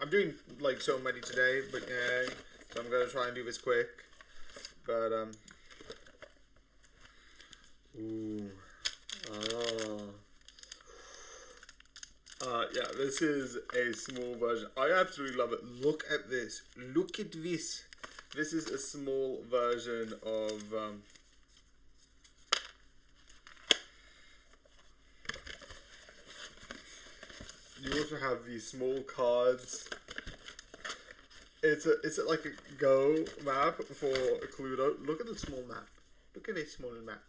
I'm doing like so many today, but yeah, so I'm gonna try and do this quick. But yeah, this is a small version. I absolutely love it. Look at this. Look at this. This is a small version of you also have these small cards. It's like a Go map for Cluedo. Look at the small map. Look at this small map.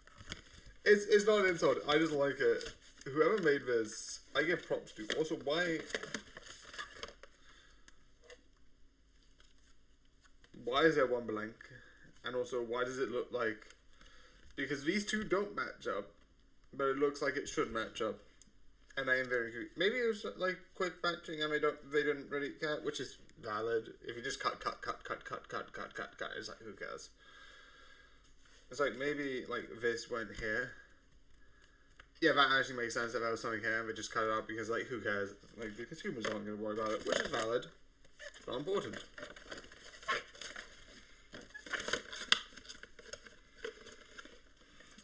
It's not an insult. I just like it. Whoever made this, I give props to. Also, why is there one blank? And also, why does it look like? Because these two don't match up, but it looks like it should match up. And I am very curious. Maybe it was like quick matching, and they didn't really cut, which is valid. If you just cut, it's like, who cares? It's like maybe like this went here. Yeah, that actually makes sense if there was something here and they just cut it out because like who cares? Like the consumers aren't going to worry about it, which is valid. It's not important.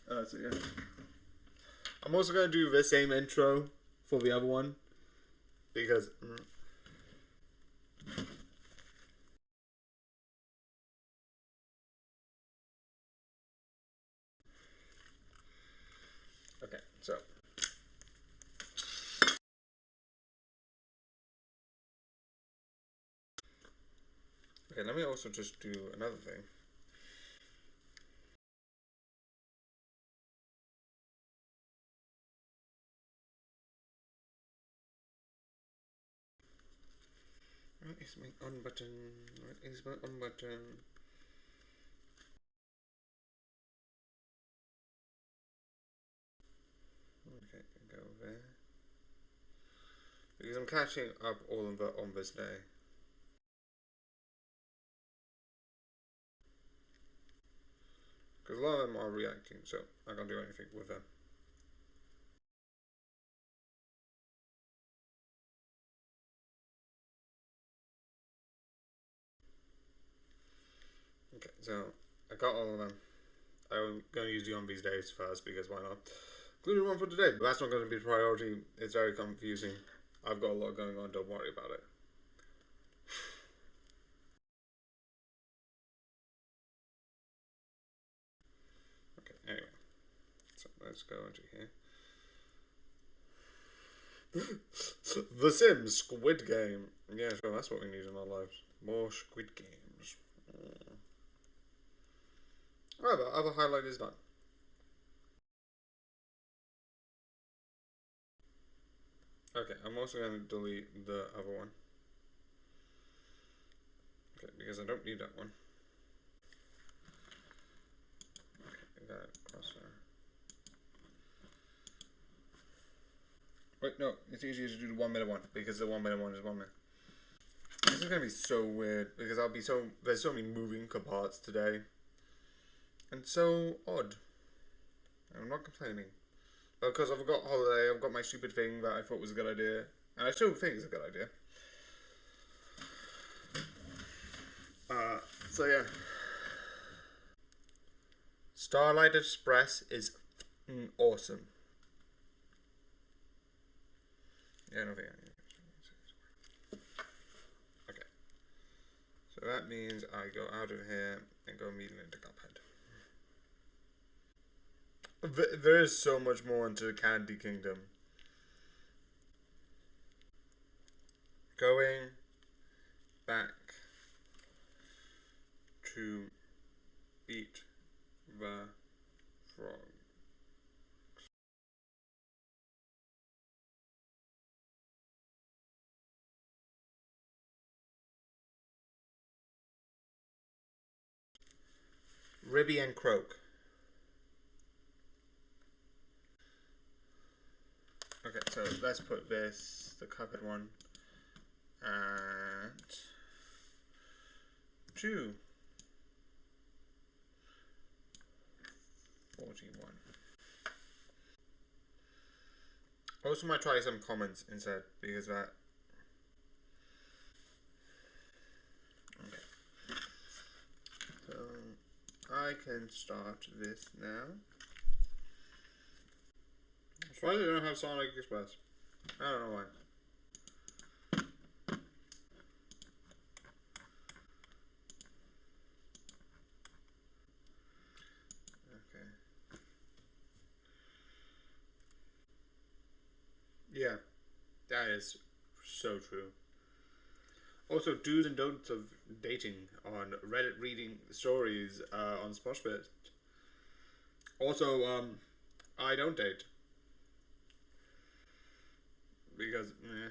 So yeah. I'm also going to do the same intro for the other one because okay, so okay, let me also just do another thing. Where is my on button? Where is my on button? Okay, go there. Because I'm catching up all of the on this day. Because a lot of them are reacting, so I can't do anything with them. Okay, so I got all of them. I'm going to use the on these days first because why not? Including one for today, but that's not going to be the priority. It's very confusing. I've got a lot going on, don't worry about it. Okay, anyway. So let's go into here. The Sims Squid Game. Yeah, sure, that's what we need in our lives. More Squid Games. However, other highlight is done. Okay, I'm also going to delete the other one. Okay, because I don't need that one. Okay, I got it. Crosshair. Wait, no, it's easier to do the 1 minute one because the 1 minute one is 1 minute. This is gonna be so weird because there's so many moving parts today. And so odd. I'm not complaining. Because I've got holiday, I've got my stupid thing that I thought was a good idea. And I still think it's a good idea. So yeah. Starlight Express is awesome. Yeah, no thing. Okay. So that means I go out of here and go immediately into Cuphead. There is so much more into Candy Kingdom. Going back to eat the frog. Ribby and Croak. Okay, so let's put this, the Cuphead one, at 241. I also might try some comments instead because that I can start this now. Why do they don't have Sonic Express? I don't know why. Okay. Yeah, that is so true. Also, do's and don'ts of dating on Reddit, reading stories on Smoshbit. Also, I don't date. Because, yeah.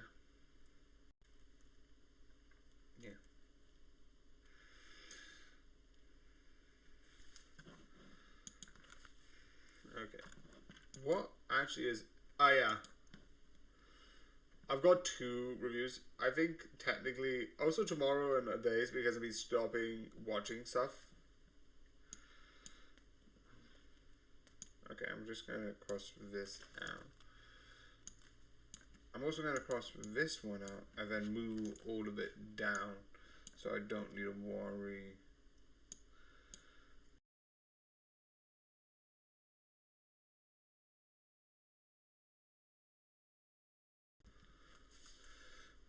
Okay. What actually is... Oh, yeah. I've got 2 reviews. I think technically... Also tomorrow and days because I'll be stopping watching stuff. Okay, I'm just going to cross this out. I'm also going to cross this one out and then move all of it down so I don't need to worry.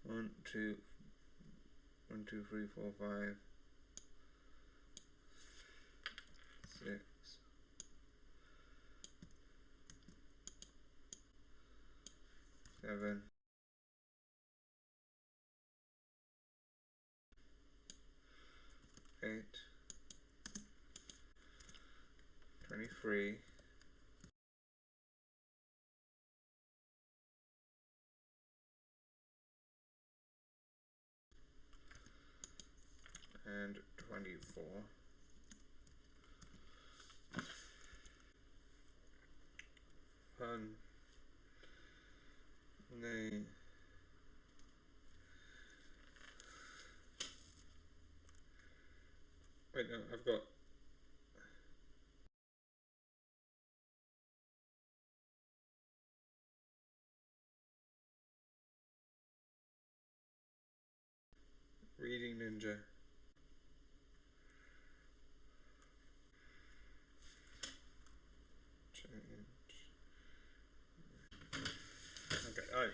One, two, 3, 4, 5, 6. 7. 8. 23. And 24. Name. Wait, no, I've got... Reading Ninja. Okay, alright.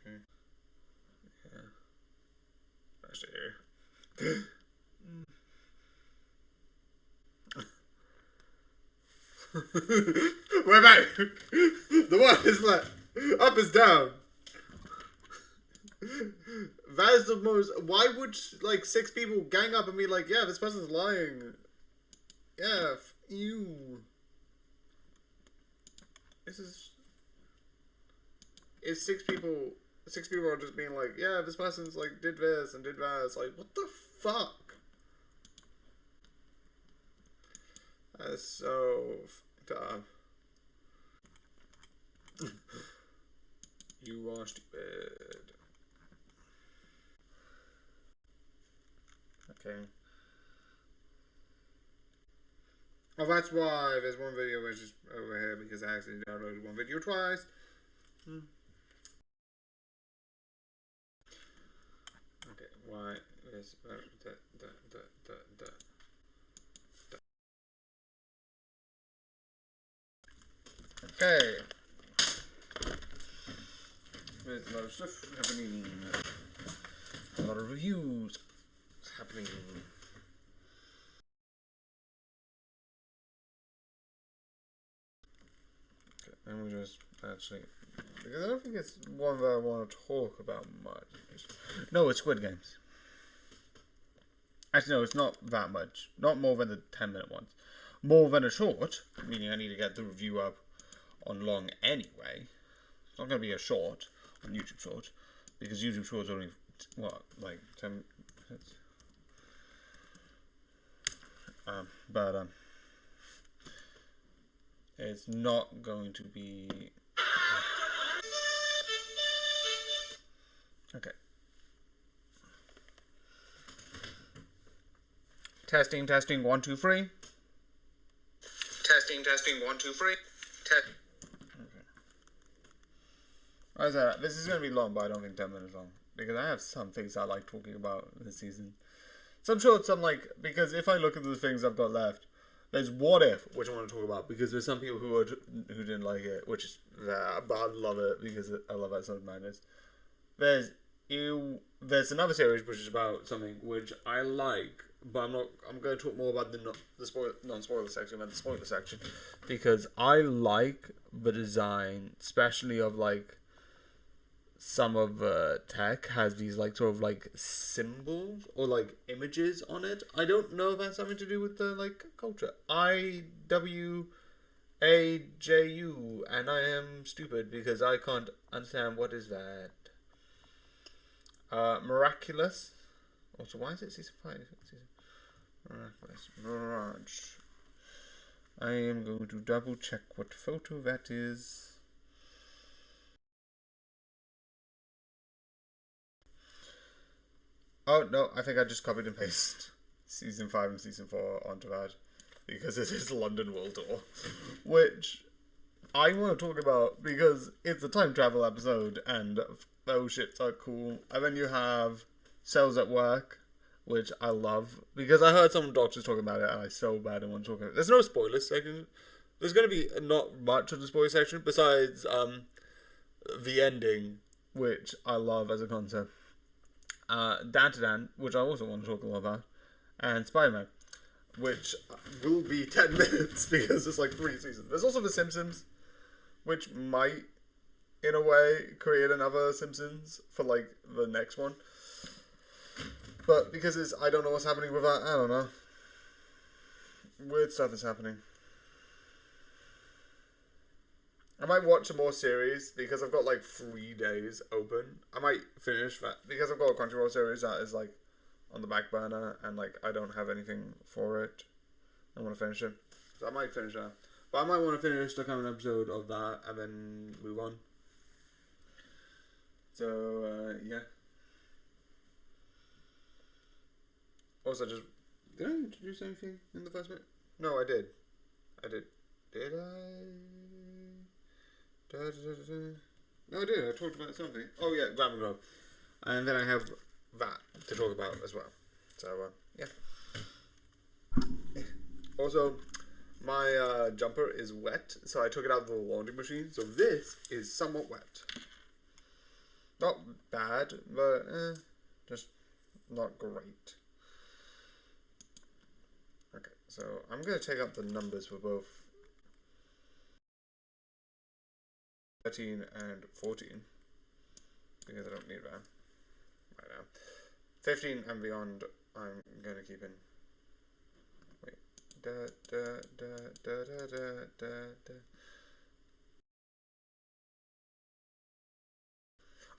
Okay. Yeah. That's it. We're back! The one is left. Up is down. That is the most... Why would, like, 6 people gang up and be like, yeah, this person's lying. Yeah, you. This is... It's 6 people... 6 people are just being like, yeah, this person's, like, did this and did that. It's like, what the fuck? That is so fucked up. You are stupid. Okay. Oh, that's why there's one video which is over here because I actually downloaded one video twice. Okay, why is Okay. There's a lot of stuff happening. A lot of reviews happening. Okay, and we just actually... Because I don't think it's one that I want to talk about much. No, it's Squid Games. Actually, no, it's not that much. Not more than the 10-minute ones. More than a short, meaning I need to get the review up on long anyway. It's not going to be a short on YouTube Short, because YouTube Shorts only, what, like 10 minutes? But it's not going to be... Okay. Testing, 1, 2, 3. Testing, 1, 2, 3. Okay. How's that? This is going to be long, but I don't think 10 minutes long. because I have some things I like talking about this season. Some shorts, I'm like, because if I look at the things I've got left, there's What If, which I want to talk about, because there's some people who didn't like it, which is, but I love it, because I love Outside of Madness. There's another series which is about something which I like, but I'm going to talk more about the non-spoiler section than the spoiler section, because I like the design, especially of like some of tech has these like sort of like symbols or like images on it. I don't know if that's something to do with the like culture. IWAJU, and I am stupid because I can't understand what is that. Miraculous. Also, why is it season 5? Miraculous. Mirage. I am going to double check what photo that is. Oh, no, I think I just copied and pasted Season 5 and Season 4 onto that. Because it is London World Tour. Which I want to talk about because it's a time travel episode and those shits are cool. And then you have Cells at Work, which I love. Because I heard some doctors talking about it and I so badly want to talk about it. There's no spoilers section. There's going to be not much of the spoiler section besides the ending, which I love as a concept. Dan to Dan, which I also want to talk a lot about, and Spider-Man, which will be 10 minutes because it's like 3 seasons. There's also The Simpsons, which might, in a way, create another Simpsons for like the next one. But because I don't know what's happening with that, I don't know. Weird stuff is happening. I might watch some more series because I've got like 3 days open. I might finish that because I've got a Crunchyroll series that is like on the back burner and like I don't have anything for it. I want to finish it. So I might finish that. But I might want to finish the current episode of that and then move on. So, yeah. Also, did I introduce anything in the first minute? No, I did. Did I? No, I did. I talked about something. Oh, yeah, Grab and Go. And then I have that to talk about as well. So, yeah. Also, my jumper is wet, so I took it out of the laundry machine. So this is somewhat wet. Not bad, but just not great. Okay, so I'm going to take out the numbers for both 13 and 14 because I don't need that right now. 15 and beyond I'm going to keep in. Wait.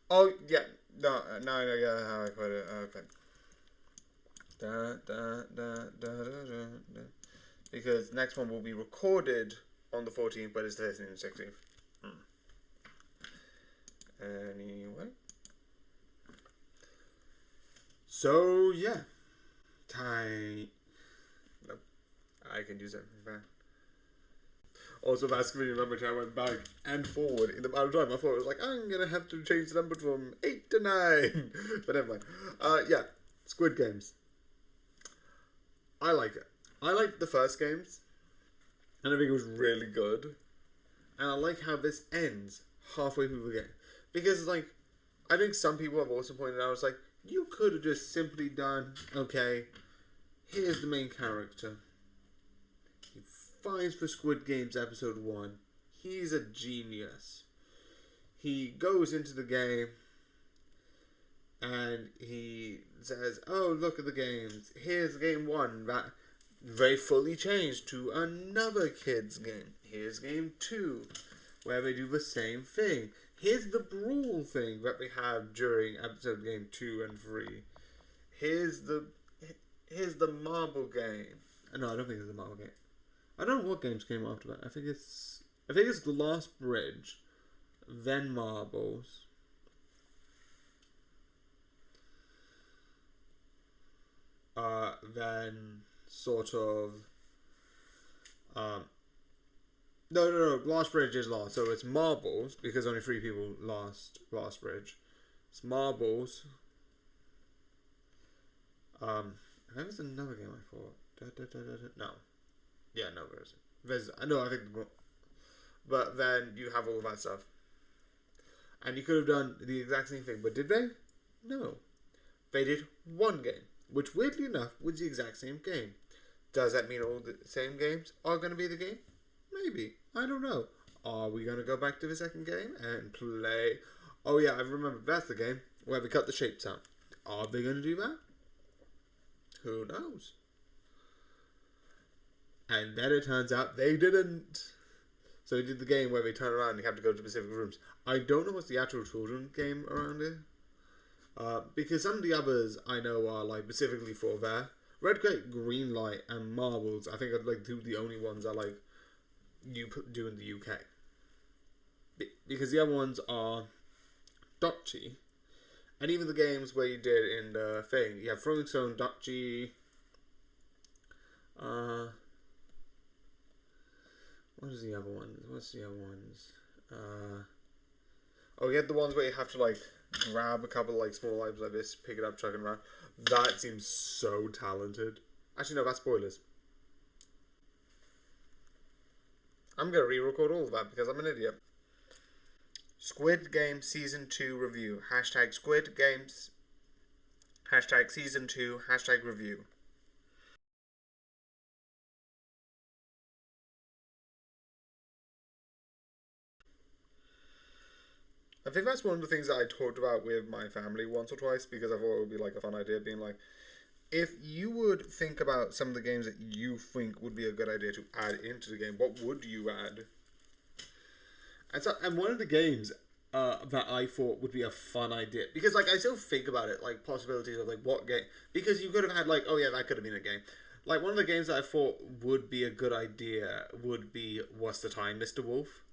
Oh, yeah. No, now I know how I put it. Okay. Because next one will be recorded on the 14th, but it's the 13th and 16th. Anyway. So, yeah. Tiny. Nope. I can use it. Also, that's when you remember I went back and forward in the amount of time. I thought it was like, I'm going to have to change the number from 8 to 9. But never mind. Yeah. Squid Games. I like it. I liked the first games. And I think it was really good. And I like how this ends halfway through the game. Because, like, I think some people have also pointed out, it's like, you could have just simply done, okay, here's the main character. He fights for Squid Games episode 1. He's a genius. He goes into the game and he says, oh, look at the games. Here's game 1 that they fully changed to another kid's game. Here's game 2 where they do the same thing. Here's the brawl thing that we have during episode game 2 and 3. Here's the marble game. No, I don't think it's the marble game. I don't know what games came after that. I think it's The Last Bridge, then Marbles. Then sort of No. Last Bridge is last, so it's Marbles because only 3 people lost Last Bridge. It's marbles. There was another game I thought. No. Yeah, no, there isn't. I think, but then you have all of that stuff, and you could have done the exact same thing. But did they? No. They did one game, which weirdly enough was the exact same game. Does that mean all the same games are going to be the game? Maybe. I don't know. Are we going to go back to the second game and play? Oh yeah, I remember that's the game where we cut the shapes out. Are they going to do that? Who knows? And then it turns out they didn't. So they did the game where they turn around and you have to go to specific rooms. I don't know what's the actual children's game around it. Because some of the others I know are like specifically for there. Red, Great, Green Light, and Marbles, I think are like two of the only ones that like you do in the UK. Because the other ones are Dotchi. And even the games where you did in the thing, you have Throwing Stone, Dotchi. What is the other ones? What's the other ones? Oh, you had the ones where you have to like grab a couple of like small items like this, pick it up, chuck it around. That seems so talented. Actually, no, that's spoilers. I'm gonna re-record all of that because I'm an idiot. Squid Game Season 2 review. Hashtag Squid Games. Hashtag Season 2. Hashtag review. I think that's one of the things that I talked about with my family once or twice because I thought it would be like a fun idea, being like, if you would think about some of the games that you think would be a good idea to add into the game, what would you add? And one of the games that I thought would be a fun idea, because like I still think about it, like possibilities of like what game, because you could have had like, oh yeah, that could have been a game. Like one of the games that I thought would be a good idea would be What's the Time, Mr. Wolf?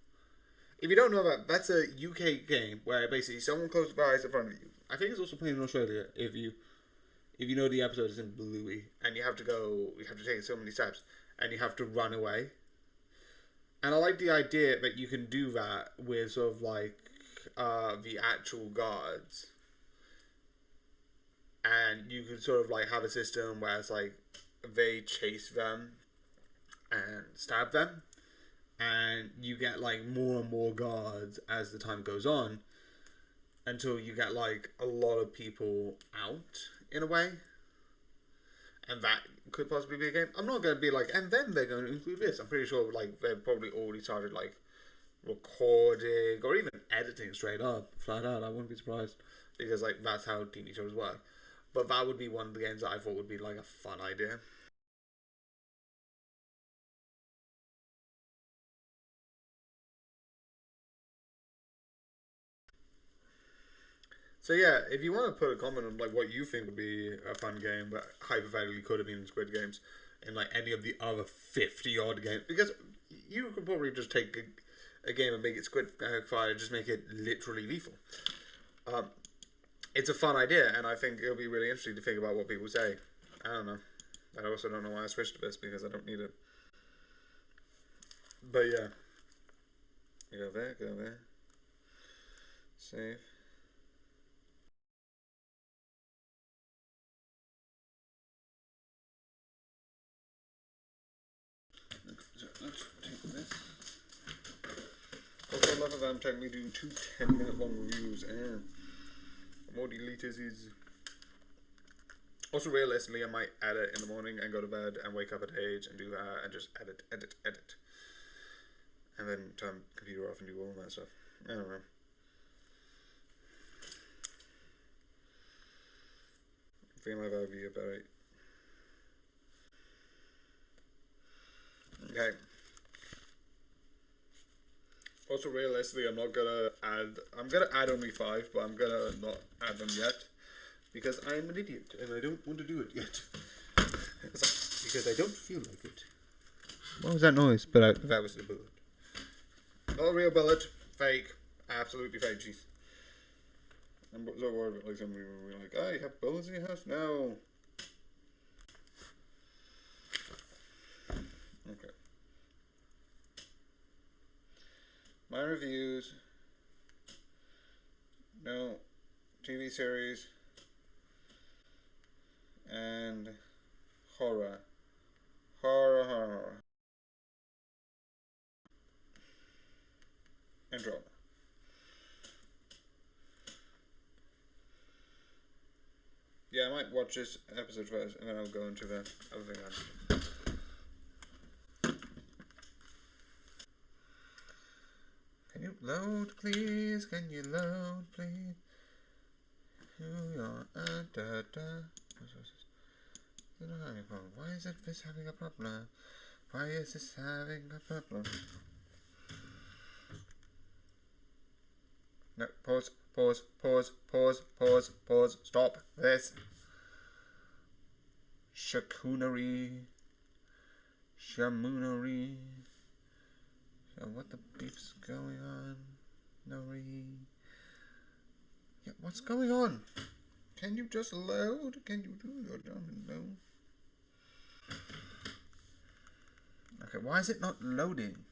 If you don't know that, that's a UK game where basically someone closes their eyes in front of you. I think it's also playing in Australia. If you know the episode is in Bluey, and you have to take so many steps, and you have to run away. And I like the idea that you can do that with sort of like the actual guards, and you can sort of like have a system where it's like they chase them and stab them. And you get like more and more guards as the time goes on until you get like a lot of people out in a way. And that could possibly be a game. I'm not going to be like, and then they're going to include this. I'm pretty sure like they've probably already started like recording or even editing straight up, flat out. I wouldn't be surprised because like that's how TV shows work. But that would be one of the games that I thought would be like a fun idea. So yeah, if you want to put a comment on like what you think would be a fun game, but hypothetically could have been Squid Games, in like any of the other 50 odd games, because you could probably just take a game and make it Squid Fire, just make it literally lethal. It's a fun idea, and I think it'll be really interesting to think about what people say. I don't know. I also don't know why I switched to this because I don't need it. But yeah, go there, save. Let's take this. Also, I love that I'm technically doing 2 10-minute long reviews and more deleters is. Also, realistically, I might edit in the morning and go to bed and wake up at age and do that and just edit. And then turn the computer off and do all that stuff. I don't know. I feel like that would be about it. Okay. Also, realistically, I'm gonna add only 5, but I'm gonna not add them yet. Because I'm an idiot, and I don't want to do it yet. Because I don't feel like it. What was that noise? But that was the bullet. Not a real bullet. Fake. Absolutely fake, jeez. I'm so worried about like some people were like, oh, you have bullets in your house? No. Okay. My reviews. No. TV series, and horror. Horror. And drama. Yeah, I might watch this episode first, and then I'll go into the other thing. Can you load, please? Can you load, please? Why is this having a problem? Why is this having a problem? No, pause. Stop this. Shakoonery. Shamoonery. What the beef's going on? Nori. Yeah, what's going on? Can you just load? Can you do your job and load? Okay, why is it not loading?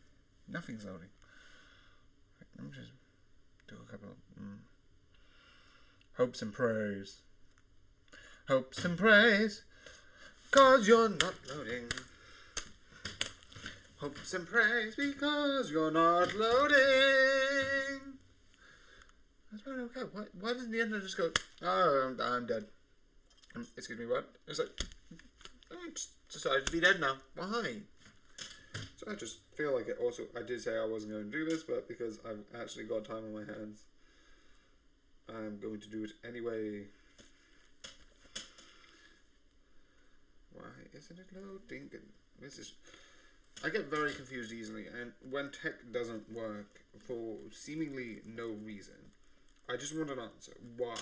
Nothing's loading. Let me just do a couple of hopes and praise. Hopes and praise, 'cause you're not loading. Hopes and praise because you're not loading. That's right, okay. Why doesn't the internet just go, oh, I'm dead? Excuse me, what? It's like, I just decided to be dead now. Why? So I just feel like it also, I did say I wasn't going to do this, but because I've actually got time on my hands, I'm going to do it anyway. Why isn't it loading? This is... I get very confused easily, and when tech doesn't work for seemingly no reason, I just want an answer. Why?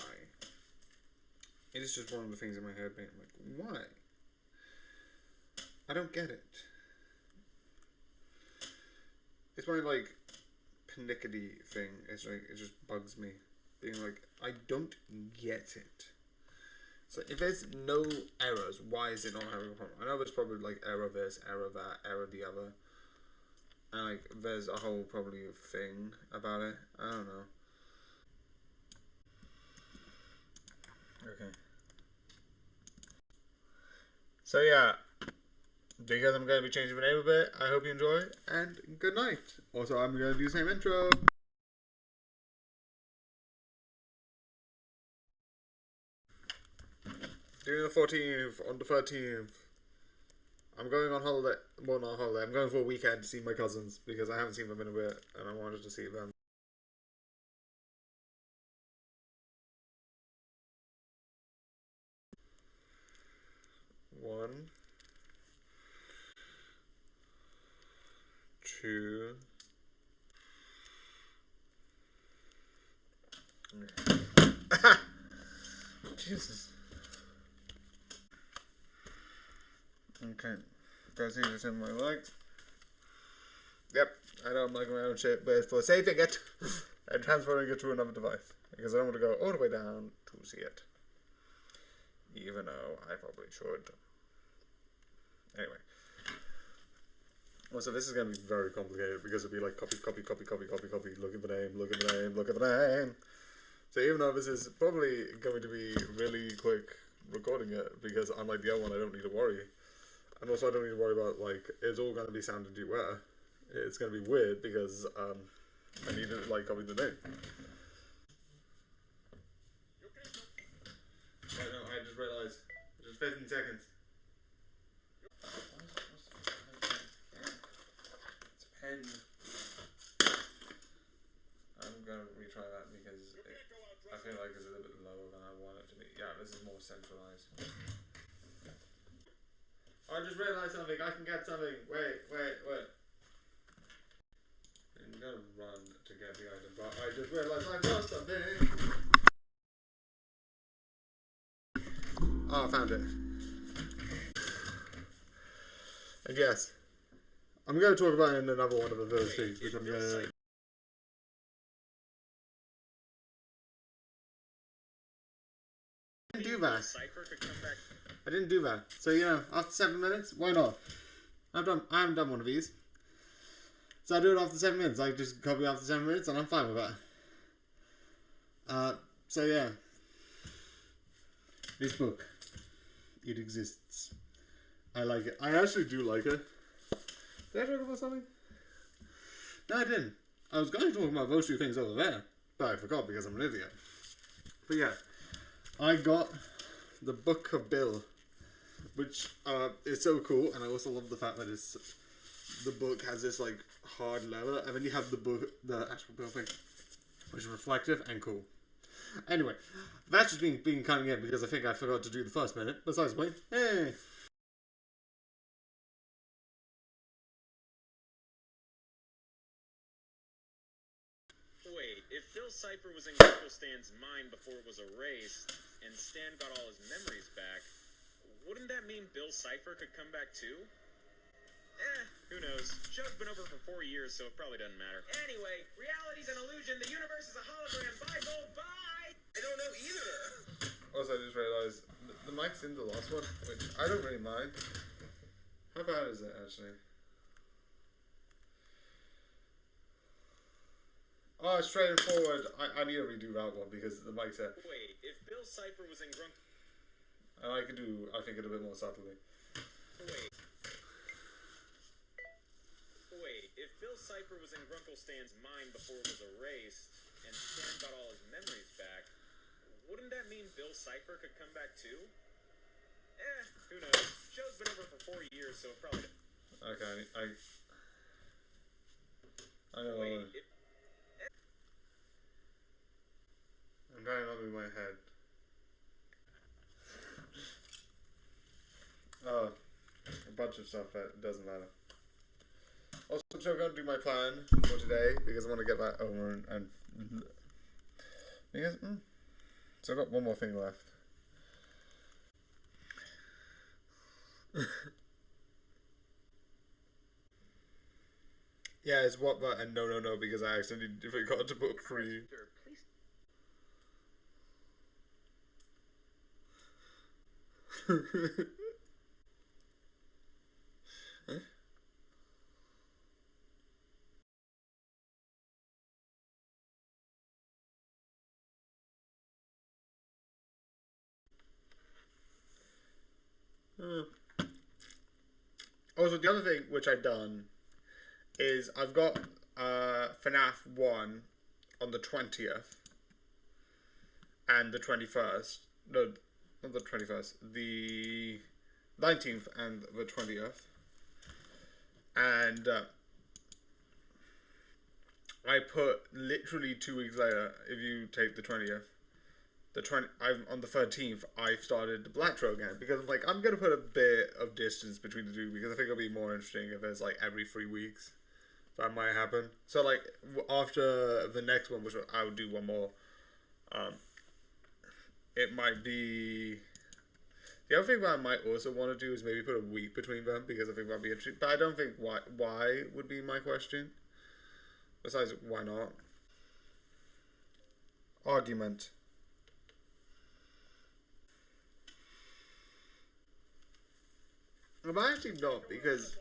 It is just one of the things in my head being like, why? I don't get it. It's my, like, panickety thing. It's like, it just bugs me. Being like, I don't get it. So if there's no errors, why is it not having a problem? I know there's probably like error this, error that, error the other. And like there's a whole probably thing about it. I don't know. Okay. So yeah, because I'm going to be changing the name a bit, I hope you enjoy, and good night. Also, I'm going to do the same intro. Doing the 14th, on the 13th. I'm going on holiday. Well, not holiday. I'm going for a weekend to see my cousins because I haven't seen them in a bit and I wanted to see them. One, two. Jesus. Okay, go see what's in my legs. Yep, I know I'm liking my own shit, but it's for saving it and transferring it to another device. Because I don't want to go all the way down to see it. Even though I probably should. Anyway. Also, this is going to be very complicated because it'll be like copy, look at the name, look at the name. So even though this is probably going to be really quick recording it, because unlike the other one, I don't need to worry. And also I don't need to worry about, like, it's all going to be sounding duet. It's going to be weird because I need to, like, copy the name. I know, I just realised. Just 15 seconds. It's a pen. I'm going to retry that because I feel like it's a little bit lower than I want it to be. Yeah, this is more centralised. I just realised something. I can get something. Wait. I'm going to run to get the item, but I just realised I got something. Oh, I found it. And yes, I'm going to talk about it in another one of the first things, which I'm going to... I didn't do that. I didn't do that. So, you know, after 7 minutes, why not? I haven't done one of these. So I do it after 7 minutes. I just copy after 7 minutes and I'm fine with that. So yeah. This book, it exists. I like it. I actually do like it. Did I talk about something? No, I didn't. I was going to talk about those two things over there, but I forgot because I'm an idiot. But yeah, I got the Book of Bill, which is so cool, and I also love the fact that the book has this like hard leather, and then you have the actual bill thing, which is reflective and cool. Anyway, that's just being cutting in because I think I forgot to do the first minute. Besides, wait, hey. Wait, if Bill Cipher was in Uncle Stan's mind before it was erased, and Stan got all his memories back, wouldn't that mean Bill Cipher could come back too? Who knows? Show's been over for 4 years, so it probably doesn't matter. Anyway, reality's an illusion, the universe is a hologram, bye, Gold, bye! I don't know either! Also, I just realized the mic's in the last one, which I don't really mind. How bad is it, actually? Oh, straight and forward. I need to redo that one because the mic's there. Wait, if Bill Cipher was in Grunk... And I could do, I think, it a bit more subtly. Wait, if Bill Cipher was in Grunkle Stan's mind before it was erased, and Stan got all his memories back, wouldn't that mean Bill Cipher could come back too? Who knows? Show's been over for 4 years, so it probably... Okay, I know. Wait, I'm trying to move my head. Oh, a bunch of stuff that doesn't matter. Also, I'm still going to do my plan for today because I want to get that over and because, so I've got one more thing left. Yeah, it's what that and no because I accidentally forgot to put free. Also, the other thing which I've done is I've got FNAF 1 on the 20th and the 21st. No, not the 21st. The 19th and the 20th. And I put literally 2 weeks later, if you take the 20th, I'm on the 13th, I've started the Black Trail again because I'm gonna put a bit of distance between the two because I think it'll be more interesting if it's like every 3 weeks. That might happen. So like after the next one, which I would do one more, it might be. The other thing that I might also want to do is maybe put a week between them because I think that'd be interesting. But I don't think why would be my question. Besides, why not? Argument. I'm actually not because.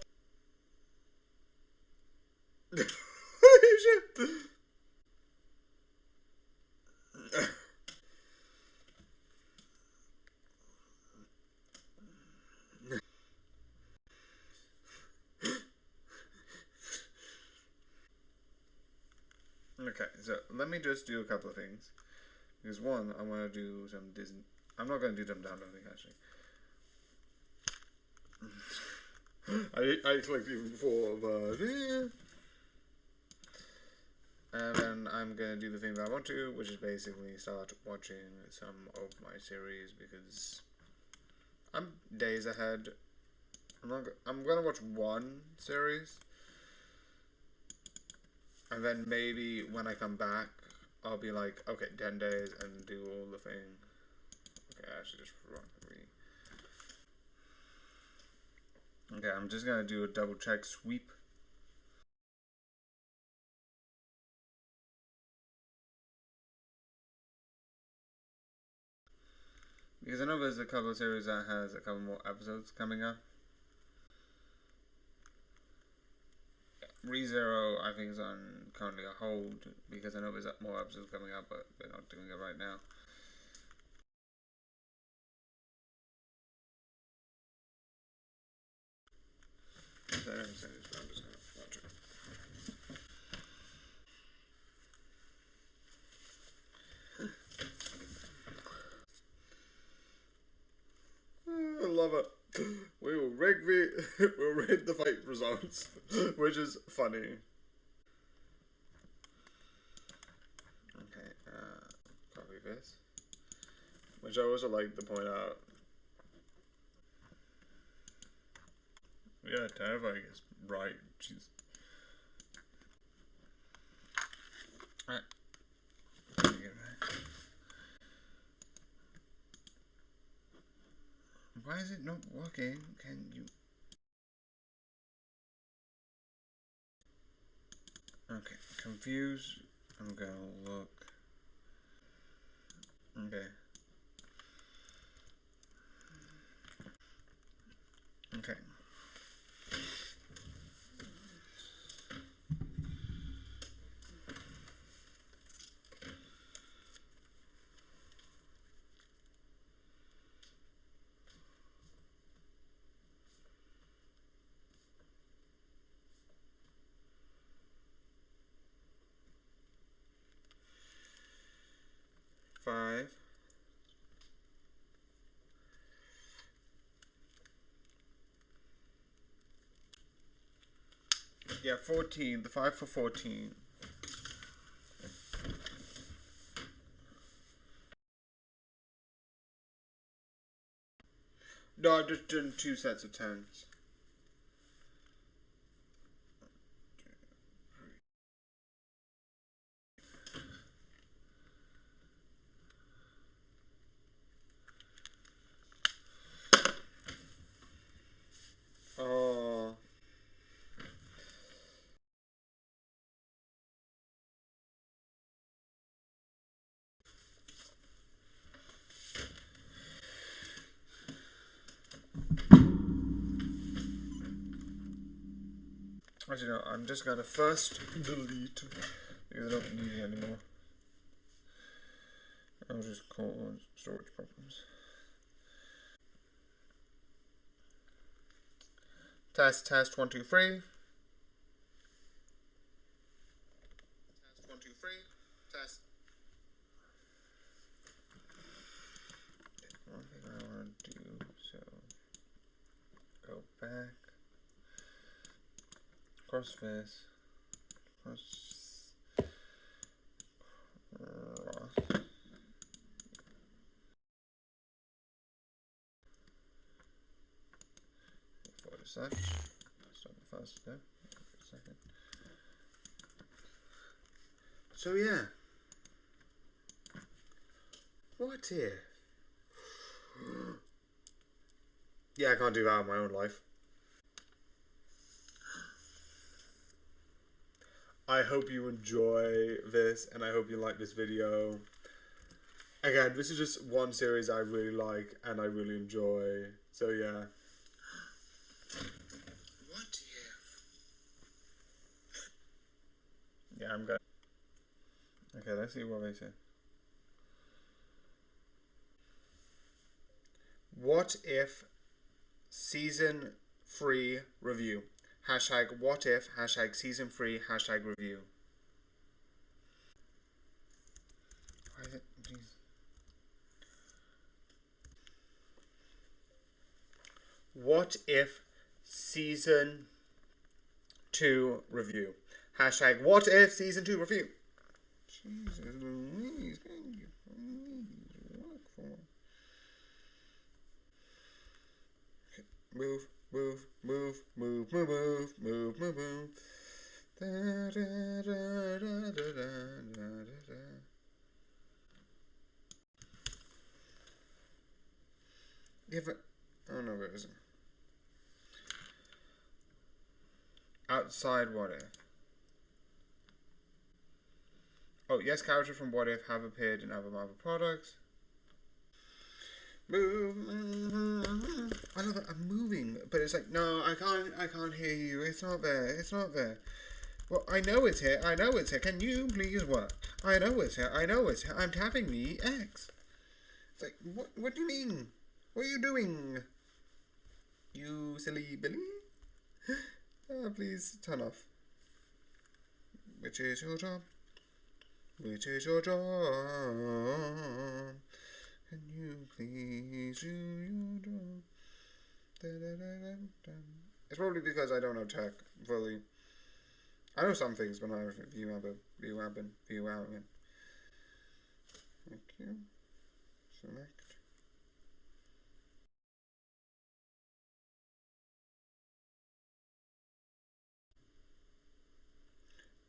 Okay, so let me just do a couple of things. Because one, I want to do some Disney. I'm not going to do them downloading actually. I clicked even before, but and then I'm gonna do the thing that I want to, which is basically start watching some of my series because I'm days ahead. I'm gonna watch one series, and then maybe when I come back, I'll be like, okay, 10 days and do all the thing. Okay, I should just run. Okay, I'm just gonna do a double check sweep. Because I know there's a couple of series that has a couple more episodes coming up. ReZero, I think, is on currently a hold because I know there's more episodes coming up, but they're not doing it right now. I don't say this, but I'm just gonna watch it. I love it. We will we'll rig the fight results, which is funny. Okay, copy this. Which I also like to point out. Yeah, terrifying is right. Jeez. Alright. Why is it not working? Can you... Okay, confused. I'm gonna look. Okay. Okay. Five. Yeah, 14. The 5 for 14. No, I've just done 2 sets of 10s. Oh. As you know, I'm just gonna first delete because I don't need it anymore. I'll just call on storage problems. Test 1 2 3. Test 1 2 3. Test. One thing I want to do, so go back. Cross this. Cross. For such. Start the first step. Second. So yeah. What here? Yeah, I can't do that in my own life. I hope you enjoy this, and I hope you like this video. Again, this is just one series I really like, and I really enjoy. So yeah. What if? Yeah, I'm good. Okay, let's see what they say. What if season 3 review? Hashtag what if, hashtag season 3, hashtag review. Why is it? Jeez. What if season 2 review? Hashtag what if season 2 review. Jesus Louise, can you please work for me? Okay. Move. Da, da, da, da, da, da, da. Give it. Oh no, where is it? Outside What If. Oh, yes, characters from What If have appeared in other Marvel products. Move. I love it. I'm moving, but it's like, no, I can't hear you. It's not there. Well, I know it's here. Can you please work? I know it's here. I'm tapping the X. It's like, what do you mean? What are you doing? You silly Billy? Please turn off. Which is your job? Which is your job? Can you please do your job? It's probably because I don't know tech fully. I know some things, but not everything. View album. Thank you. Select.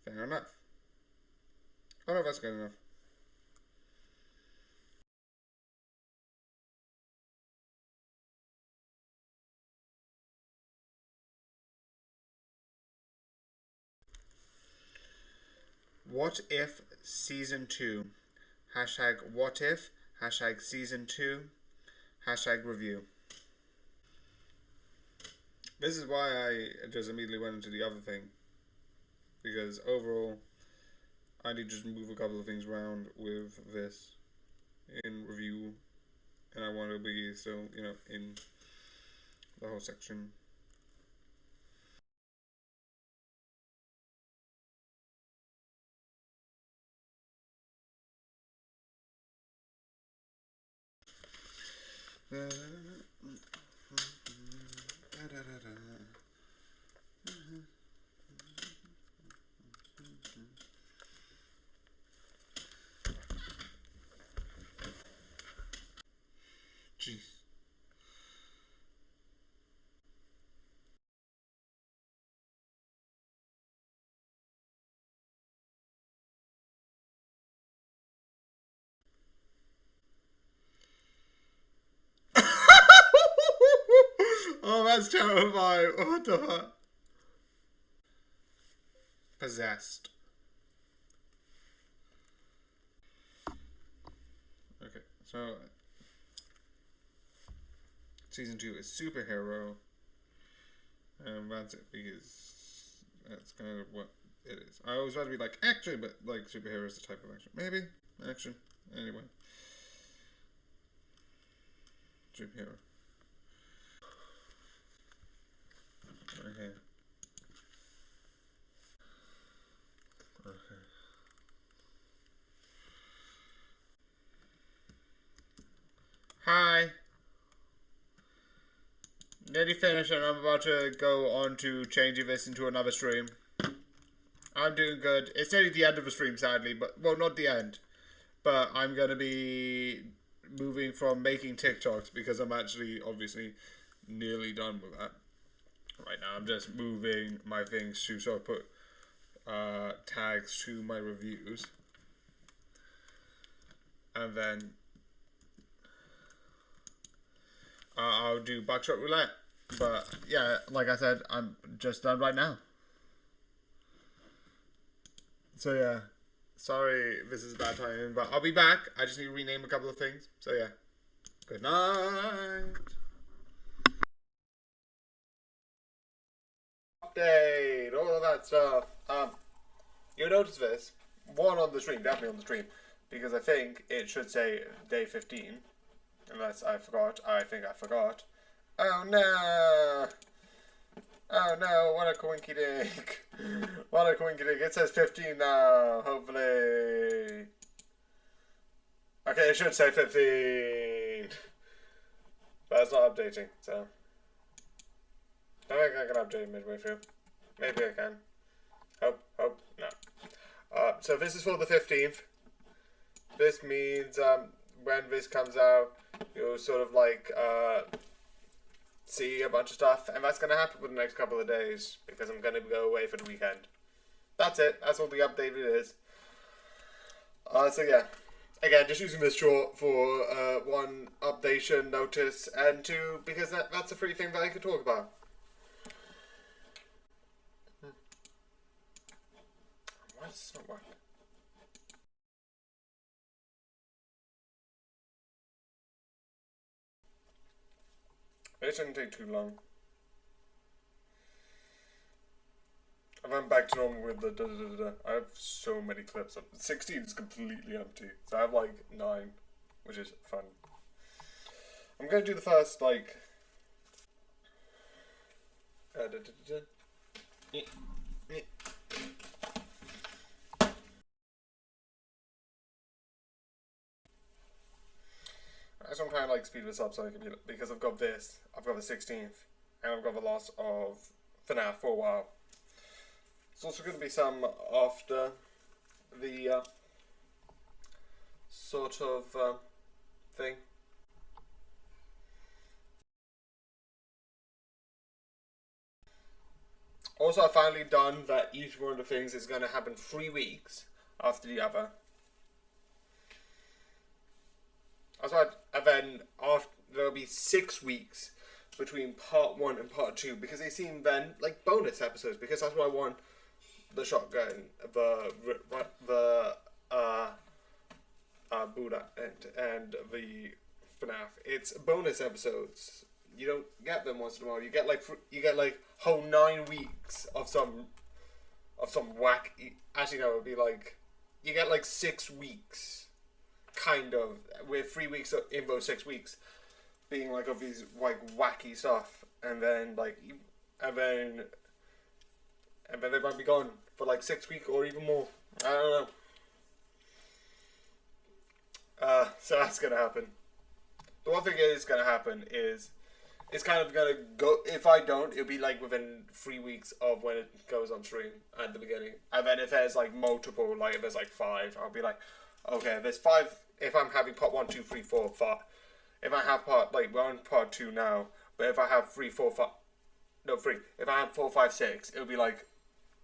Fair enough. I don't know if that's good enough. What if season 2? Hashtag what if. Hashtag season 2. Hashtag review. This is why I just immediately went into the other thing. Because overall, I need to just move a couple of things around with this in review. And I want to be still, in the whole section. Jeez. Oh, that's terrifying. What the fuck? Possessed. Okay, so season 2 is superhero. And that's it, because that's kind of what it is. I always want to be like action, but like superhero is the type of action. Maybe action. Anyway. Superhero. Okay. Okay. Hi. Nearly finished, and I'm about to go on to changing this into another stream. I'm doing good. It's nearly the end of the stream, sadly, but well, not the end. But I'm gonna be moving from making TikToks because I'm actually obviously nearly done with that. Right now, I'm just moving my things to sort of put tags to my reviews, and then I'll do Buckshot Roulette. But yeah, like I said, I'm just done right now. So yeah, sorry this is bad timing, but I'll be back. I just need to rename a couple of things. So yeah, good night. Update, all of that stuff. You'll notice this. One on the stream, definitely on the stream. Because I think it should say day 15. Unless I forgot. I think I forgot. Oh no! Oh no, what a coinky dink. What a coinky dink. It says 15 now, hopefully. Okay, it should say 15. But it's not updating, so. I think I can update midway through. Maybe I can. Hope, no. So this is for the 15th. This means when this comes out, you'll sort of like see a bunch of stuff, and that's going to happen for the next couple of days because I'm going to go away for the weekend. That's it. That's all the update it is. So yeah, again, just using this short for one, updation notice, and two, because that's a free thing that I could talk about. Why does this not work? It shouldn't take too long. I went back to normal with the da-da-da-da. I have so many clips. 16 is completely empty. So I have like 9, which is fun. I'm going to do the first, like... So I'm trying to like speed this up so I can be, because I've got this, I've got the 16th, and I've got the loss of FNAF for a while. It's also going to be some after the sort of thing. Also, I finally done that each one of the things is going to happen 3 weeks after the other. And then after, there'll be 6 weeks between part 1 and part 2 because they seem then like bonus episodes because that's what I want. The shotgun, the Buddha and the FNAF. It's bonus episodes. You don't get them once in a while. You get like whole 9 weeks of some whack. Actually, no, it would be like you get like 6 weeks, kind of, with 3 weeks in those 6 weeks being like of these like wacky stuff, and then they might be gone for like 6 weeks or even more. I don't know. So that's gonna happen. The one thing is gonna happen is it's kind of gonna go. If I don't, it'll be like within 3 weeks of when it goes on stream at the beginning. And then if there's like multiple, like if there's like 5, I'll be like, okay, there's 5. If I'm having part 1, 2, 3, 4, 5. If I have we're on part 2 now. But if I have 3, 4, 5, no 3. If I have 4, 5, 6, it'll be like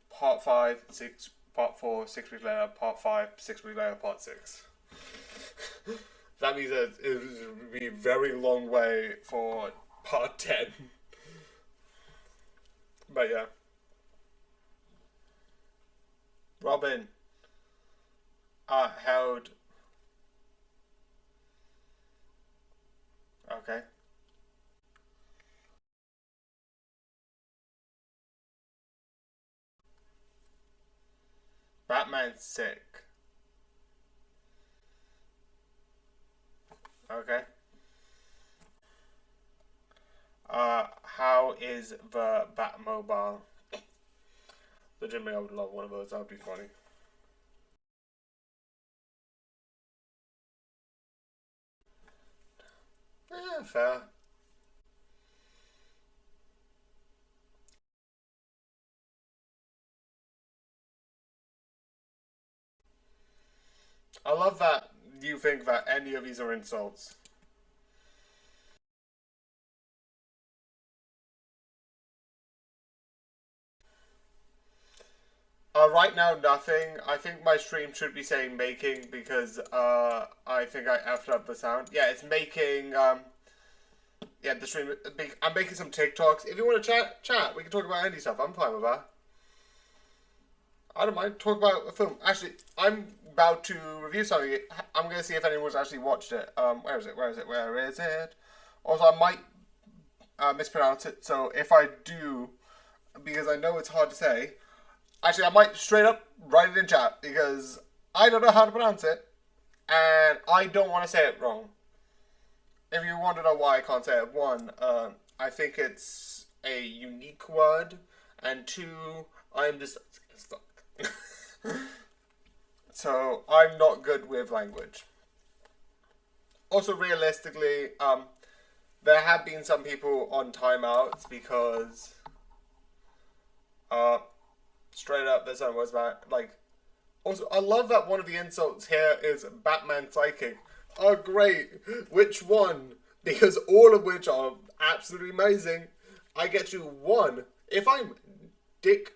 part 5, 6, part 4, 6 weeks later, part 5, 6 weeks later, part 6. That means that it would be a very long way for part 10. But yeah. Robin held. Okay. Batman's sick. Okay. How is the Batmobile? Legitimately, I would love one of those. That would be funny. Yeah, fair. I love that you think that any of these are insults. Right now, nothing. I think my stream should be saying making because I think I effed up the sound. Yeah, it's making. Yeah, the stream. I'm making some TikToks. If you want to chat. We can talk about any stuff. I'm fine with that. I don't mind. Talk about a film. Actually, I'm about to review something. I'm going to see if anyone's actually watched it. Where is it? Where is it? Where is it? Also, I might mispronounce it. So if I do, because I know it's hard to say, actually, I might straight up write it in chat because I don't know how to pronounce it, and I don't want to say it wrong. If you want to know why I can't say it, 1, I think it's a unique word, and 2, I'm just stuck. So I'm not good with language. Also, realistically, there have been some people on timeouts because, straight up, there's some words about like. Also, I love that one of the insults here is Batman psychic. Oh, great! Which one? Because all of which are absolutely amazing. I get you 1. If I'm Dick,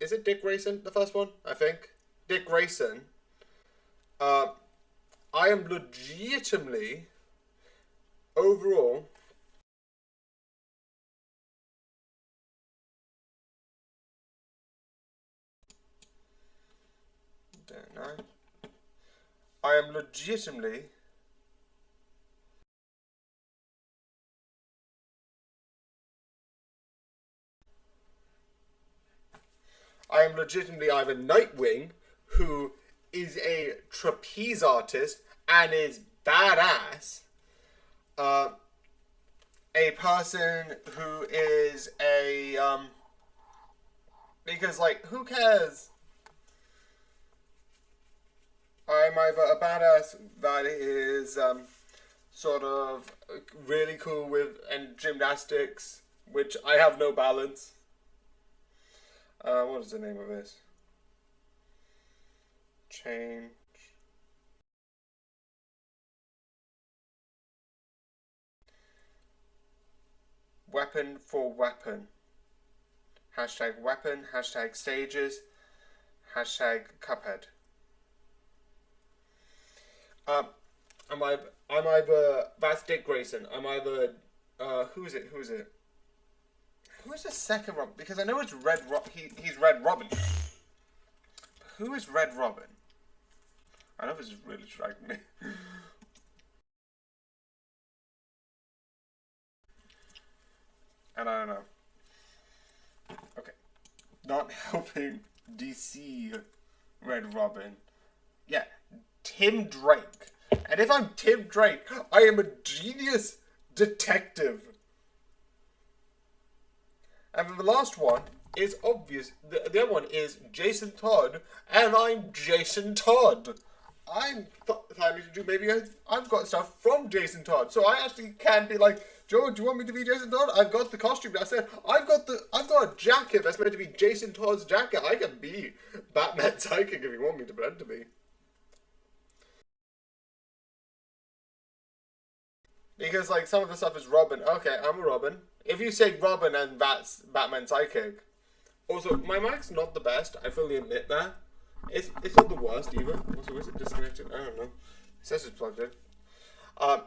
is it Dick Grayson, the first one? I think. Dick Grayson. I am legitimately, overall, don't know. I am legitimately either Nightwing, who is a trapeze artist and is badass, a person who is a Because, like, who cares? I'm either a badass that is sort of really cool with and gymnastics, which I have no balance. What is the name of this? Change. Weapon for weapon. Hashtag weapon, hashtag stages, hashtag Cuphead. I'm either that's Dick Grayson. I'm either who is it? Who is the second Robin? Because I know it's he's Red Robin. Who is Red Robin? I know this is really striking me. And I don't know. Okay. Not helping DC Red Robin. Yeah, Tim Drake. And if I'm Tim Drake, I am a genius detective. And the last one is obvious. The other one is Jason Todd, and I'm Jason Todd. I'm planning to do maybe I've got stuff from Jason Todd, so I actually can be like, Joe, do you want me to be Jason Todd? I've got the costume. I said I've got a jacket that's meant to be Jason Todd's jacket. I can be Batman Psychic if you want me to pretend to be. Because, like, some of the stuff is Robin. Okay, I'm a Robin. If you say Robin and that's Batman Psychic. Also, my mic's not the best. I fully admit that. It's not the worst either. Also, is it disconnected? I don't know. It says it's plugged in.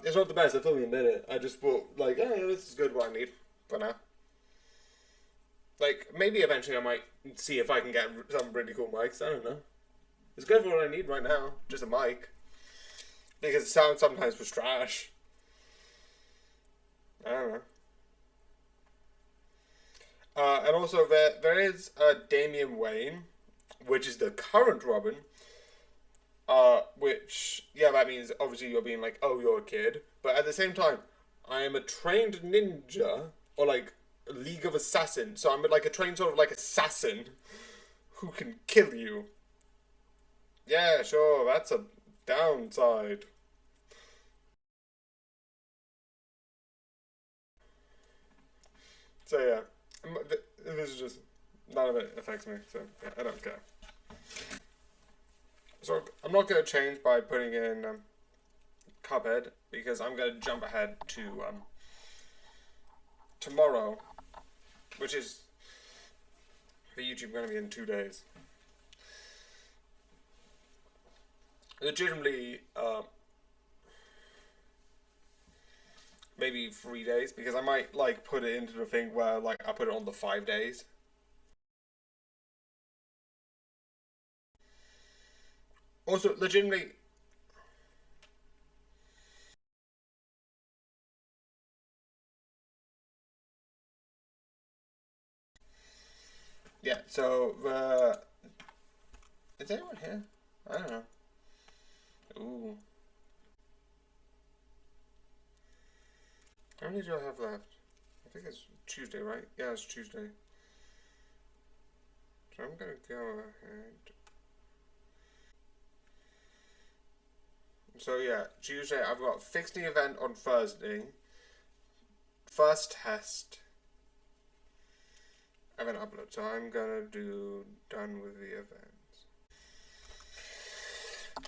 It's not the best. I fully admit it. I just thought, like, oh, yeah, this is good what I need for now. Like, maybe eventually I might see if I can get some really cool mics. I don't know. It's good for what I need right now. Just a mic. Because the sound sometimes was trash. I don't know. And also there is Damian Wayne, which is the current Robin. Which, yeah, that means obviously you're being like, oh, you're a kid. But at the same time, I am a trained ninja, or like a League of Assassins. So I'm like a trained sort of like assassin who can kill you. Yeah, sure, that's a downside. So yeah, this is just, none of it affects me, so yeah, I don't care. So I'm not going to change by putting in Cuphead, because I'm going to jump ahead to tomorrow, which is for YouTube going to be in 2 days. Legitimately, maybe 3 days, because I might like put it into the thing where like I put it on the 5 days. Also, legitimately, yeah. So is anyone here? I don't know. Ooh, how many do I have left? I think it's Tuesday, right? Yeah, it's Tuesday. So I'm gonna go ahead. So yeah, Tuesday I've got fixed the event on Thursday. First test. And then upload. So I'm gonna do done with the events.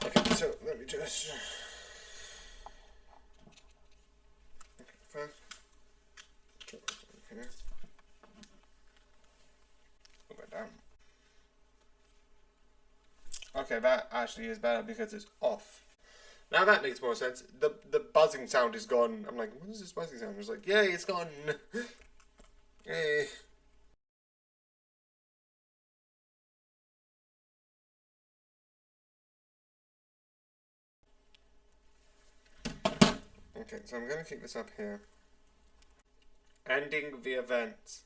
Okay, so let me just first here. Put that down. Okay, that actually is better because it's off. Now that makes more sense. The buzzing sound is gone. I'm like, what is this buzzing sound? It's like, yay, it's gone. Yay. Okay, so I'm gonna keep this up here. Ending the events.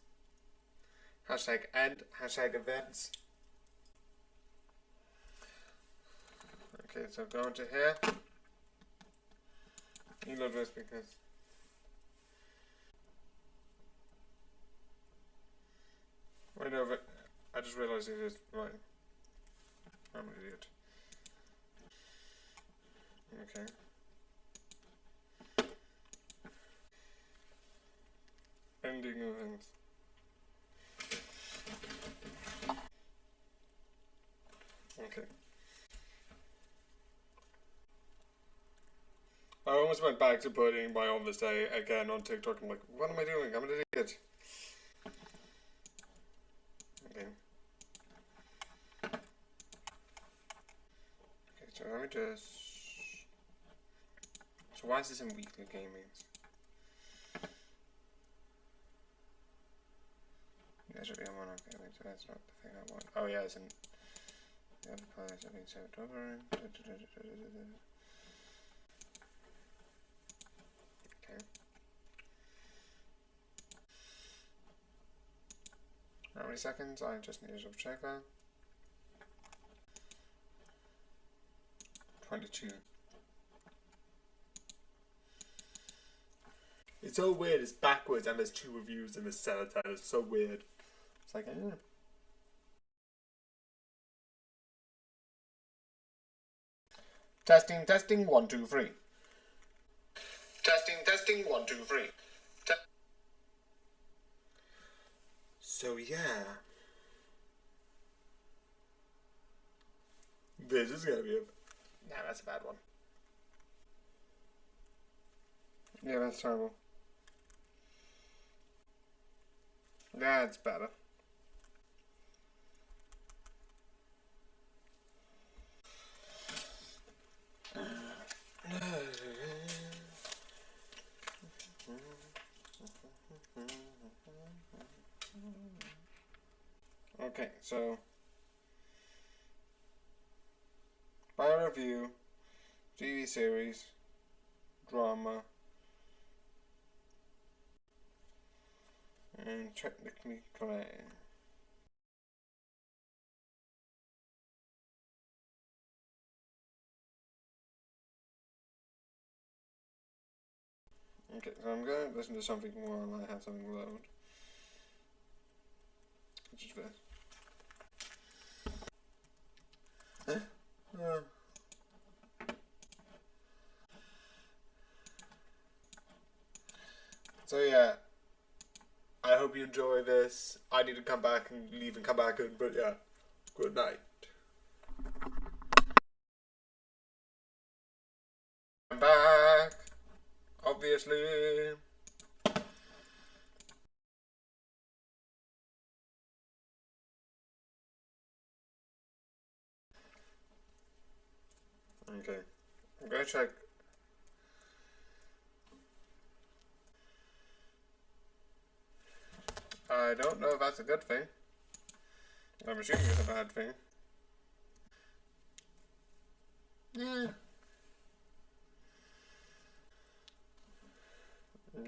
Hashtag end, hashtag events. Okay, so go into here. Email address because I know that I just just realised it is right. I'm an idiot. Okay. Ending events. Okay. I almost went back to putting my on this day again on TikTok. I'm like, what am I doing? I'm an idiot. Okay. Okay, so let me just... So why is this in weekly gamings? That should be on one. Okay, so that's not the thing I want. Oh yeah, it's in... The other players have been served over. Okay. How many seconds? I just need to double check that. 22. It's so weird, it's backwards and there's 2 reviews and there's Celotan. It's so weird. It's like, Testing, testing, 1, 2, 3. Testing, testing, 1, 2, 3. So yeah. This is gonna be a... Nah, that's a bad one. Yeah, that's terrible. That's better. Okay, so bio review, TV series, drama, and technically clay. Okay, so I'm going to listen to something while I have something load. Which is this. So yeah, I hope you enjoy this. I need to come back and leave and come back in, but yeah, good night. I'm back, obviously. Okay, I'm gonna check. I don't know if that's a good thing. I'm assuming it's a bad thing. Yeah.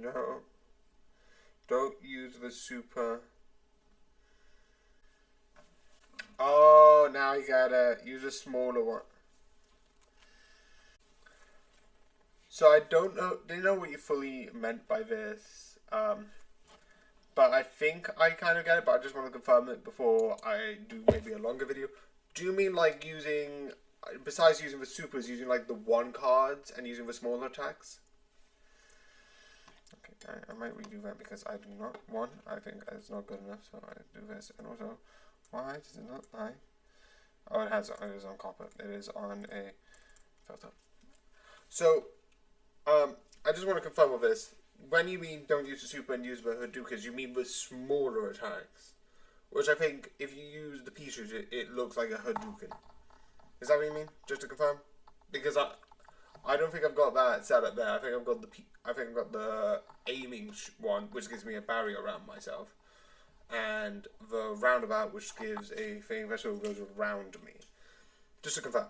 No. Don't use the super. Oh, now you gotta use a smaller one. So I don't know what you fully meant by this. But I think I kind of get it, but I just want to confirm it before I do maybe a longer video. Do you mean like using, besides using the supers, using like the 1 cards and using the smaller attacks? Okay, I might redo that because I do not want, I think it's not good enough, so I do this. And also, why does it not like? Oh, it is on copper. It is on a filter. So, I just want to confirm with this. When you mean don't use the super and use the Hadoukens, you mean the smaller attacks. Which I think, if you use the pieces, it looks like a Hadouken. Is that what you mean? Just to confirm? Because I don't think I've got that set up there. I think I've got the aiming one, which gives me a barrier around myself. And the roundabout, which gives a thing that sort of goes around me. Just to confirm.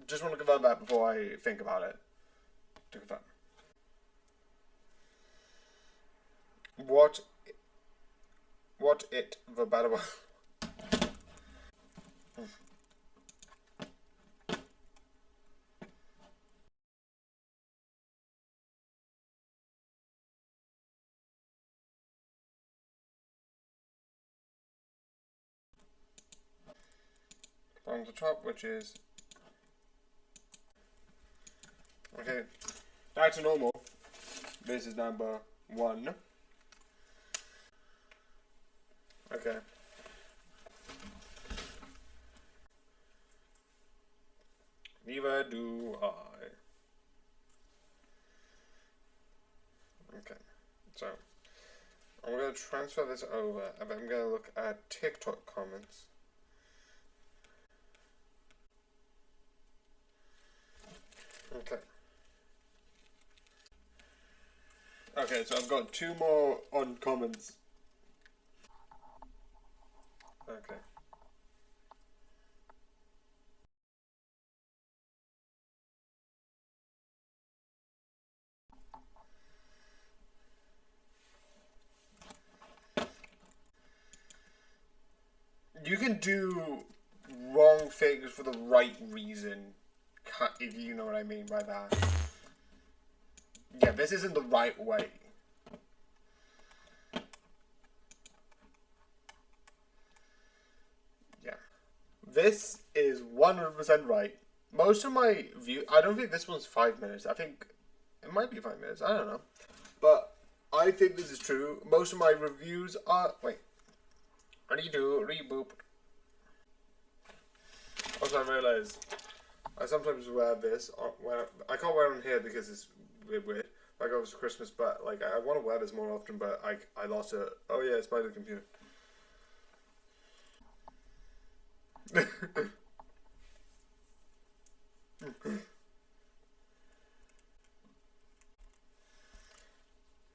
Just want to confirm that before I think about it. To confirm. What it the battle from the top, which is okay. Back to normal. This is number 1. Okay. Neither do I. Okay. So I'm going to transfer this over, and then I'm going to look at TikTok comments. Okay. Okay, so I've got 2 more on comments. Okay. You can do wrong things for the right reason, if you know what I mean by that. Yeah, this isn't the right way. Yeah. This is 100% right. Most of my view, I don't think this one's 5 minutes. I think it might be 5 minutes. I don't know. But I think this is true. Most of my reviews are... Wait. I need to reboot. Also, I realized I sometimes wear this. I can't wear it on here because it's weird. Like, it was Christmas, but like I want to wear this more often, but I lost it. Oh yeah, it's by the computer.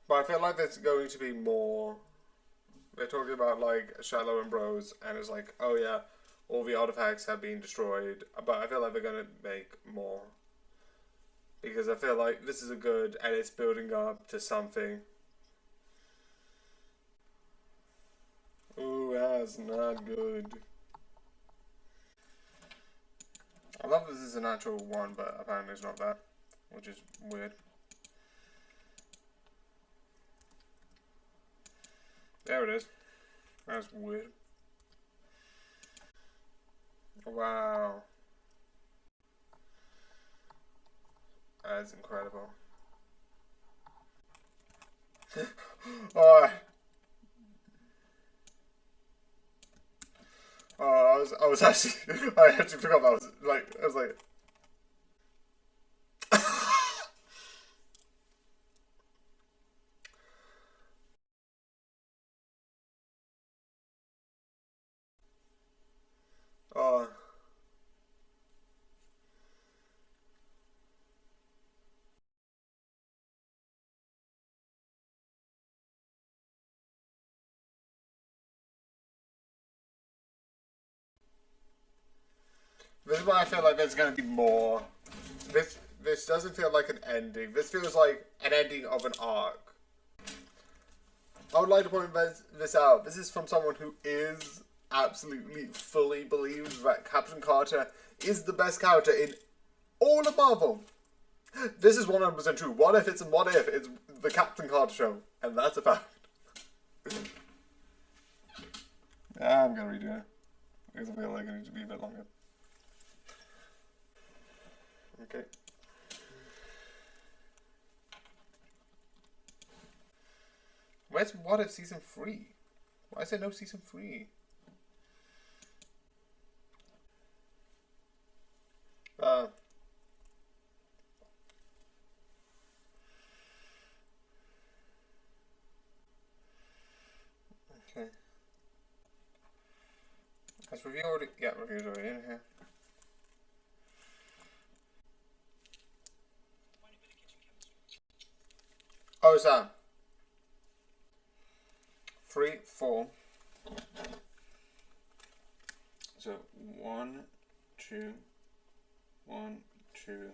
But I feel like there's going to be more. They're talking about like Shiloh and Bros, and it's like, oh yeah, all the artifacts have been destroyed. But I feel like they're gonna make more, because I feel like this is a good, and it's building up to something. Ooh, that's not good. I love this is an actual one, but apparently it's not that, which is weird. There it is. That's weird. Wow. That's incredible. Oh, I was actually, I actually forgot that I was like, oh. This is why I feel like there's going to be more. This doesn't feel like an ending. This feels like an ending of an arc. I would like to point this out. This is from someone who is absolutely fully believes that Captain Carter is the best character in all of Marvel. This is 100% true. What if it's the Captain Carter show? And that's a fact. Yeah, I'm going to redo it. Because I feel like it needs to be a bit longer. Okay. Where's What If Season 3? Why is there no Season 3? Okay. Has review already? Yeah, review's already in here. Oh, is that 3, 4? So 1, 2, 1, 2,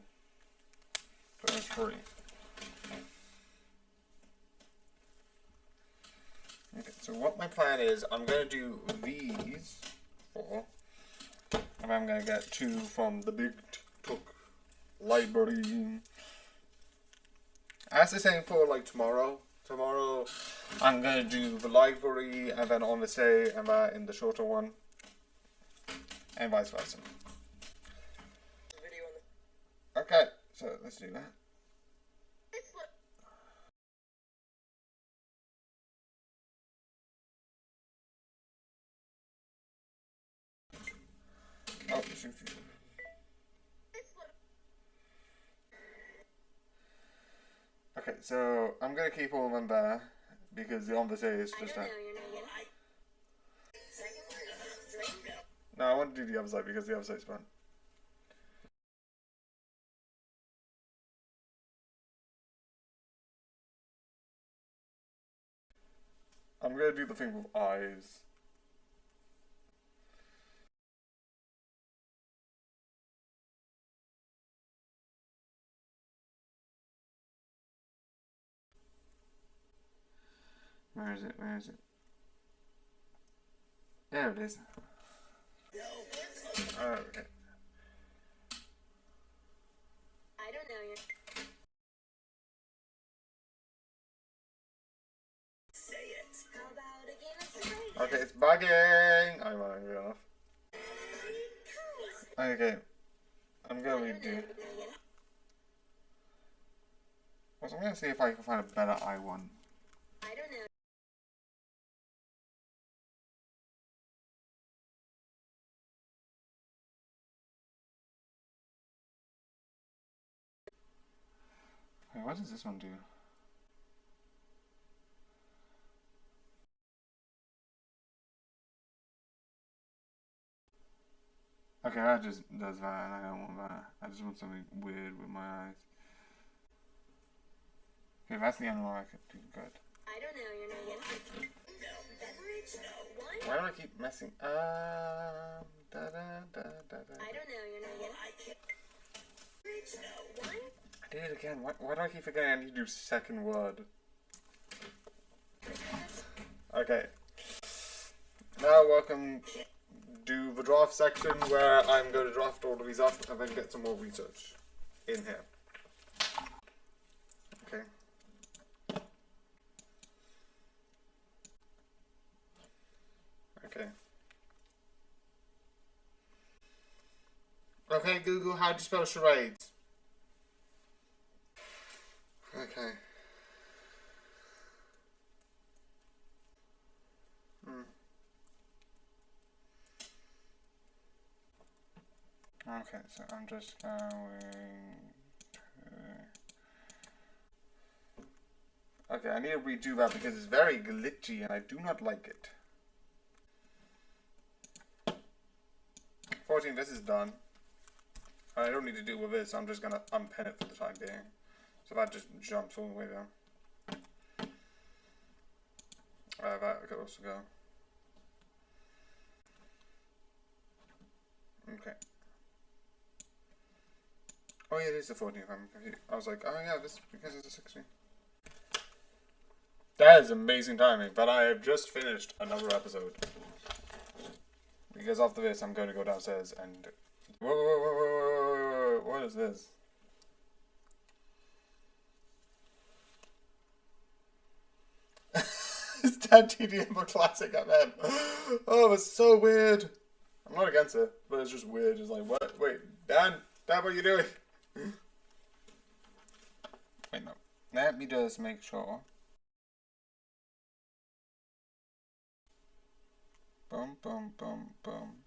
3. Okay, so what my plan is, I'm going to do these 4, and I'm going to get 2 from the big TikTok library. As the same for like tomorrow. Tomorrow I'm going to do the library, and then on this day, and that in the shorter one. and vice versa. Okay, so let's do that. Oh, shoot. Okay, so I'm gonna keep all of them there because the opposite is just that. No, I want to do the other side because the other side's fun. I'm gonna do the thing with eyes. Where is it? Where is it? There it is. Oh, okay. I don't know your. Say it. How about a game of survival? Okay, it's bugging. I want to go off. Okay, I'm gonna redo. Also, I'm gonna see if I can find a better eye one. I don't know. Wait, what does this one do? Okay, that just does that, and I don't want that. I just want something weird with my eyes. Okay, that's the animal I could do good. I don't know your name. No. Beverage? No. Wine? Why do I keep messing? Da da da da da. I don't know your name. I can't. Beverage? No. Wine? I did it again. Why do I keep forgetting I need to do second word? Okay. Now welcome to the draft section where I'm going to draft all of these up and then get some more research in here. Okay. Okay. Okay, Google, how do you spell charades? Okay. Okay, so I'm just going to... Okay, I need to redo that because it's very glitchy and I do not like it. 14, this is done. I don't need to deal with this, I'm just going to unpin it for the time being. So that just jumps all the way down. That could also go. Okay. Oh yeah, it is the 14th. I'm confused. I was like, oh yeah, this is because it's the 16th. That is amazing timing, but I have just finished another episode. Because after this, I'm going to go downstairs and... Whoa, what is this? It's that TDM classic MM. Oh, it's so weird. I'm not against it, but it's just weird. It's like, what? Wait, Dan, what are you doing? Wait, no. Let me just make sure. Boom, boom, boom, boom.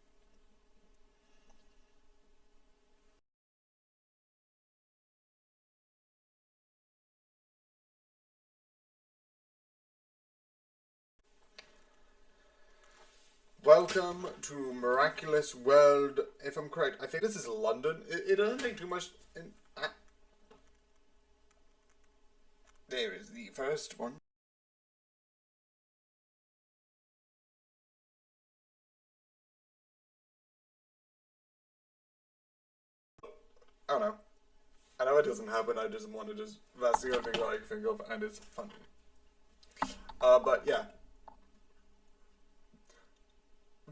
Welcome to Miraculous World. If I'm correct, I think this is London. It doesn't take too much. There is the first one. I don't know. I know it doesn't happen. I just want to just. That's the only thing that I can think of, and it's funny. But yeah.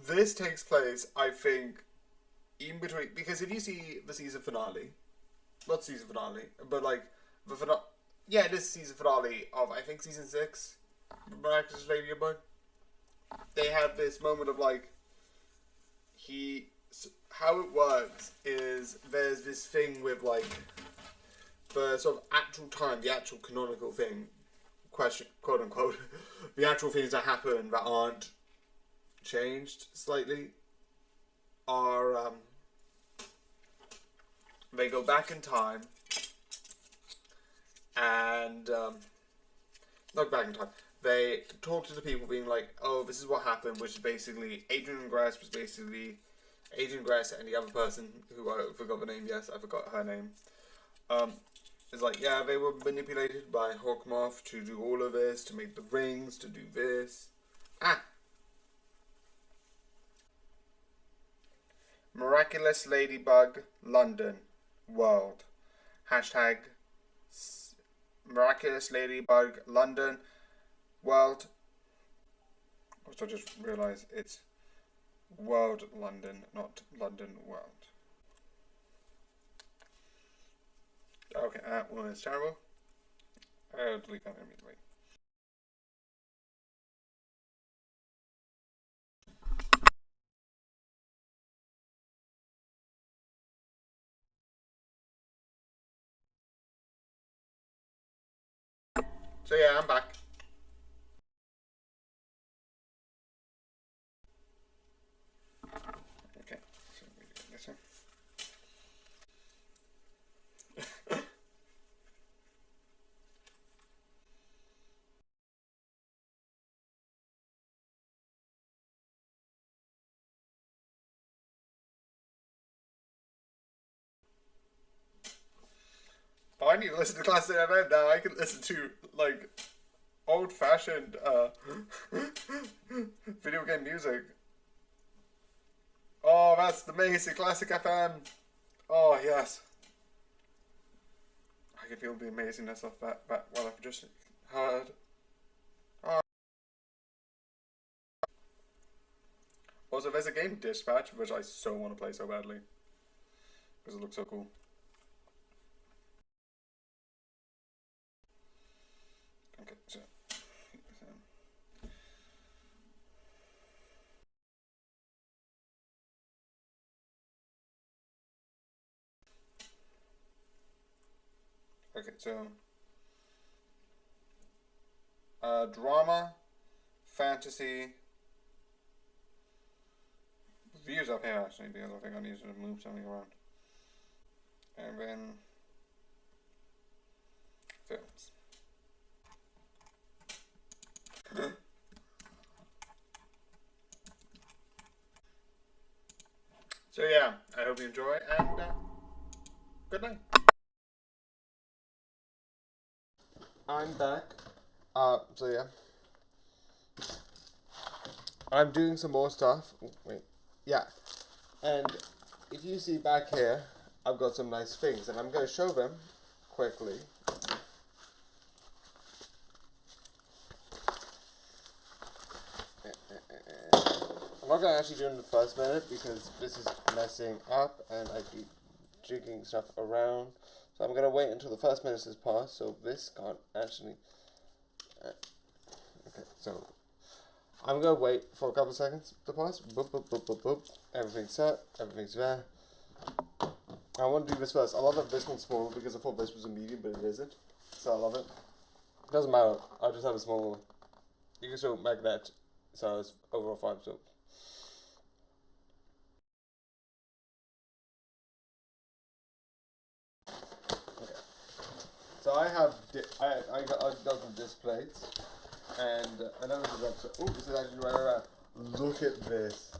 This takes place, I think, in between, because if you see the season finale, not season finale, but like, the finale, yeah, it is season finale of, I think, season 6, Miraculous Ladybug. They have this moment of like, how it works is there's this thing with like the sort of actual time, the actual canonical thing, question, quote unquote, the actual things that happen that aren't changed slightly are they go back in time and not back in time. They talk to the people being like, oh, this is what happened, which is basically Adrian Ingress was basically Adrian Ingress and the other person who I forgot the name, yes, I forgot her name. It's like, yeah, they were manipulated by Hawkmoth to do all of this, to make the rings, to do this. Miraculous Ladybug London World. Hashtag Miraculous Ladybug London World. Also just realised it's World London, not London World. Okay, that one is terrible. I'll delete that immediately. So yeah, I'm back. Okay, so we do this one. Oh, I need to listen to classic FM now. I can listen to like old-fashioned video game music. Oh, that's amazing. Classic FM. Oh, yes. I can feel the amazingness of that what I've just heard. Oh. Also, there's a game, Dispatch, which I so want to play so badly. Because it looks so cool. Okay, so... Okay, so drama, fantasy, views up here actually because I think I need to move something around, and then films. So yeah, I hope you enjoy and good night. I'm back. So yeah. I'm doing some more stuff. Wait. Yeah. And if you see back here, I've got some nice things, and I'm going to show them quickly. I'm not going to actually do it in the first minute because this is messing up and I keep jigging stuff around. So I'm going to wait until the first minute has passed so this can't actually... okay, so I'm going to wait for a couple of seconds to pass. Boop, boop, boop, boop, boop. Everything's set. Everything's there. I want to do this first. I love that this one's small because I thought this was a medium, but it isn't. So I love it. It doesn't matter. I just have a small one. You can still make that size overall 5. So. So I have, I got some disc plates, and I know this is up, so, this is actually right around. Look at this.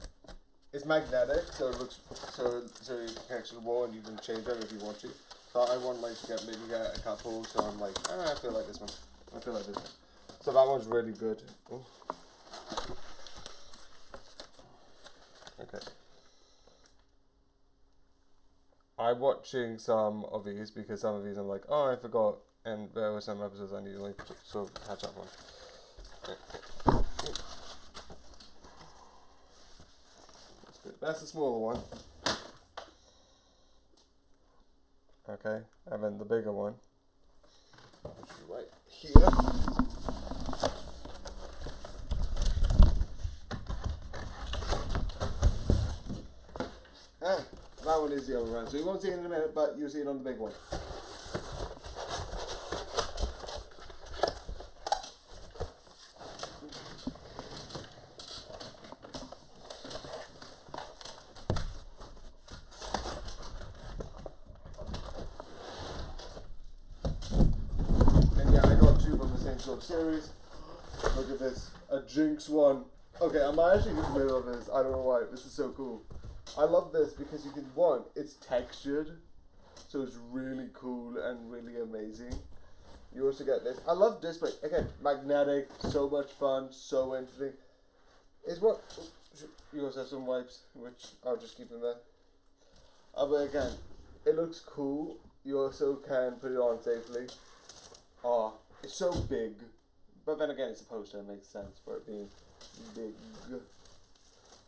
It's magnetic, so it looks, so you can connect to the wall and you can change them if you want to. So I want like to maybe get a couple, so I'm like, I feel like this one. I feel like this one. So that one's really good. Ooh. Okay. I'm watching some of these because some of these I'm like, oh, I forgot, and there were some episodes I need to like sort of catch up on. That's the smaller one. Okay, and then the bigger one, which is right here. Ah. That one is the other one. So you won't see it in a minute, but you'll see it on the big one. And yeah, I got two from the same sort of series. Look at this, a Jinx one. Okay, I'm actually in the middle of this. I don't know why. This is so cool. I love this because you can, one, it's textured, so it's really cool and really amazing. You also get this. I love display. Again, magnetic, so much fun, so interesting. It's what you also have some wipes, which I'll just keep in there. But again, it looks cool. You also can put it on safely. It's so big. But then again, it's a poster, it makes sense for it being big.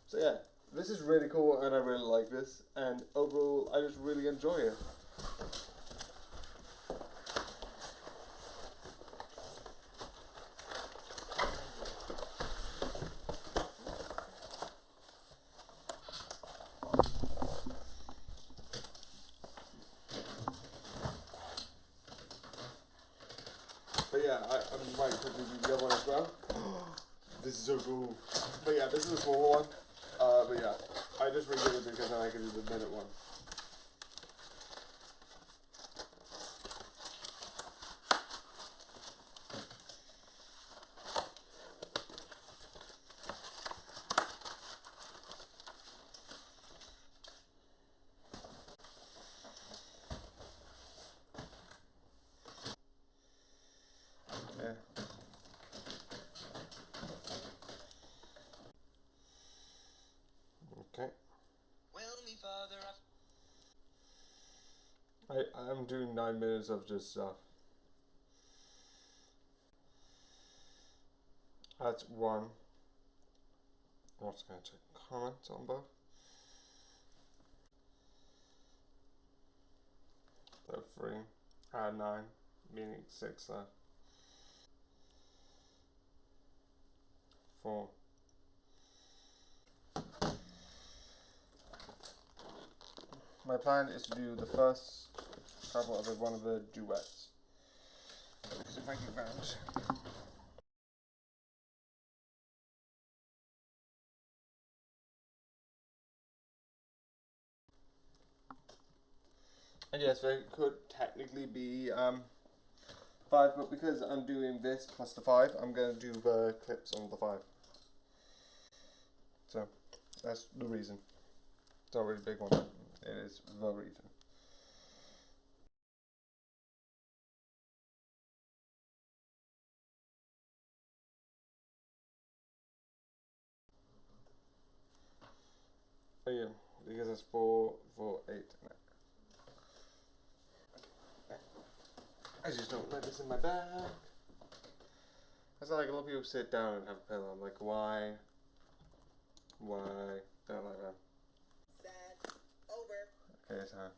So yeah, this is really cool and I really like this. And overall, I just really enjoy it. But yeah, I'm might quickly do the other one as well. This is so cool. But yeah, this is a smaller one. But yeah, I just redid it because then I can do the minute one. Yeah. Okay. I'm doing 9 minutes of just stuff. That's one. I'm also going to check comments on both. So 3 out of 9, meaning 6 left. 4. My plan is to do the first couple of one of the duets. Because if I get round. And yes, there could technically be 5, but because I'm doing this plus the 5, I'm going to do the clips on the 5. So that's the reason. It's not really a big one. It is the reason. Oh yeah, because it's 4, 4, 8. I just don't let this in my bag. That's like a lot of people sit down and have a pillow. I'm like, why? Why? Don't like that. Sad. Over. Okay, it's hard.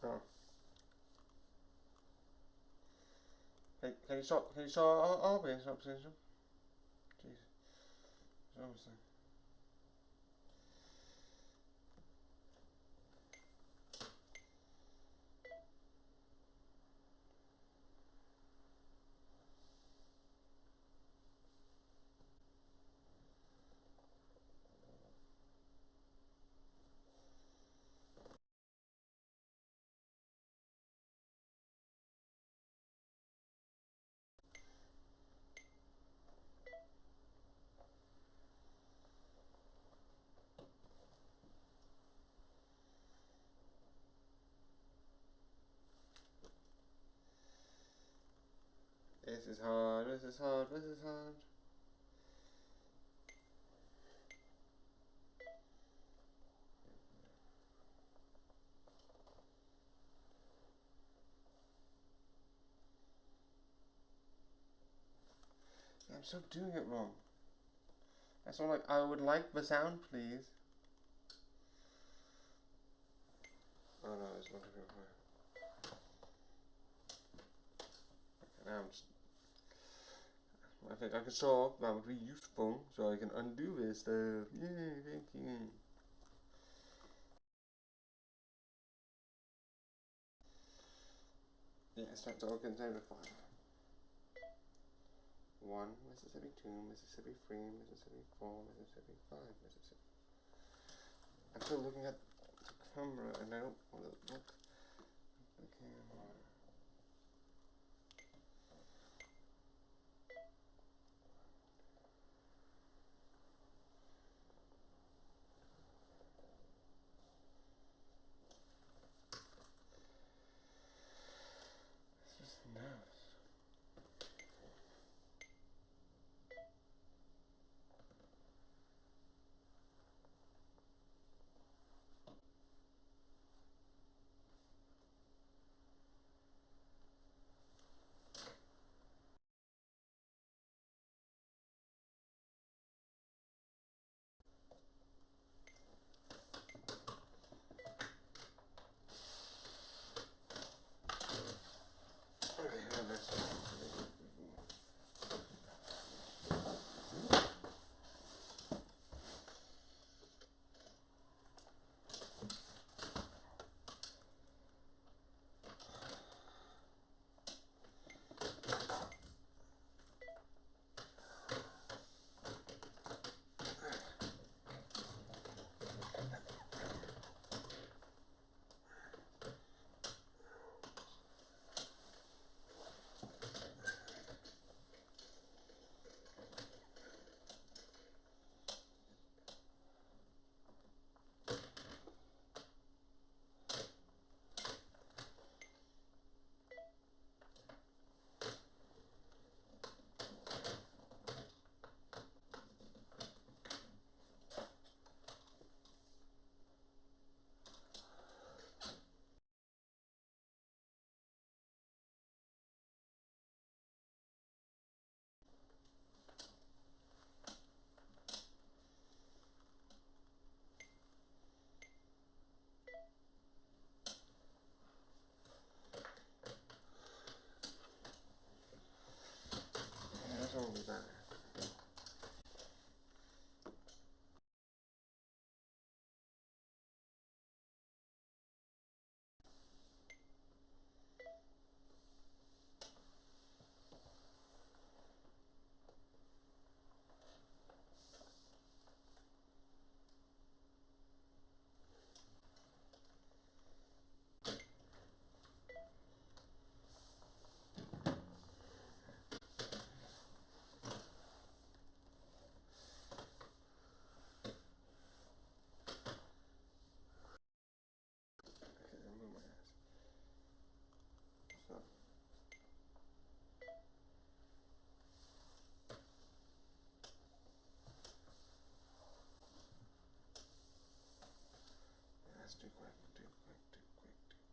Oh. Hey, can you stop? Can you stop? I'll be in stop position. Jeez. It's almost there. This is hard, this is hard, this is hard. I'm so doing it wrong. That's all. I would like the sound, please. Oh no, it's not going to. Now I'm just. I think I can solve. That would be useful, so I can undo this stuff. Yay! Thank you. Yes, that's all contained with 5. 1 Mississippi, 2 Mississippi, 3 Mississippi, 4 Mississippi, 5 Mississippi. I'm still looking at the camera and I don't want to look at the camera. It's just nerves. That's all we got. Too quick, too quick, too quick, too quick,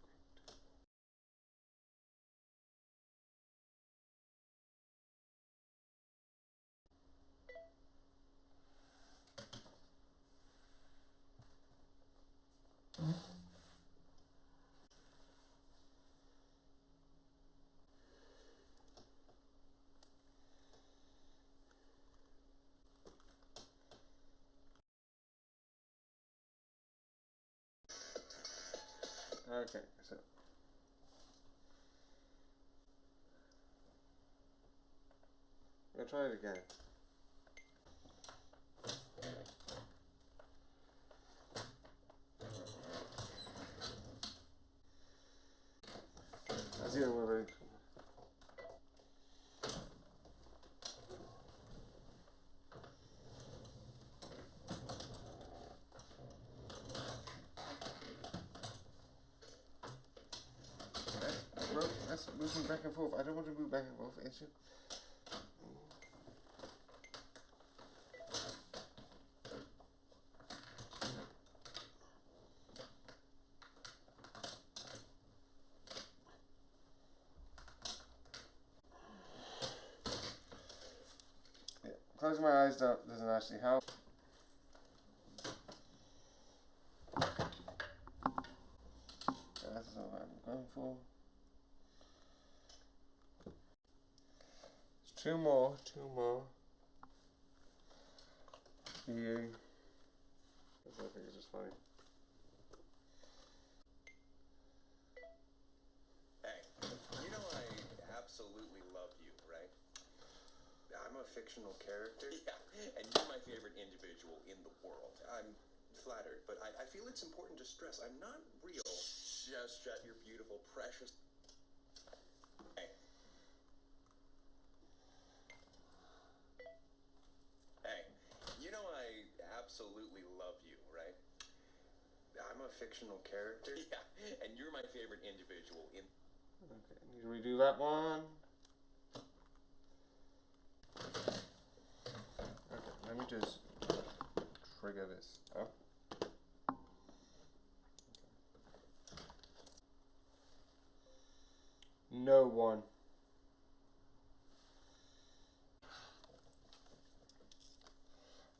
Okay, so we'll try it again. That's the only way. That's moving back and forth. I don't want to move back and forth. It's just, Closing my eyes doesn't actually help. That's what I'm going for. Two more. You. I think it's just funny. Hey, you know I absolutely love you, right? I'm a fictional character. Yeah, and you're my favorite individual in the world. I'm flattered, but I feel it's important to stress I'm not real. Just shut your beautiful, precious... Hey. Hey, you know I absolutely love you, right? I'm a fictional character. Yeah, and you're my favorite individual in... Okay, need to redo that one. Okay, let me just trigger this. Oh. No one.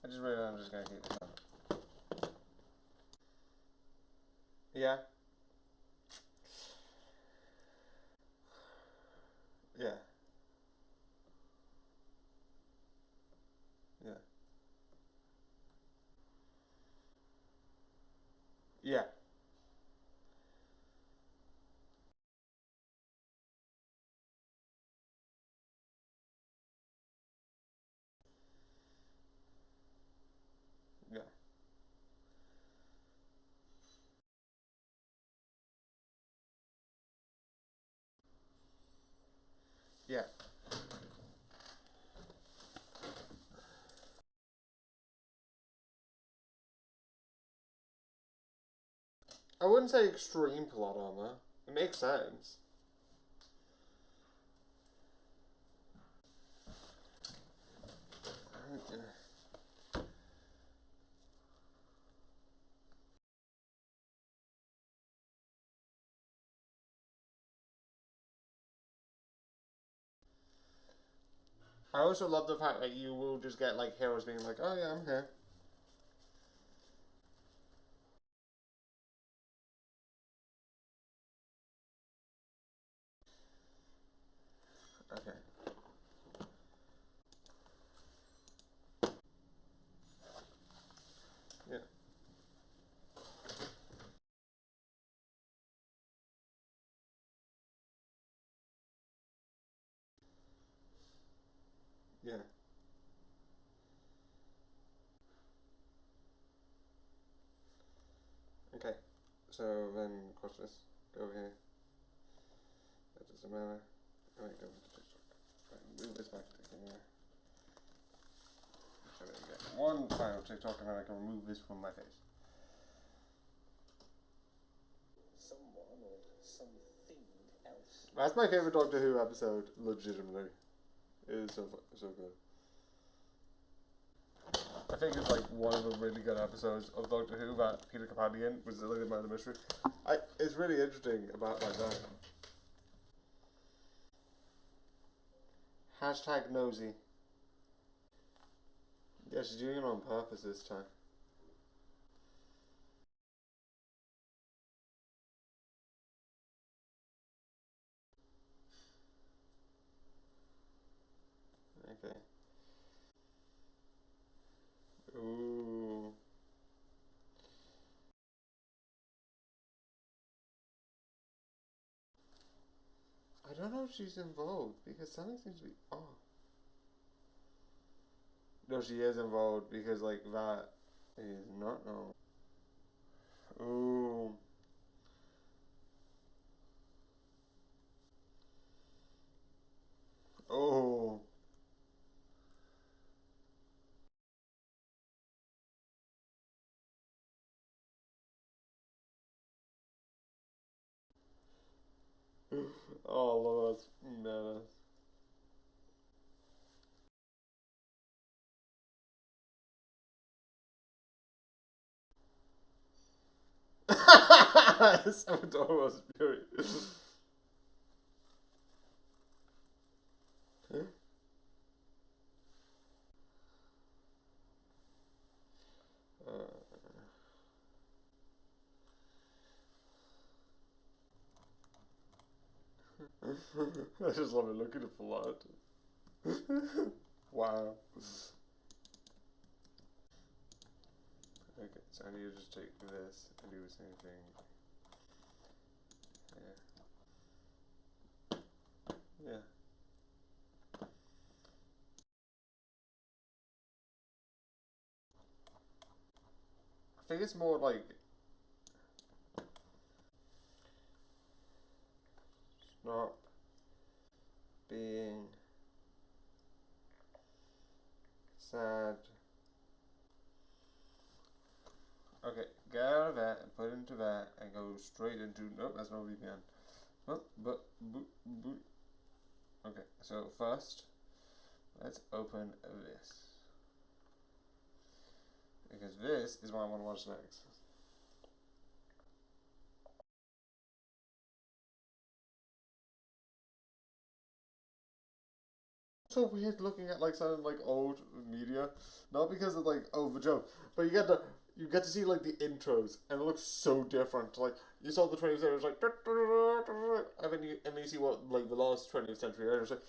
I just realized I'm just gonna keep this on. Yeah. Yeah. Yeah. Yeah. Yeah. Yeah. I wouldn't say extreme plot armor. It makes sense. I also love the fact that you will just get like heroes being like, oh yeah, I'm here. Okay. Yeah. Yeah. Okay. So then cross this. Go over here. That doesn't matter. Alright, go into TikTok. Right, move this back to here. So there we go. One final TikTok and then I can remove this from my face. Someone or something else. That's my favorite Doctor Who episode, legitimately. It is so good. I think it's like one of the really good episodes of Doctor Who that Peter Capaldi in was like the murder mystery. It's really interesting about like that. Hashtag nosy. Yeah, she's doing it on purpose this time. Okay. Ooh. I don't know if she's involved because something seems to be off. No, she is involved because like that is not normal. Ooh. Oh. Oh, Lord, that's menace. So adorable, spirit. I just love it. Look at the flood. Wow. Okay, so I need to just take this and do the same thing. Yeah. Yeah. I think it's more like not being sad. Okay, get out of that and put it into that and go straight into. Nope, that's not VPN. Okay, so first, let's open this. Because this is what I want to watch next. So weird looking at like some like old media, not because of like over joke, but you get to see like the intros and it looks so different. Like you saw the 20th century, it was like, and then you see what like the last 20th century, and it's like,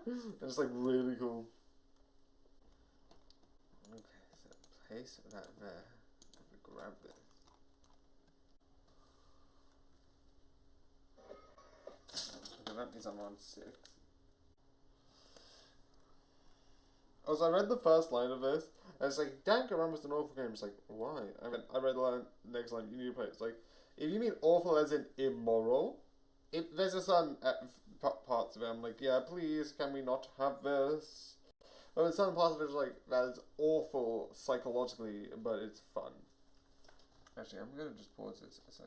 and it's like really cool. Okay, so place that there. Grab this. Okay, that means I'm on 6. Also, I read the first line of this, and it's like, Dan Garamus an awful game. It's like, why? I mean, I read the line, next line, you need to play it. It's like, if you mean awful as in immoral, if there's a certain parts of it, I'm like, yeah, please, can we not have this? But in certain parts of it, it's like, that is awful psychologically, but it's fun. Actually, I'm gonna just pause this a sec.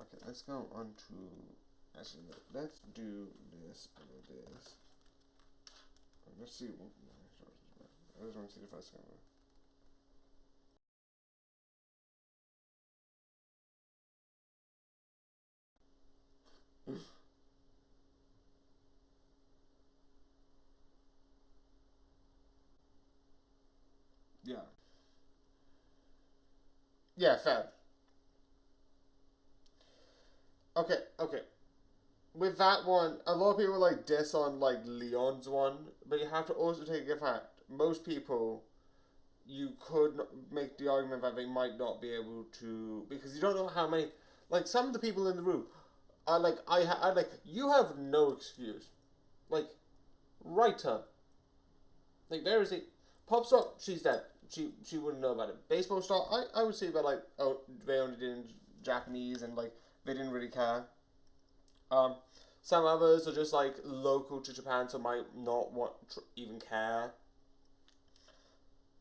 Okay, let's go on to, actually, let's do this and this. Let's see, I just want to see the first one. Yeah. Yeah, fair. Okay, okay. With that one, a lot of people like diss on like Leon's one, but you have to also take the fact most people, you could make the argument that they might not be able to, because you don't know how many, like some of the people in the room are like, I like, you have no excuse. Like, write her. Like there is a pop star, she's dead. She wouldn't know about it. Baseball star, I would say that like, oh, they only did in Japanese and like they didn't really care. Some others are just like local to Japan, so might not want even care.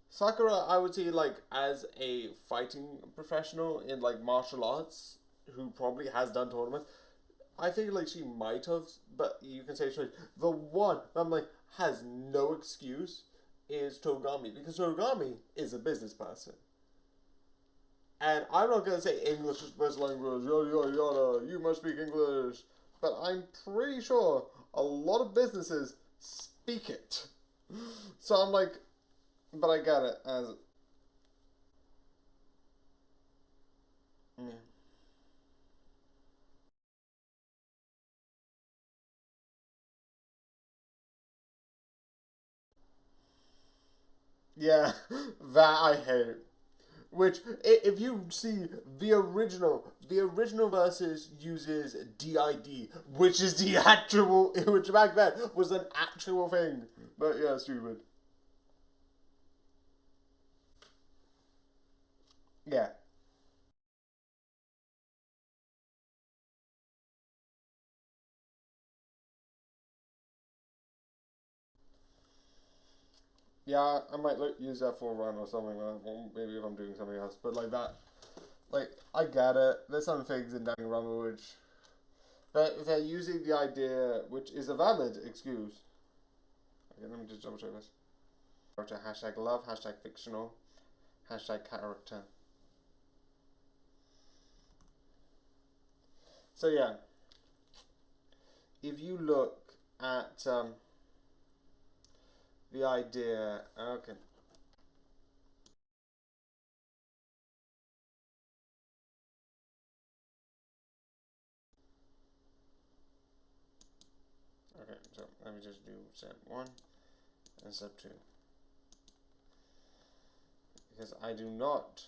Sakura, I would say like as a fighting professional in like martial arts, who probably has done tournaments. I think like she might have, but you can say straight. The one I'm like has no excuse is Togami, because Togami is a business person. And I'm not gonna say English is best language, yada yada yada, you must speak English. But I'm pretty sure a lot of businesses speak it. So I'm like, but I get it as. Yeah. Yeah, that I hate. Which, if you see the original versus uses DID, which is the actual, which back then was an actual thing. But yeah, stupid. Yeah. Yeah, I might like, use that for a run or something like that. Well, maybe if I'm doing something else. But like that, like, I get it. There's some things in Danganronpa which they're using the idea, which is a valid excuse. Okay, let me just double check this. Hashtag love, hashtag fictional, hashtag character. So yeah, if you look at the idea. Okay. Okay, so let me just do step 1 and step 2. Because I do not.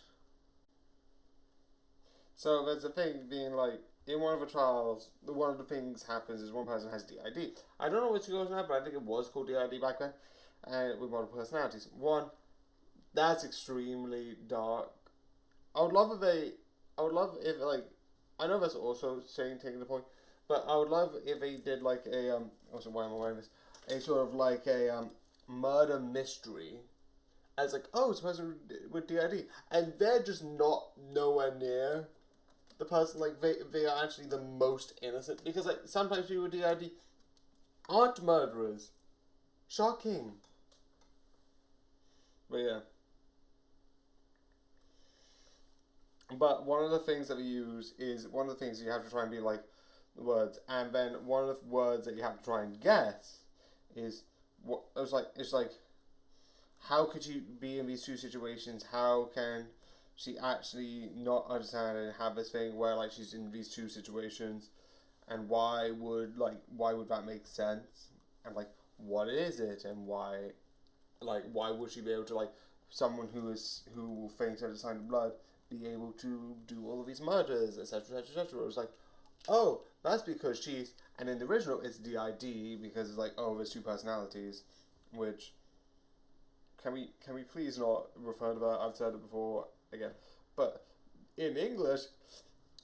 So there's a thing being like, in one of the trials, one of the things happens is one person has DID. I don't know which it goes now, but I think it was called DID back then, with multiple personalities. One, that's extremely dark. I would love if like, I know that's also saying taking the point, but I would love if they did like a also why am I wearing this? A sort of like a murder mystery. As like, oh, it's a person with DID, and they're just not nowhere near the person. Like they are actually the most innocent, because like sometimes people with DID aren't murderers. Shocking. But yeah. But one of the things that we use is, one of the things you have to try and be like the words, and then one of the words that you have to try and guess is what it's like. How could she be in these two situations? How can she actually not understand and have this thing where like she's in these two situations, and why would that make sense? And like, what is it, and why would she be able to, like, someone who will faint at a sign of blood, be able to do all of these murders, etc., etc., etc. It was like, oh, that's because she's, and in the original it's DID, because it's like, oh, there's two personalities, which, can we please not refer to that? I've said it before again, but in English,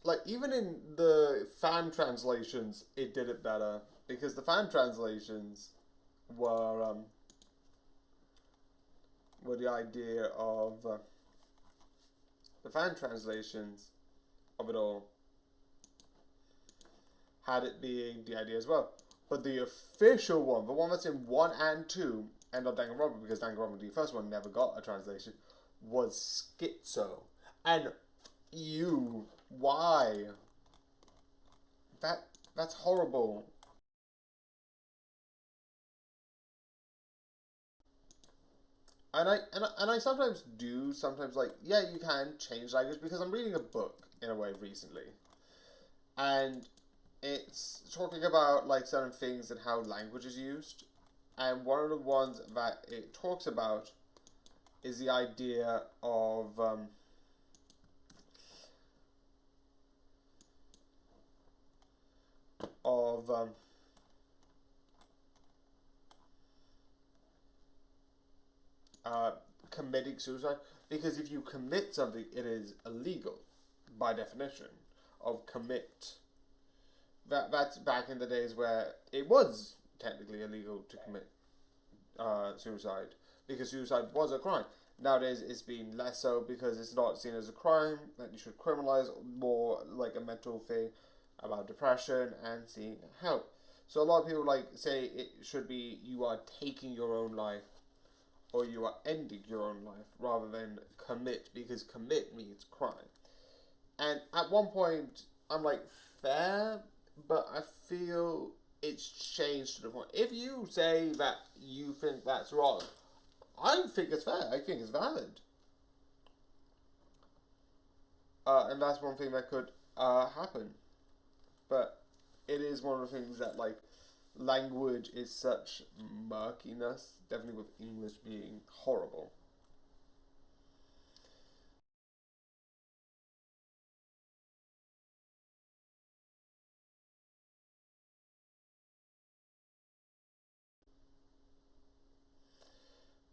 like, even in the fan translations, it did it better, because the fan translations were the idea of the fan translations of it all had it being the idea as well. But the official one, the one that's in 1 and 2, and not Danganronpa, because Danganronpa, the first one, never got a translation, was schizo. And why? That's horrible. And I sometimes like, yeah, you can change language, because I'm reading a book in a way recently, and it's talking about like certain things and how language is used, and one of the ones that it talks about is the idea of committing suicide, because if you commit something, it is illegal by definition of commit. That's back in the days where it was technically illegal to commit suicide, because suicide was a crime. Nowadays it's been less so, because it's not seen as a crime, that you should criminalize, more like a mental thing about depression and seeking help. So a lot of people like say it should be, you are taking your own life, or you are ending your own life, rather than commit, because commit means crime. And at one point, I'm like, fair, but I feel it's changed to the point. If you say that you think that's wrong, I think it's fair. I think it's valid. And that's one thing that could happen. But it is one of the things that, like, language is such murkiness, definitely with English being horrible.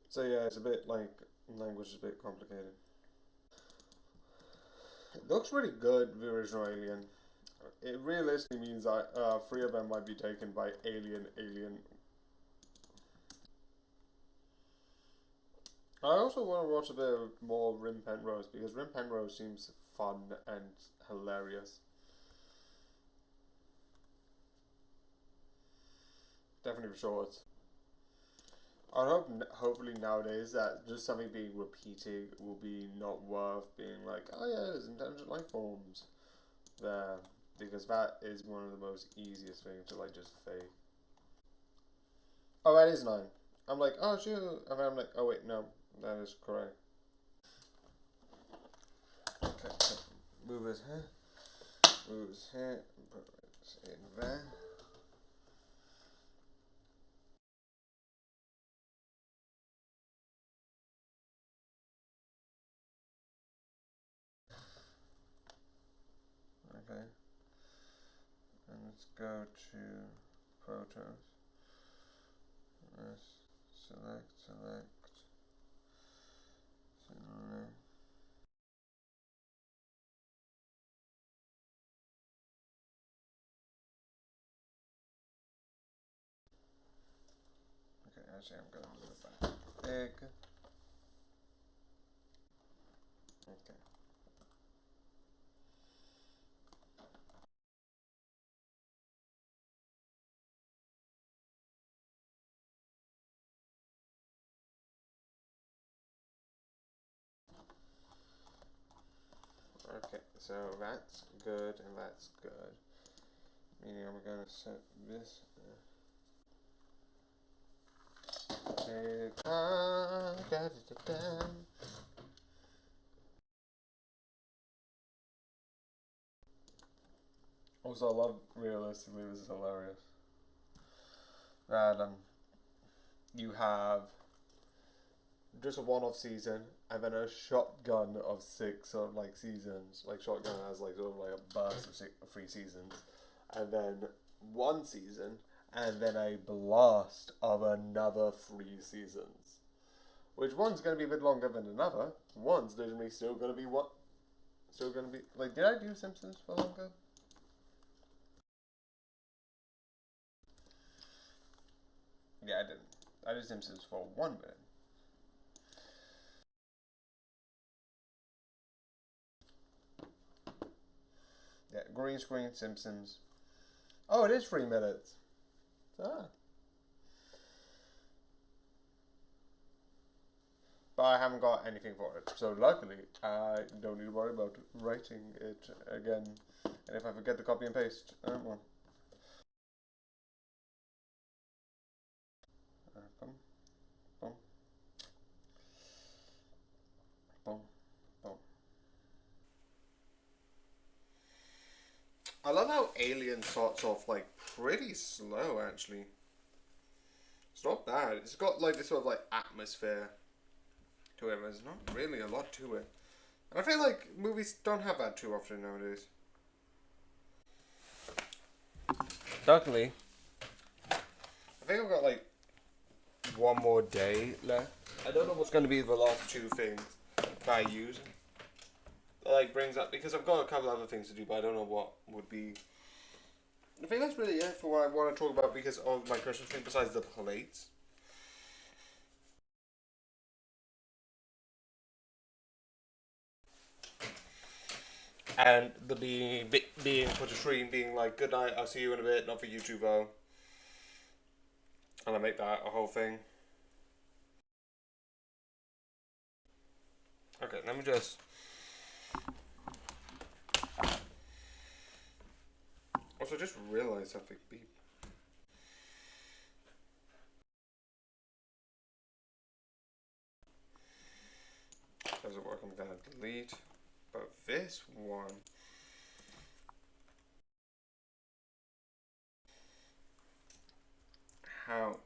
So yeah, it's a bit like, language is a bit complicated. It looks really good, the original Alien. It realistically means that 3 of them might be taken by Alien. I also want to watch a bit more Rim Penrose, because Rim Penrose seems fun and hilarious. Definitely for shorts. I hope, hopefully nowadays, that just something being repeated will be not worth being like, oh yeah, there's intelligent life forms there, because that is one of the most easiest things to like just fake. Oh, that is 9. I'm like, oh shoot, and then I'm like, oh wait, no, that is correct. Okay, so move his head, put it in there. Okay, and let's go to photos. Let's select. Okay, actually I'm gonna move it back. Big. Okay. Okay, so that's good and that's good. Meaning I'm gonna set this. Also, I love, realistically, this is hilarious, that you have just a one-off season and then a shotgun of 6 sort of like seasons. Like shotgun has like sort of like a burst of 3 seasons, and then one season, and then a blast of another 3 seasons. Which one's going to be a bit longer than another. One's literally still going to be what? Still going to be like, did I do Simpsons for longer? Yeah, I didn't. I did Simpsons for 1 minute. Yeah, green screen Simpsons. Oh, it is 3 minutes. Ah. But I haven't got anything for it. So luckily, I don't need to worry about writing it again. And if I forget to copy and paste, well. Boom, boom, boom, boom. I love how Alien starts off like pretty slow actually. It's not bad. It's got like this sort of like atmosphere to it. There's not really a lot to it. And I feel like movies don't have that too often nowadays. Luckily, I think I've got like 1 more day left. I don't know what's going to be the last 2 things that I use. That like brings up, because I've got a couple other things to do, but I don't know what would be. I think that's really it for what I want to talk about because of my Christmas thing. Besides the plates. And the being for the stream being like, good night, I'll see you in a bit, not for YouTube though. And I make that a whole thing. Okay, let me just. Also, just realized something. Beep. Doesn't work, I'm gonna delete. But this one. House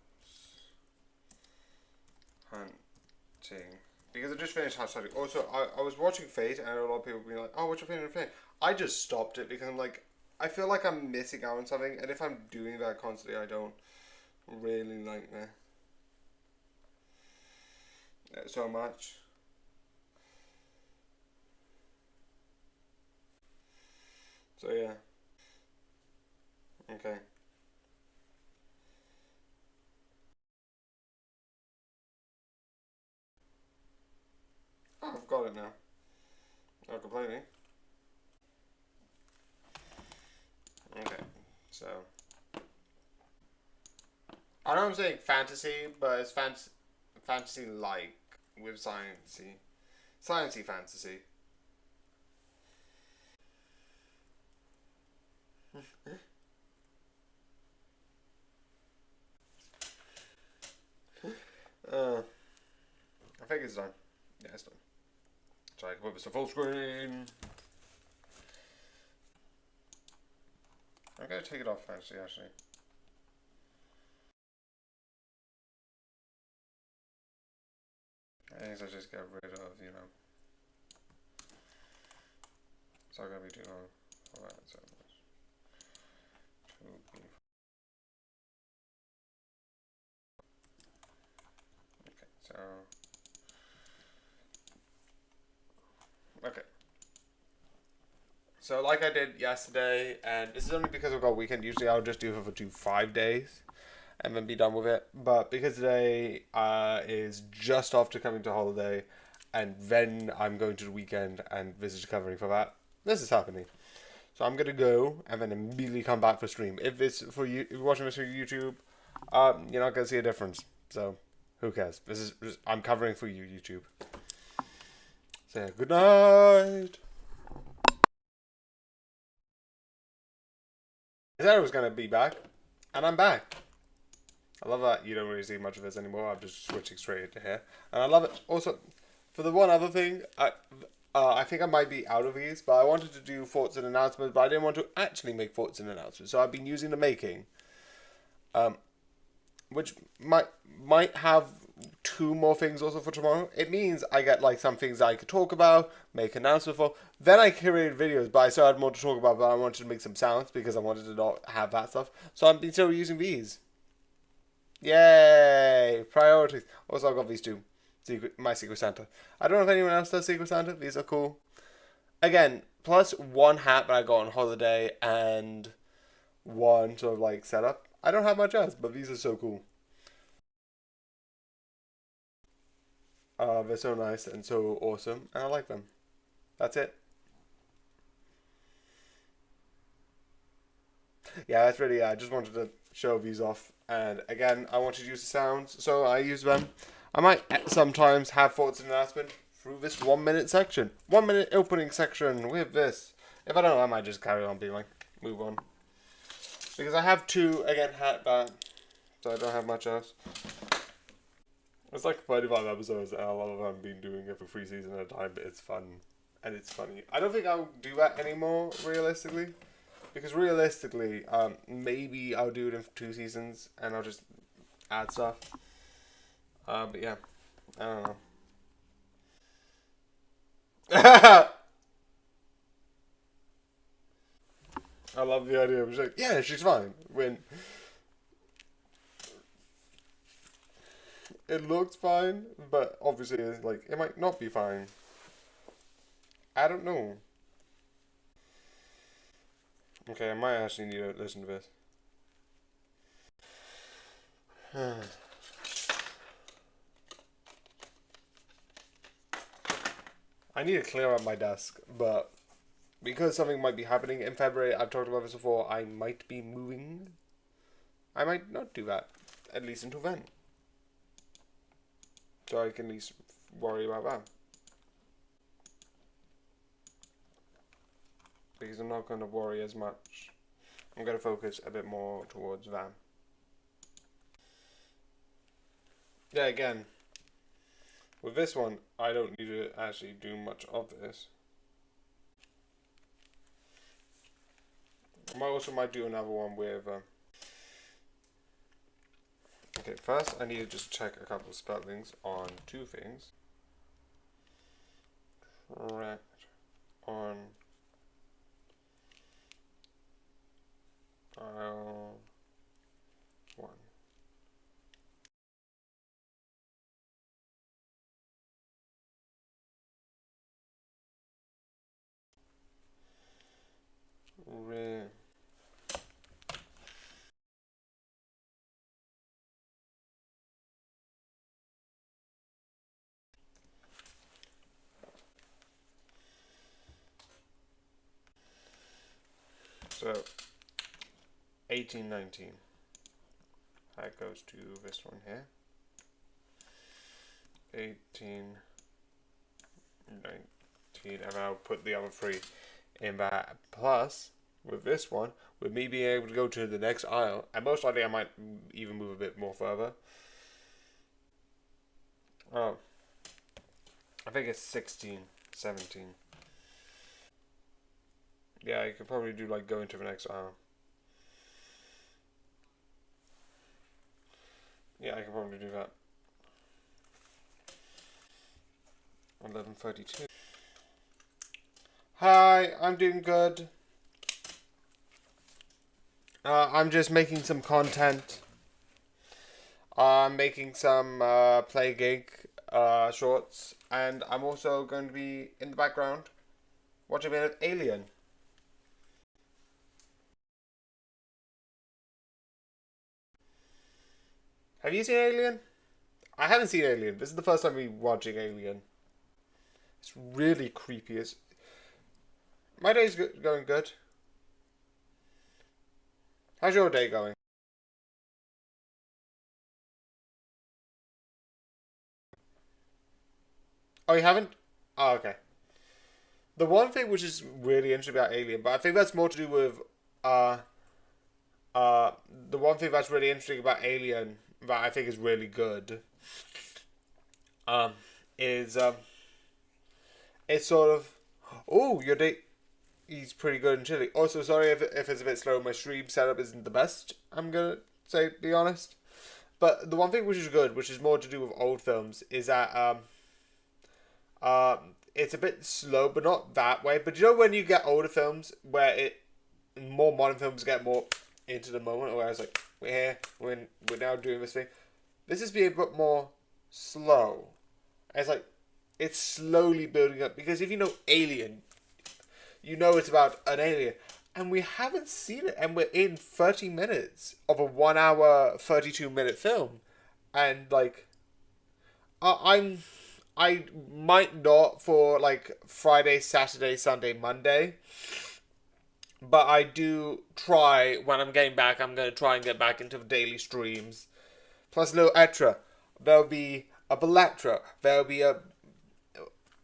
hunting. Because I just finished house hunting. Also, I was watching Fate, and a lot of people being like, oh, what's your favorite Fate? I just stopped it because I'm like, I feel like I'm missing out on something, and if I'm doing that constantly, I don't really like that so much. So yeah. Okay. Oh, I've got it now. Not complaining. Okay, so I know I'm saying fantasy, but it's fantasy like with sciencey fantasy. think it's done. Yeah, it's done. So I can put this to full screen. I'm gonna take it off actually. I think I just get rid of, you know. It's not gonna be too long. Alright, so okay, so okay. So like I did yesterday, and this is only because I've got a weekend. Usually I'll just do it for 5 days and then be done with it. But because today is just after coming to holiday, and then I'm going to the weekend and this is covering for that, this is happening. So I'm gonna go and then immediately come back for stream. If it's for you, if you're watching this on YouTube, you're not gonna see a difference. So who cares? I'm covering for you, YouTube. So good night. I said I was gonna be back, and I'm back. I love that you don't really see much of this anymore. I'm just switching straight into here, and I love it. Also, for the one other thing, I think I might be out of these, but I wanted to do thoughts and announcements, but I didn't want to actually make thoughts and announcements. So I've been using the making, which might have 2 more things also for tomorrow. It means I get like some things I could talk about, make announcements for. Then I created videos, but I still had more to talk about, but I wanted to make some sounds because I wanted to not have that stuff. So I've been still using these. Yay! Priorities. Also, I've got these 2. My Secret Santa. I don't know if anyone else does Secret Santa. These are cool. Again, plus 1 hat that I got on holiday and 1 sort of like setup. I don't have much else, but these are so cool. They're so nice and so awesome, and I like them. That's it. Yeah, that's really. I just wanted to show these off, and again, I wanted to use the sounds, so I use them. I might sometimes have thoughts and announcement through this 1-minute section, 1-minute opening section with this. If I don't, I might just carry on being like, move on, because I have 2 again hat back, so I don't have much else. It's like 35 episodes, and a lot of them I've been doing it for 3 seasons at a time, but it's fun, and it's funny. I don't think I'll do that anymore, realistically. Because realistically, maybe I'll do it in 2 seasons, and I'll just add stuff. But yeah, I don't know. I love the idea of like, yeah, she's fine. When it looks fine, but obviously it's like, it might not be fine. I don't know. Okay, I might actually need to listen to this. I need to clear up my desk, but because something might be happening in February, I've talked about this before, I might be moving. I might not do that, at least until then. So I can at least worry about that. Because I'm not going to worry as much. I'm going to focus a bit more towards that. Yeah, again, with this one, I don't need to actually do much of this. I also might do another one with... Okay, first I need to just check a couple of spellings on 2 things. Correct on aisle 1. So 1819. That goes to this one here. 1819, and I'll put the other 3 in that. Plus, with this one, with me being able to go to the next aisle, and most likely I might even move a bit more further. Oh, I think it's 16, 17. Yeah, you could probably do like go into the next hour. Yeah, I can probably do that. 11:32. Hi, I'm doing good. I'm just making some content. I'm making some play gig shorts, and I'm also going to be in the background watching a bit of Alien. Have you seen Alien? I haven't seen Alien. This is the first time we're watching Alien. It's really creepy. My day's going good. How's your day going? Oh, you haven't? Oh, okay. The one thing which is really interesting about Alien, but I think that's more to do with uh the one thing that's really interesting about Alien that I think is really good is it's sort of, oh, your day, he's pretty good and chilly. Also, sorry if it's a bit slow, my stream setup isn't the best, I'm gonna say, be honest. But the one thing which is good, which is more to do with old films, is that it's a bit slow, but not that way. But you know when you get older films where more modern films get more into the moment, where I was like, we're here, we're now doing this thing. This is being a bit more slow. It's like, it's slowly building up, because if you know Alien, you know it's about an alien, and we haven't seen it, and we're in 30 minutes of a 1 hour 32-minute film, and like, I might not for like Friday, Saturday, Sunday, Monday, but I do try when I'm getting back. I'm gonna try and get back into the daily streams. Plus a little extra. There'll be a Belatra. There'll be a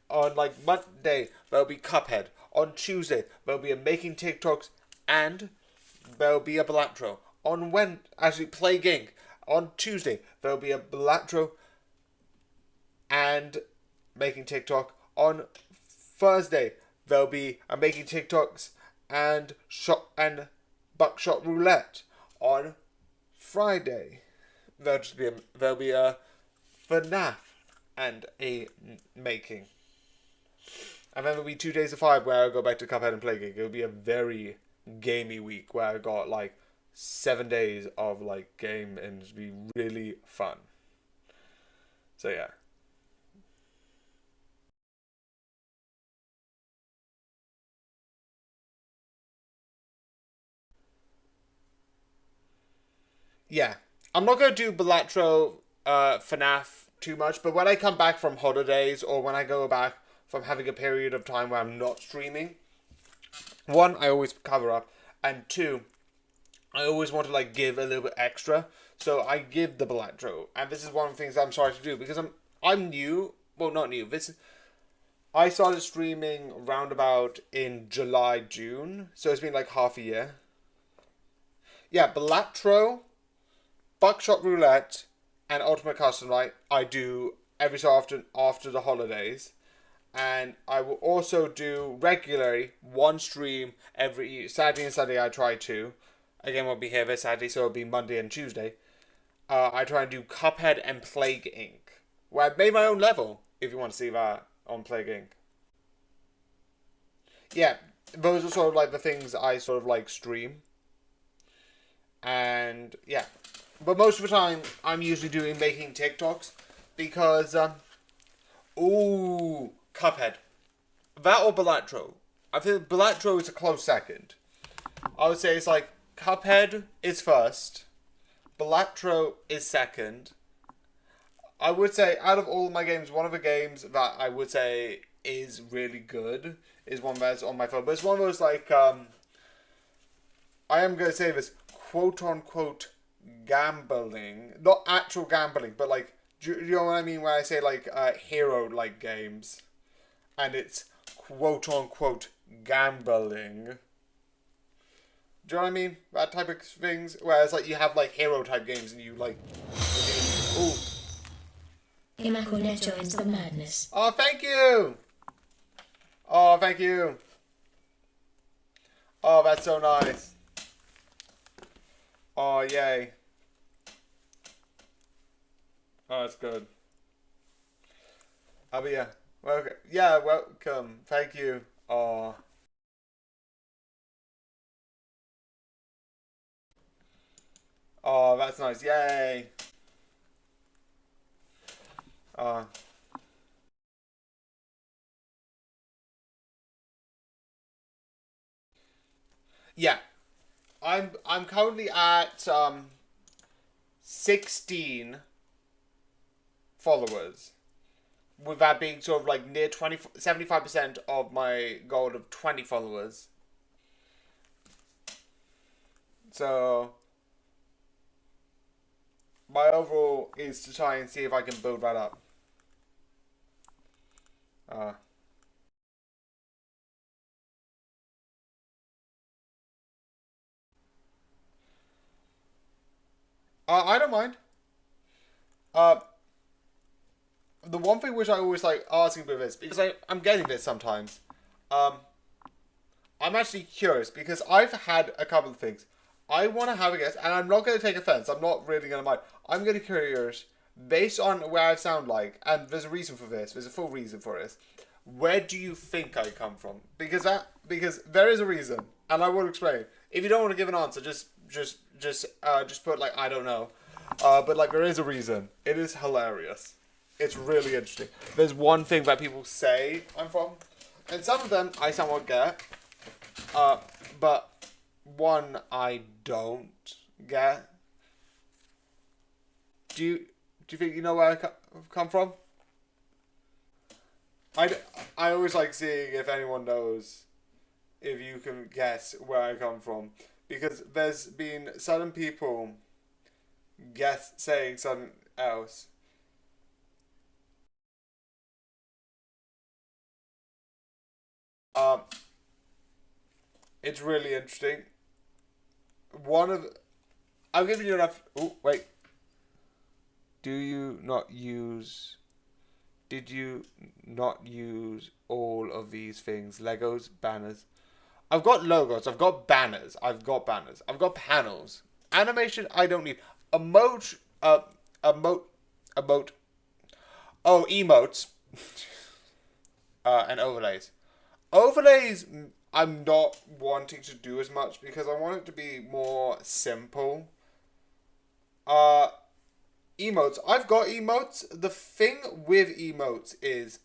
on like Monday. There'll be Cuphead. On Tuesday there'll be a making TikToks, and there'll be a Belatra. On actually Play Ging. On Tuesday there'll be a Belatra and making TikTok. On Thursday there'll be a making TikToks and buckshot roulette. On Friday there'll be a FNAF and a making. And then there'll be 2 days of 5 where I'll go back to Cuphead and Play Gig. It'll be a very gamey week where I got like 7 days of like game, and it'll be really fun. So yeah. Yeah. I'm not going to do Bellatro FNAF too much, but when I come back from holidays, or when I go back from having a period of time where I'm not streaming, one, I always cover up, and two, I always want to like give a little bit extra, so I give the Bellatro, and this is one of the things I'm sorry to do, because I'm new, well, not new, I started streaming roundabout in July, June, so it's been like half a year. Yeah, Bellatro, Buckshot Roulette, and Ultimate Custom Night I do every so often after the holidays. And I will also do regularly one stream every Saturday and Sunday. I try to. Again, we'll be here this Saturday, so it'll be Monday and Tuesday. I try and do Cuphead and Plague Inc., where I've made my own level, if you want to see that on Plague Inc. Yeah, those are sort of like the things I sort of like stream. And yeah. But most of the time, I'm usually making TikToks, because, ooh, Cuphead. That or Bellatro. I think Bellatro is a close second. I would say it's like, Cuphead is first, Bellatro is second. I would say, out of all of my games, one of the games that I would say is really good is one that's on my phone. But it's one of those, like, I am going to say this, quote-unquote, gambling, not actual gambling, but like, do you know what I mean when I say like hero like games, and it's quote unquote gambling. Do you know what I mean? That type of things, whereas like you have like hero type games and you like, ooh, Immaculate joins the madness. Oh, thank you! Oh, thank you. Oh, that's so nice. Oh, yay. Oh, that's good. Oh, but yeah. Welcome. Yeah, welcome. Thank you. Oh. Oh, that's nice. Yay. Oh. Yeah. I'm currently at 16 followers. With that being sort of like near 75% of my goal of 20 followers. So my overall is to try and see if I can build that up. I don't mind. The one thing which I always like asking with this, because I'm getting this sometimes, I'm actually curious because I've had a couple of things. I want to have a guess, and I'm not going to take offense. I'm not really going to mind. I'm going to be curious, based on where I sound like, and there's a reason for this. There's a full reason for this. Where do you think I come from? Because there is a reason, and I will explain. If you don't want to give an answer, just put like I don't know. But like there is a reason. It is hilarious. It's really interesting. There's one thing that people say I'm from, and some of them I somewhat get. But one I don't get. Do you think you know where I come from? I always like seeing if anyone knows, if you can guess where I come from, because there's been certain people saying something else. It's really interesting. I'm giving you enough. Oh wait. Did you not use all of these things? Legos, banners. I've got logos. I've got banners. I've got panels. Animation. I don't need. Emote. Emote. Oh, emotes. And overlays. Overlays, I'm not wanting to do as much because I want it to be more simple. Emotes. I've got emotes. The thing with emotes is,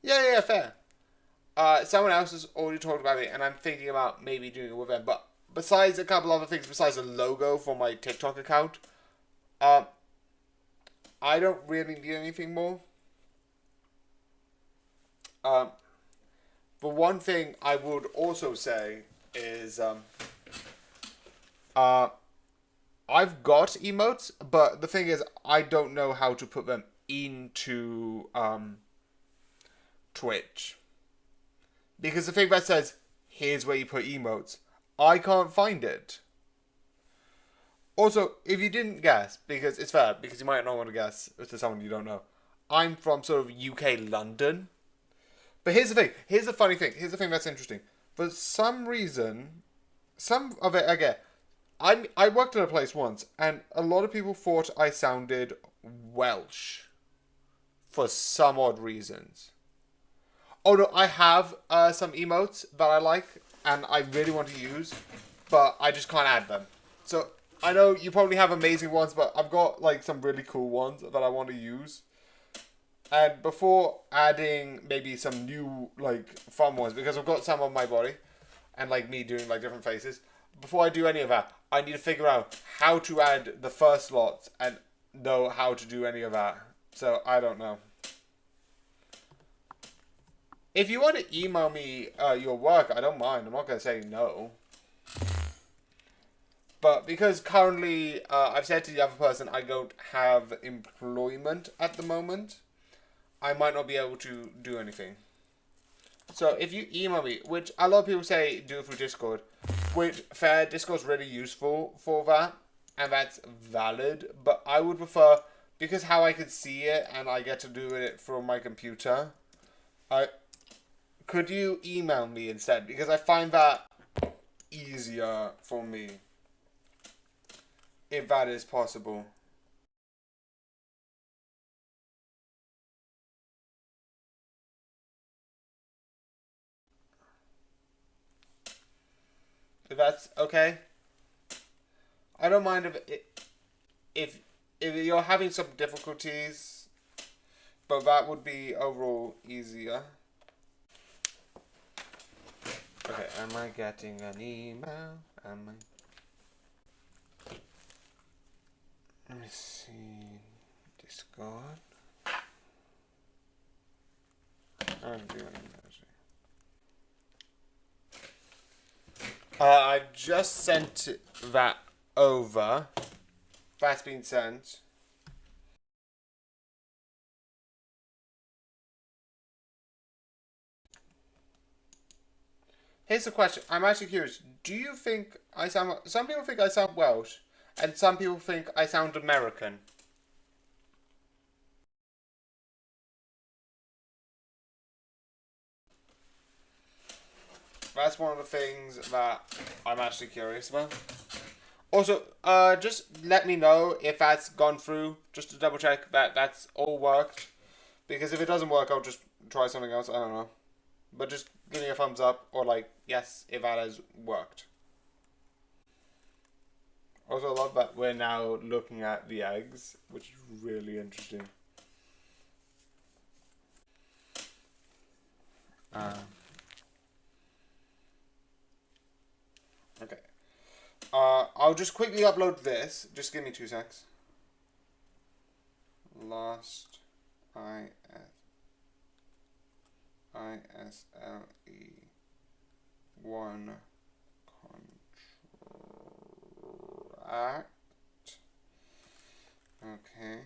yeah, fair. Someone else has already talked about it, and I'm thinking about maybe doing it with them. But besides a couple other things, besides the logo for my TikTok account, I don't really need anything more. The one thing I would also say is, I've got emotes, but the thing is, I don't know how to put them into, Twitch. Because the thing that says, here's where you put emotes, I can't find it. Also, if you didn't guess, because it's fair, because you might not want to guess to someone you don't know, I'm from sort of UK London. But here's the thing. Here's the funny thing. Here's the thing that's interesting. For some reason, some of it, again, I worked at a place once, and a lot of people thought I sounded Welsh. For some odd reasons. Oh no, I have some emotes that I like, and I really want to use, but I just can't add them. So, I know you probably have amazing ones, but I've got like some really cool ones that I want to use. And before adding maybe some new, like, fun ones, because I've got some on my body, and, like, me doing, like, different faces, before I do any of that, I need to figure out how to add the first slots and know how to do any of that. So, I don't know. If you want to email me your work, I don't mind. I'm not going to say no. But because currently, I've said to the other person, I don't have employment at the moment, I might not be able to do anything. So if you email me, which a lot of people say do it through Discord, which fair, Discord's really useful for that. and that's valid. But I would prefer, because how I could see it and I get to do it from my computer. Could you email me instead? Because I find that easier for me, if that is possible. If that's okay. I don't mind if if you're having some difficulties, but that would be overall easier. Okay, am I getting an email? Am I? Let me see. Discord. I'm doing I've just sent that over. That's been sent. Here's the question. I'm actually curious. Do you think I sound... Some people think I sound Welsh, and some people think I sound American. That's one of the things that I'm actually curious about. Also, just let me know if that's gone through, just to double check that that's all worked. Because if it doesn't work, I'll just try something else. I don't know. But just give me a thumbs up, or like, yes, if that has worked. Also, I love that we're now looking at the eggs, which is really interesting. Okay. I'll just quickly upload this. Just give me 2 secs. Lost ISLE 1 contract. Okay.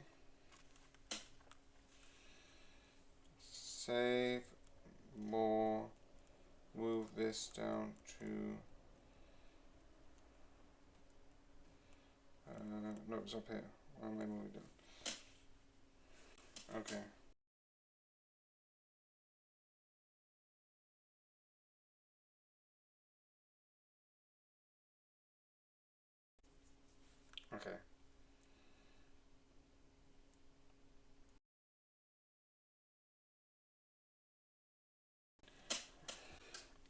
Save more. Move this down to. No, it's up here. Why am I moving down? Okay. Okay.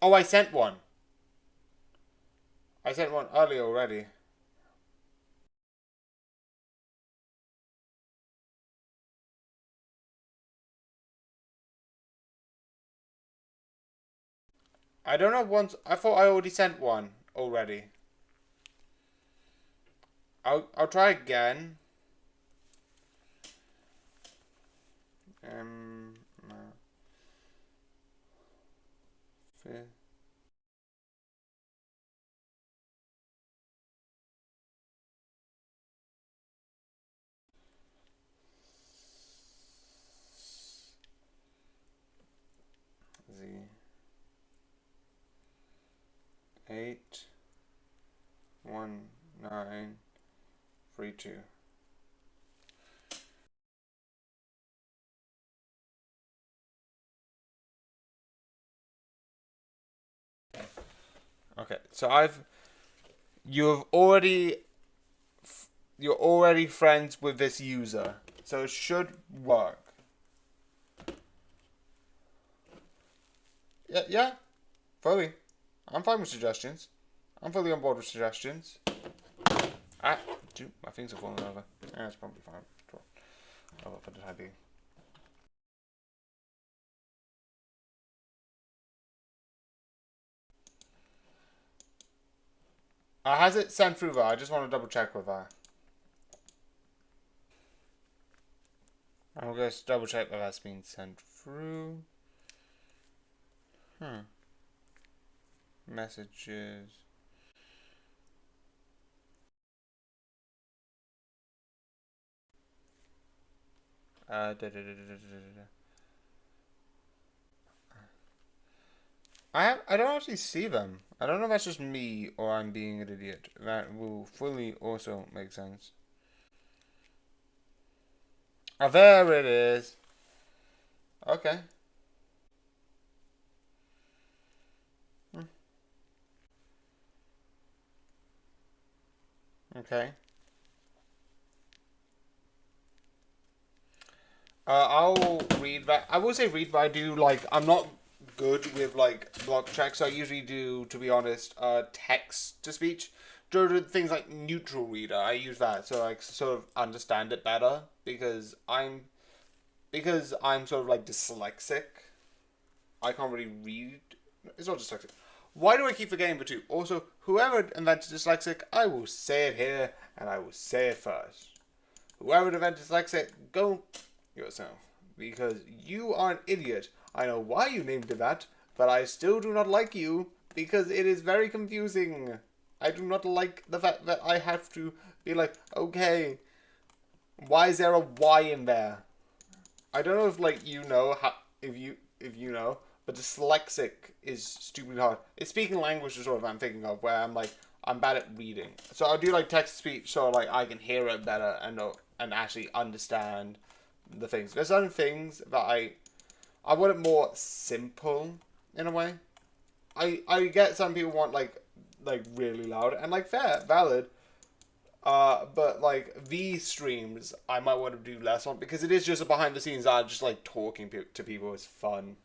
Oh, I sent one. I sent one earlier already. I don't know once. I thought I already sent one already. I'll try again. No. Z 81932. Okay, so you're already friends with this user, so it should work. Yeah, fully. I'm fine with suggestions. I'm fully on board with suggestions. Dude, my things are falling over. Yeah, it's probably fine. Oh, for the time being. Has it sent through there? I just want to double check with that. I'm going to double check that that's been sent through. Messages. I don't actually see them. I don't know if that's just me or I'm being an idiot. That will fully also make sense. Oh, there it is. Okay. Okay. I'll read that. I will say read, but I do like. I'm not good with like block checks. So I usually do, to be honest, text to speech. Do things like neutral reader. I use that so I sort of understand it better because I'm sort of like dyslexic. I can't really read. It's not dyslexic. Why do I keep forgetting the two? Also, whoever invented dyslexic, I will say it here and I will say it first. Whoever invented dyslexic, go yourself. Because you are an idiot. I know why you named it that, but I still do not like you because it is very confusing. I do not like the fact that I have to be like, okay, why is there a Y in there? I don't know if like you know how if you know, but dyslexic is stupidly hard. It's speaking language is sort of I'm thinking of where I'm like I'm bad at reading. So I'll do like text to speech so like I can hear it better and know and actually understand the things. There's certain things that I want it more simple in a way. I get some people want like really loud and like fair valid. But like these streams, I might want to do less on because it is just a behind the scenes. I just like talking to people is fun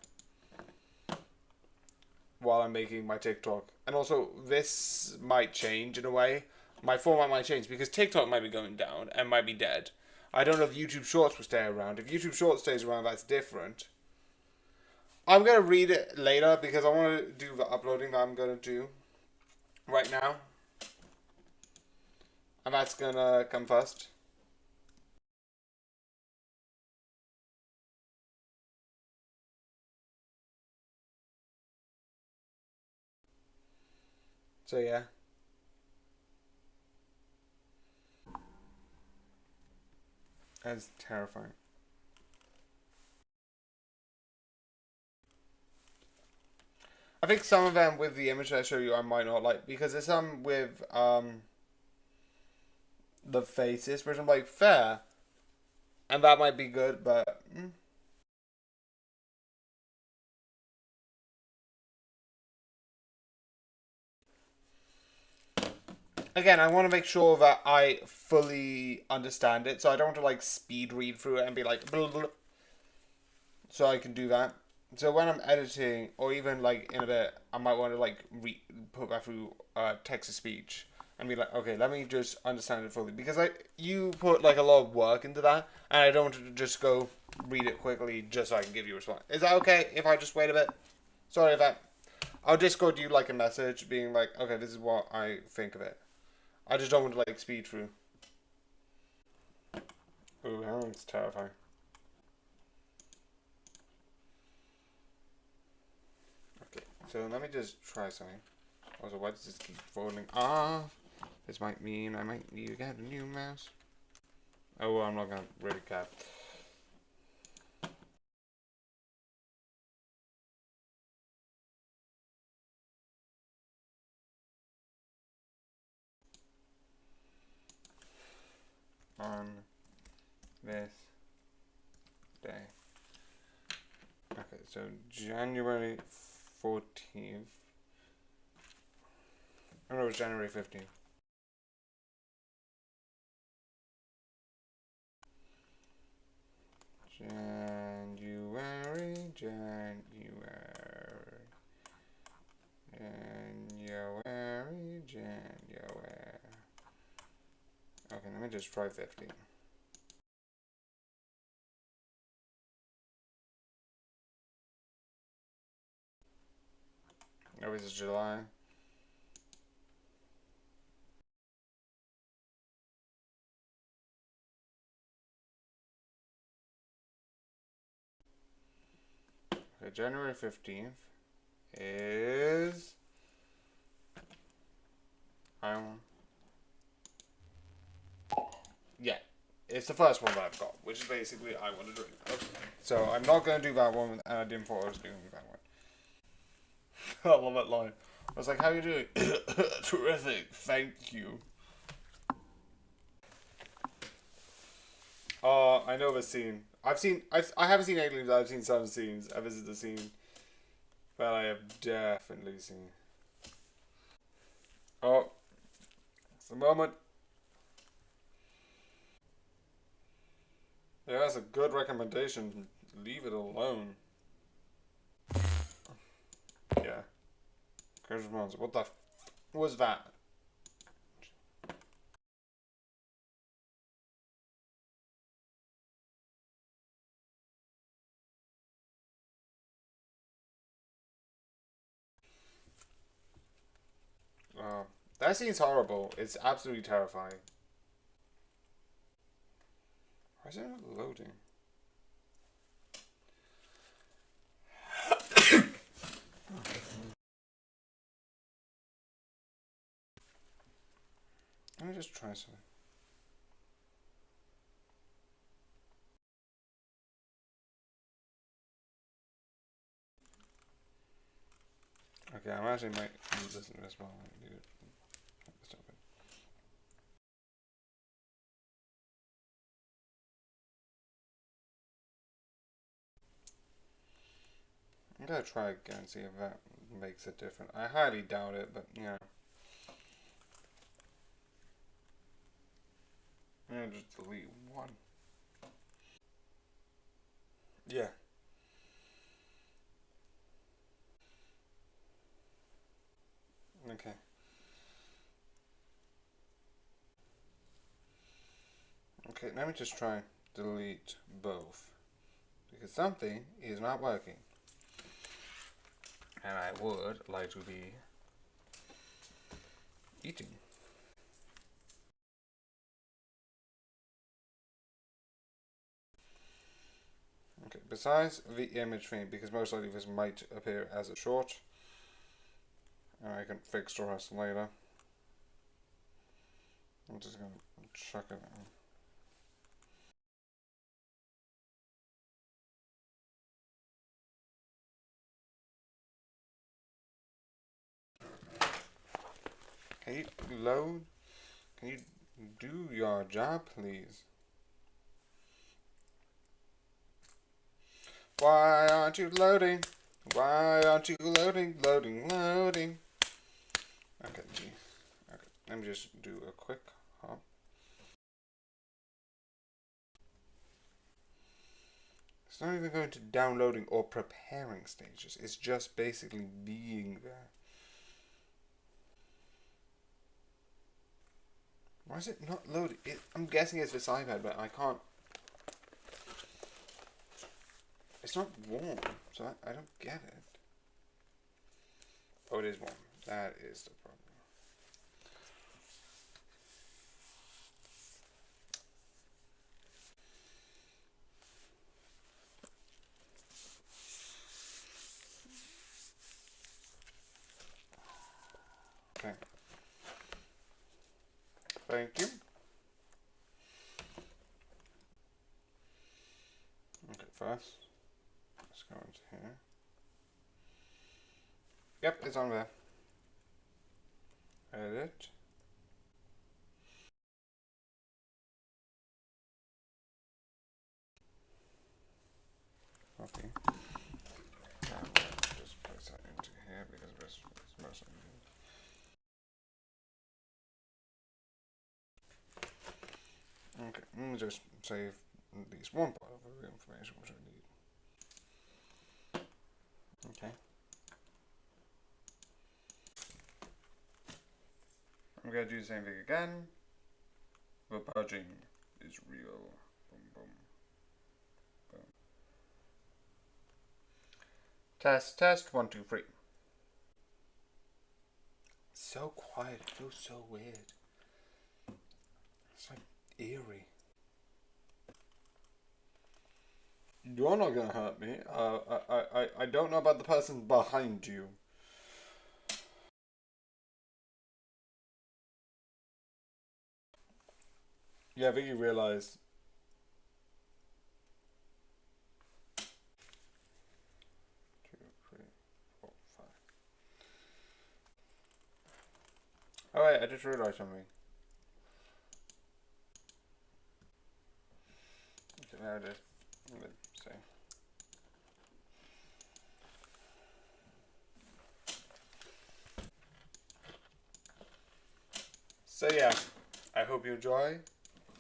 while I'm making my TikTok. And also, this might change in a way. My format might change because TikTok might be going down and might be dead. I don't know if YouTube Shorts will stay around. If YouTube Shorts stays around, that's different. I'm gonna read it later because I want to do the uploading that I'm gonna do right now. And that's gonna come first. So yeah. That's terrifying. I think some of them with the image I show you I might not like because there's some with the faces which I'm like fair. And that might be good, but again, I want to make sure that I fully understand it, so I don't want to like speed read through it and be like, blah, blah, blah. So I can do that. So when I'm editing, or even like in a bit, I might want to like put that through text to speech and be like, okay, let me just understand it fully because you put like a lot of work into that, and I don't want to just go read it quickly just so I can give you a response. Is that okay if I just wait a bit? Sorry if that. I'll Discord you like a message being like, okay, this is what I think of it. I just don't want to like speed through. Ooh, that one's terrifying. Okay, so let me just try something. Also, why does this keep falling off? This might mean I might need to get a new mouse. Oh, well, I'm not gonna really care. On this day. Okay, so January 14th. Oh no, it was January 15th. January. Okay, let me just try 15. Oh, this is July. Okay, January 15th is yeah, it's the first one that I've got, which is basically I want to drink. Okay. So I'm not going to do that one, and I didn't thought I was doing that one. I love that line. I was like, how are you doing? Terrific, thank you. Oh, I know the scene. I haven't seen Aliens, I've seen some scenes. I visited the scene. But I have definitely seen. Oh, it's a moment. Yeah, that's a good recommendation. Leave it alone. Yeah. Curse Monster. What the f was that? That scene's horrible. It's absolutely terrifying. Why is it not loading? Let me just try something. Okay, I actually might listen to this while I need it. Stop it. I'm gonna try again and see if that makes it different. I highly doubt it, but yeah. I'm gonna just delete one. Yeah. Okay. Okay, let me just try delete both. Because something is not working. And I would like to be eating. Okay, besides the image frame, because most likely this might appear as a short. And I can fix the rest later. I'm just gonna chuck it in. Can you load? Can you do your job, please? Why aren't you loading? Why aren't you loading? Loading, loading. Okay, gee. Okay, let me just do a quick hop. It's not even going to downloading or preparing stages. It's just basically being there. Why is it not loading? I'm guessing it's this iPad, but I can't. It's not warm, so I don't get it. Oh, it is warm. That is the problem. Okay. Thank you. Okay, first, let's go into here. Yep, it's on there. Edit. Copy. Just place that into here because it's mostly good. Okay, let me just save at least one part of the information which I need. Okay. I'm gonna do the same thing again. The purging is real. Boom, boom, boom. Test, test, 1, 2, 3. It's so quiet. It feels so weird. It's like eerie. You're not gonna hurt me. I don't know about the person behind you. Yeah, I think you realize. 2, 3, 4, 5. Oh wait, I just realised something. Okay, there it is. Let's see. So yeah, I hope you enjoy,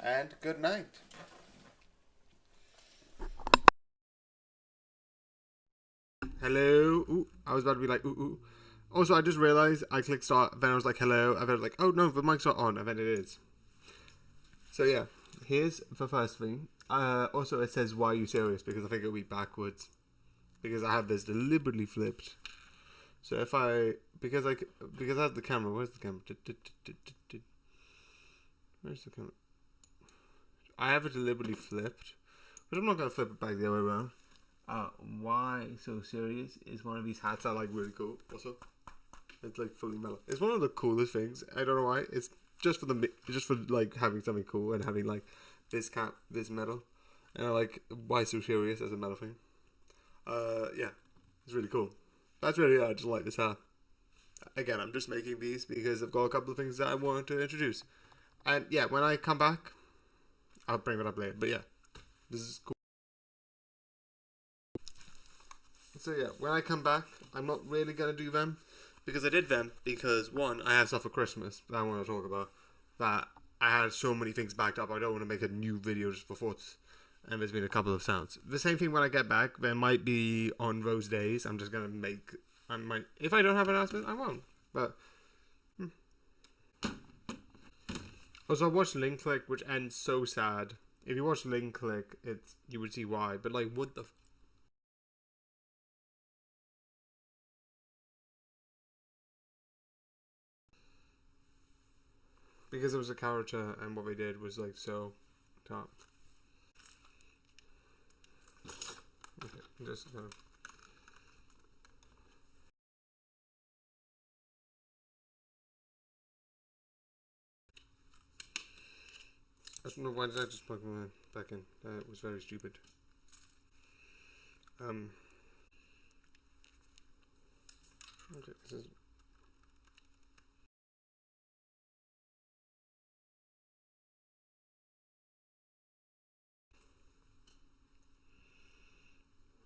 and good night. Hello. Ooh, I was about to be like, ooh, ooh. Also, I just realized I clicked start, then I was like, hello, and then I was like, oh no, the mic's not on, and then it is. So yeah, here's the first thing. Also, it says, why are you serious? Because I think it'll be backwards. Because I have this deliberately flipped. So if because I have the camera, where's the camera? Where's the camera? I have it deliberately flipped, but I'm not going to flip it back the other way around. Why so serious is one of these hats I like really cool. Also, it's like fully metal. It's one of the coolest things. I don't know why. It's just for like having something cool and having like this cap, this metal, and I like why so serious as a metal thing. Yeah, it's really cool. That's really I just like this hat. Again, I'm just making these because I've got a couple of things that I want to introduce, and yeah, when I come back, I'll bring it up later. But yeah, this is cool. So yeah, when I come back, I'm not really gonna do them because I did them because one, I have stuff for Christmas that I want to talk about. That I had so many things backed up. I don't want to make a new video just before this, and there's been a couple of sounds. The same thing when I get back. There might be on those days. I'm just gonna make. I might if I don't have an announcement, I won't. But also, I watched Link Click, which ends so sad. If you watch Link Click, you would see why. But like, what the. Because it was a character, and what they did was like so top. Okay, just I don't know why did I just plug my back in. That was very stupid. Okay, this is.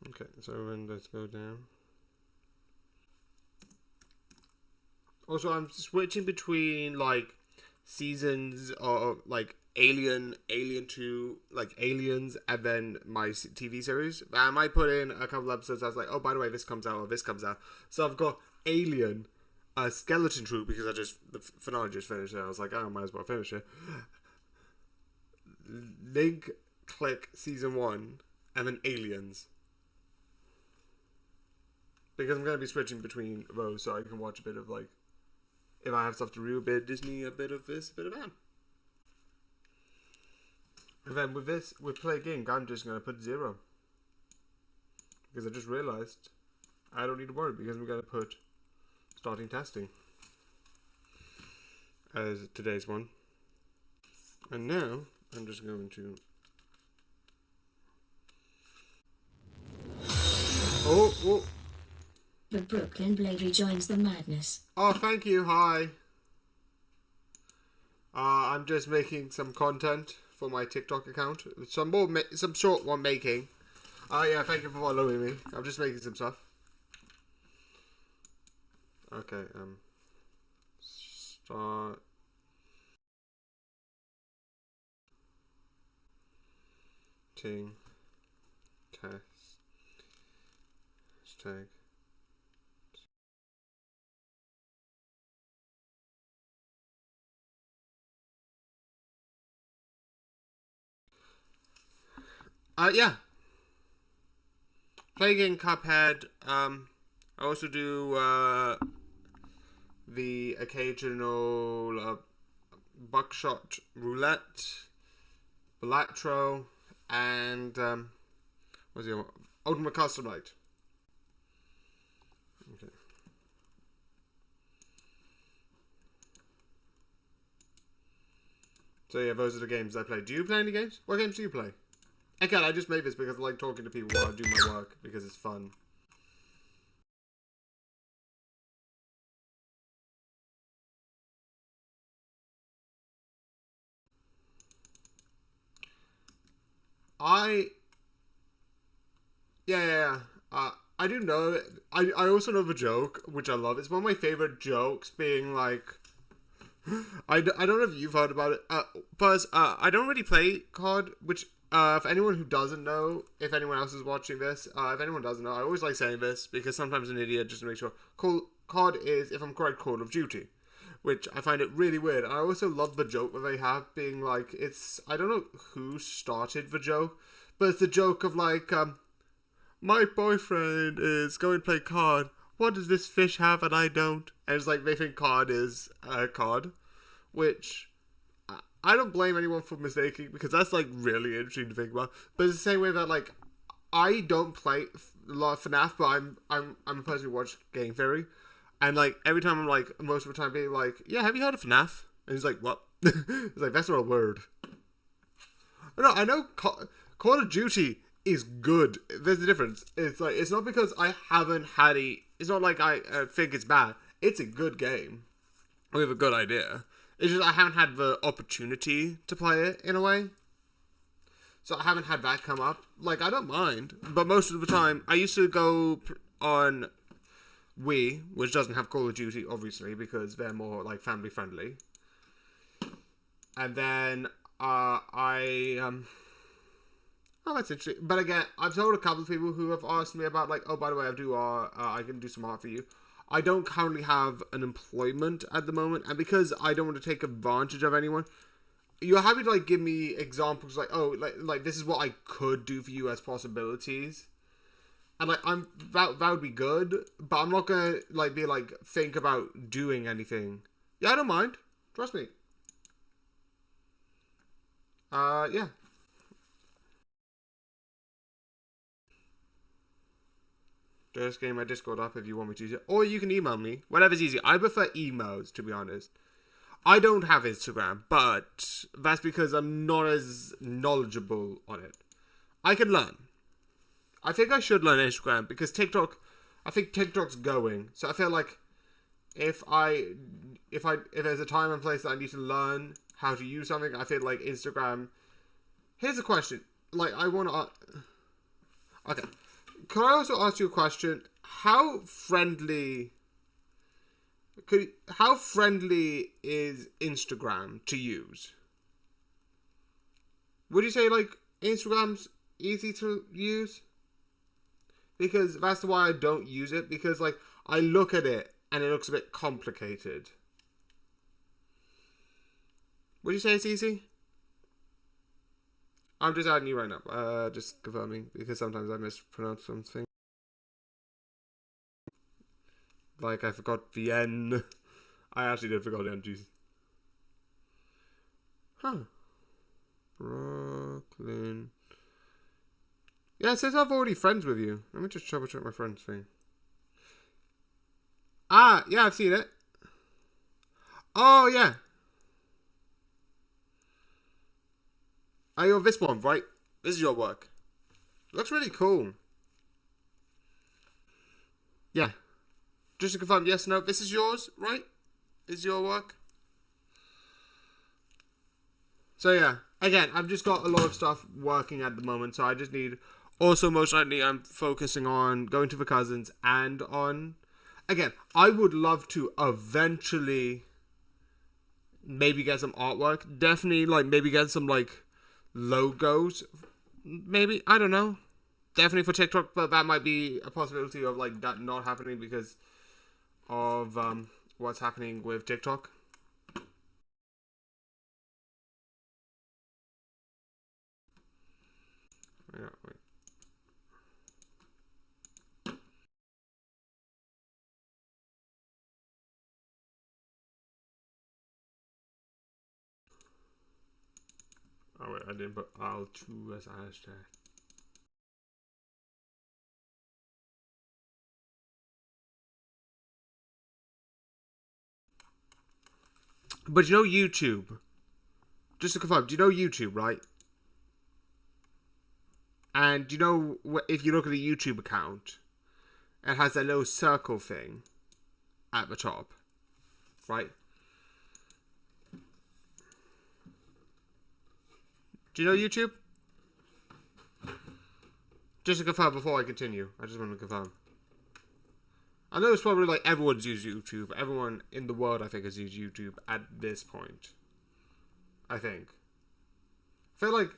Okay, so then let's go down. Also, I'm switching between like seasons or like Alien 2, like Aliens, and then my TV series. I might put in a couple episodes. I was like, oh, by the way, this comes out or this comes out. So I've got Alien, Skeleton Troop because the finale just finished it. I was like, oh, I might as well finish it. Link Click season 1, and then Aliens. Because I'm going to be switching between those so I can watch a bit of like, if I have stuff to read, a bit of Disney, a bit of this, a bit of that. And then with this, with Play Game, I'm just going to put 0. Because I just realized I don't need to worry because I'm going to put starting testing as today's one. And now, I'm just going to... Oh! The Brooklyn Blade rejoins the madness. Oh, thank you. Hi. I'm just making some content for my TikTok account. Some short one making. Yeah, thank you for following me. I'm just making some stuff. Okay, start. Test. Hashtag. Yeah. Playing Cuphead. I also do the occasional buckshot roulette, Balatro, and what's the other one? Ultimate Custom Night. Okay. So yeah, those are the games I play. Do you play any games? What games do you play? Again, I just made this because I like talking to people while I do my work because it's fun. I yeah. I do know. I also know the joke, which I love. It's one of my favorite jokes, being like, I don't know if you've heard about it. First, I don't really play COD, which, for anyone who doesn't know, if anyone else is watching this, if anyone doesn't know, I always like saying this, because sometimes an idiot, just to make sure, COD is, if I'm correct, Call of Duty, which I find it really weird. I also love the joke that they have, being like, I don't know who started the joke, but it's the joke of like, my boyfriend is going to play COD. What does this fish have and I don't? And it's like they think COD is COD, which I don't blame anyone for mistaking, because that's like really interesting to think about. But it's the same way that like I don't play a lot of FNAF, but I'm a person who watches Game Theory, and like every time I'm like, most of the time being like, yeah, have you heard of FNAF? And he's like, what? It's like, that's not a word. No, I know Call of Duty is good. There's a difference. It's like, it's not because I haven't had it's not like I think it's bad. It's a good game. We have a good idea. It's just I haven't had the opportunity to play it in a way. So I haven't had that come up. Like, I don't mind. But most of the time, I used to go on Wii, which doesn't have Call of Duty, obviously, because they're more like family friendly. And then oh, that's interesting. But again, I've told a couple of people who have asked me about, like, oh, by the way, I can do some art for you. I don't currently have an employment at the moment, and because I don't want to take advantage of anyone, you're happy to, like, give me examples, like, oh, like this is what I could do for you as possibilities. And, like, that would be good, but I'm not gonna, like, be, like, think about doing anything. Yeah, I don't mind. Trust me. Yeah. Just getting my Discord up if you want me to use it. Or you can email me. Whatever's easy. I prefer emails, to be honest. I don't have Instagram, but that's because I'm not as knowledgeable on it. I can learn. I think I should learn Instagram, because I think TikTok's going. So I feel like if there's a time and place that I need to learn how to use something, I feel like Instagram. Here's a question. Like, I want to. Okay. Can I also ask you a question? How friendly is Instagram to use? Would you say, like, Instagram's easy to use? Because that's why I don't use it, because, like, I look at it and it looks a bit complicated. Would you say it's easy? I'm just adding you right now. Just confirming, because sometimes I mispronounce something. Like, I forgot the N. I actually did forget the N, jeez. Huh. Brooklyn. Yeah, it says I've already friends with you. Let me just double check my friends thing. Ah, yeah, I've seen it. Oh, yeah. Oh, you're this one, right? This is your work. Looks really cool. Yeah. Just to confirm, yes, no, this is yours, right? This is your work? So, yeah. Again, I've just got a lot of stuff working at the moment, so I just need... Also, most likely, I'm focusing on going to the cousins and on... Again, I would love to eventually maybe get some artwork. Definitely, like, maybe get some, like... logos, maybe, I don't know, definitely for TikTok, but that might be a possibility of, like, that not happening because of what's happening with TikTok. Yeah, wait. Oh wait, I didn't put R2 as a hashtag. But you know YouTube? Just to confirm, do you know YouTube, right? And do you know, if you look at the YouTube account, it has that little circle thing at the top, right? Do you know YouTube? Just to confirm before I continue, I just want to confirm. I know it's probably like everyone's used YouTube. Everyone in the world, I think, has used YouTube at this point. I think. I feel like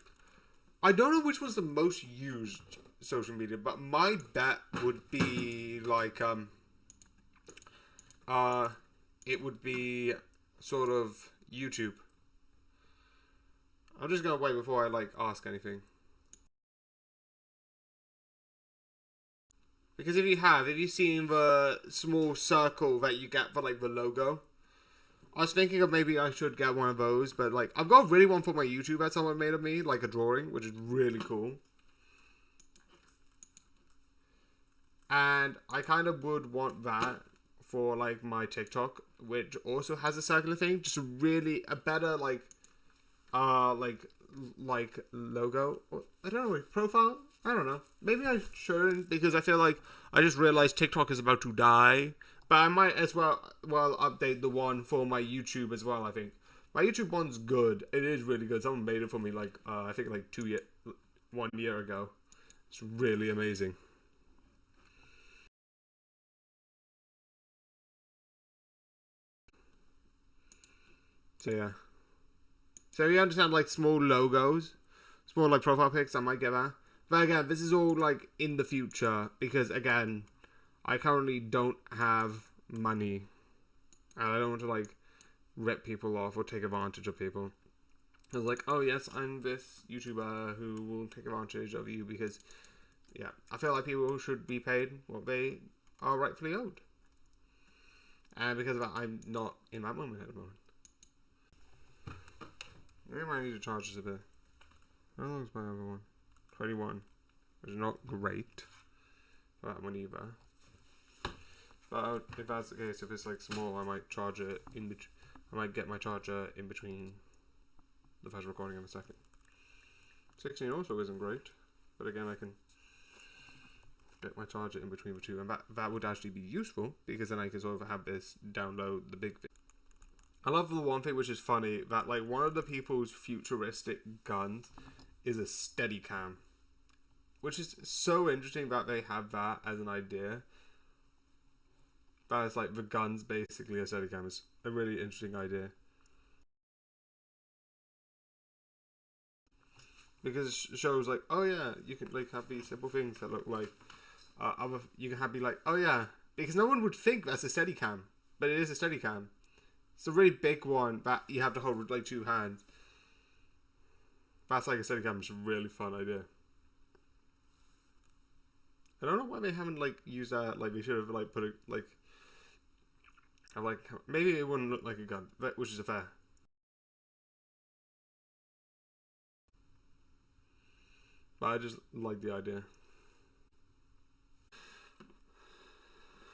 I don't know which was the most used social media, but my bet would be like it would be sort of YouTube. I'm just gonna wait before I like ask anything. Because if you've seen the small circle that you get for like the logo, I was thinking of maybe I should get one of those, but like I've got really one for my YouTube that someone made of me, like a drawing, which is really cool. And I kind of would want that for like my TikTok, which also has a circular thing, just a better like logo. I don't know, profile. I don't know. Maybe I shouldn't, because I feel like I just realized TikTok is about to die. But I might as well update the one for my YouTube as well. I think my YouTube one's good. It is really good. Someone made it for me like I think like 1 year ago. It's really amazing. So yeah. So if you understand like small logos, small like profile pics, I might get that. But again, this is all like in the future, because again, I currently don't have money, and I don't want to like rip people off or take advantage of people. I was like, oh yes, I'm this YouTuber who will take advantage of you, because yeah, I feel like people should be paid what they are rightfully owed. And because of that, I'm not in that moment at the moment. Maybe I might need to charge this a bit. How long is my other one? 21. Which is not great for that one either. But if that's the case, if it's like small, I might charge it in between. I might get my charger in between the first recording and the second. 16 also isn't great, but again, I can get my charger in between the two, and that would actually be useful, because then I can sort of have this download the big thing. I love the one thing which is funny, that like one of the people's futuristic guns is a Steadicam, which is so interesting that they have that as an idea. That is like the gun's basically a Steadicam. Is a really interesting idea, because it shows like, oh yeah, you can like have these simple things that look like other. You can have be like, oh yeah, because no one would think that's a Steadicam, but it is a Steadicam. It's a really big one that you have to hold with like 2 hands. That's like a Steadicam. It's a really fun idea. I don't know why they haven't like used that. Like they should have like put it like. I'm like, maybe it wouldn't look like a gun, which is a fair. But I just like the idea.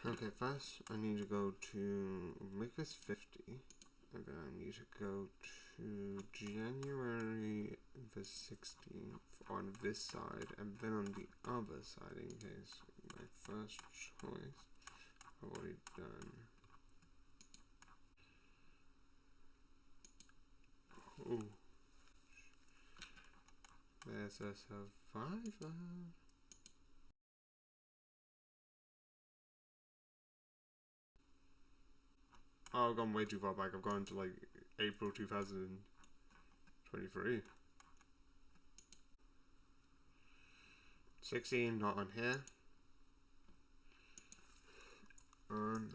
Okay, first I need to go to make this 50, and then I need to go to January the 16th on this side, and then on the other side, in case my first choice I've already done. Ooh. There's a survivor. Oh, I've gone way too far back. I've gone to like April 2023. 16, not on here. On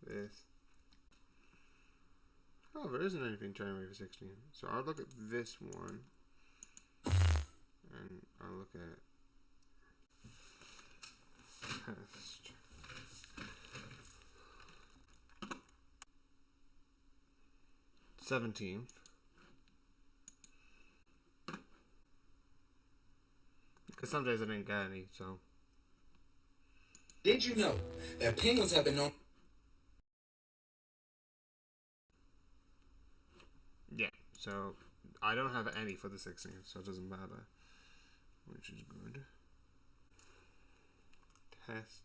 this. Oh, there isn't anything January 16. So I'll look at this one. And I'll look at test. $17th. Because some days I didn't get any, so. Did you know that penguins have been known? Yeah, so I don't have any for the 16th, so it doesn't matter. Which is good. Test.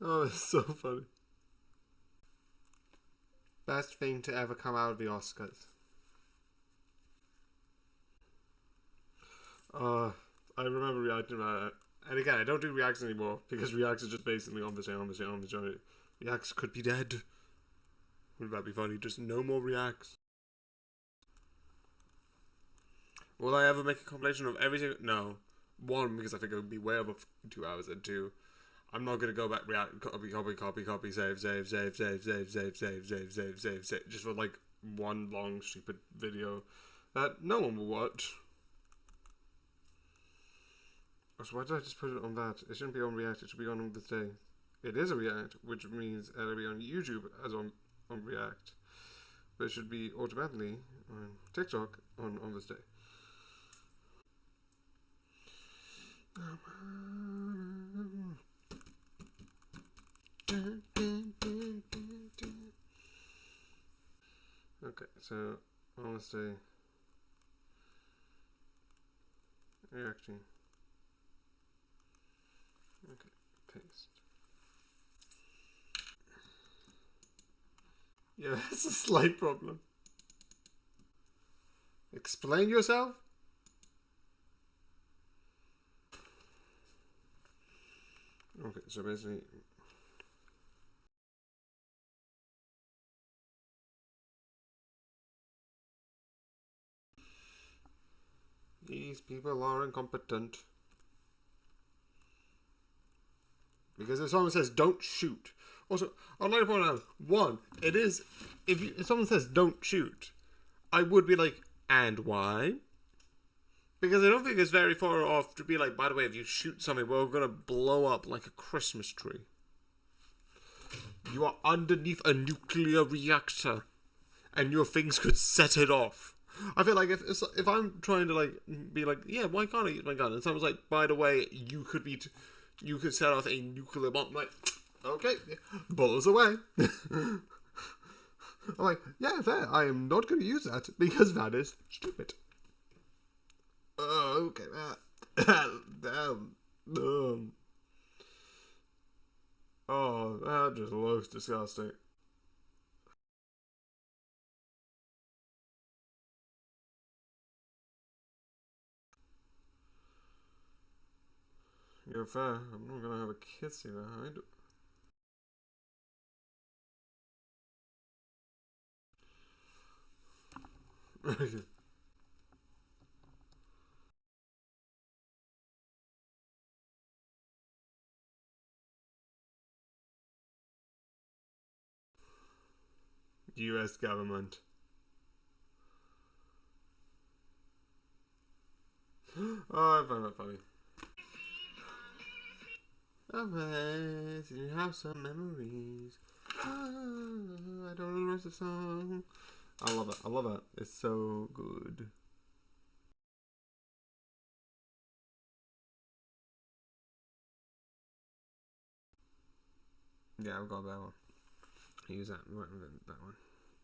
Oh, it's so funny. Best thing to ever come out of the Oscars. I remember reacting to that. And again, I don't do reacts anymore because reacts are just basically on the show. Reacts could be dead. Wouldn't that be funny? Just no more reacts. Will I ever make a compilation of everything? No. One, because I think it would be way over 2 hours, and two, I'm not gonna go back react copy, save, just for like one long stupid video that no one will watch. So why did I just put it on that? It shouldn't be on React, it should be on this day. It is a React, which means it'll be on YouTube as on React. But it should be automatically on TikTok on this day. Okay, so on this day, reacting. Okay, paste. Yeah, that's a slight problem. Explain yourself? Okay, so basically... These people are incompetent. Because if someone says, don't shoot. Also, I'd like to point out, one, it is... If someone says, don't shoot, I would be like, and why? Because I don't think it's very far off to be like, by the way, if you shoot something, we're going to blow up like a Christmas tree. You are underneath a nuclear reactor, and your things could set it off. I feel like if I'm trying to like be like, yeah, why can't I use my gun? And someone's like, by the way, you could set off a nuclear bomb. I'm like, okay, bullets away. I'm like, yeah, fair. I am not going to use that because that is stupid. Okay. Oh, that just looks disgusting. You're fair. I'm not gonna have a kissy behind. US government. Oh, I find that funny. Alright, you have some memories. I don't know the rest of the song. I love it. I love it. It's so good. Yeah, I've got that one. Use that one.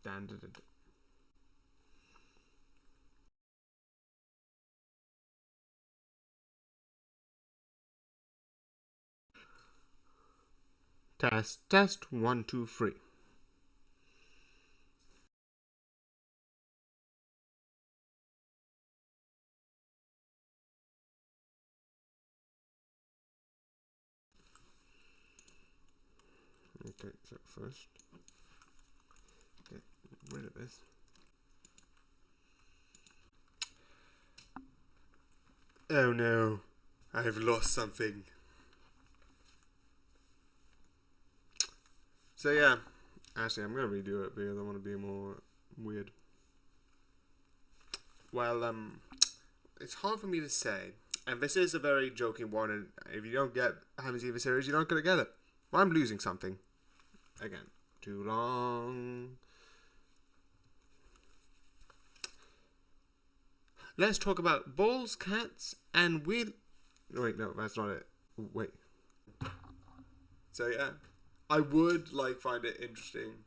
Dan did it. Test 1 2 3. Okay, so first get rid of this. Oh no, I've lost something. So yeah, actually I'm gonna redo it because I want to be more weird. Well, it's hard for me to say, and this is a very joking one, and if you don't get haven't seen the series, you're not gonna get it. Well, I'm losing something. Again, too long. Let's talk about balls, cats, and weird... Wait, no, that's not it. Wait. So yeah, I would like find it interesting,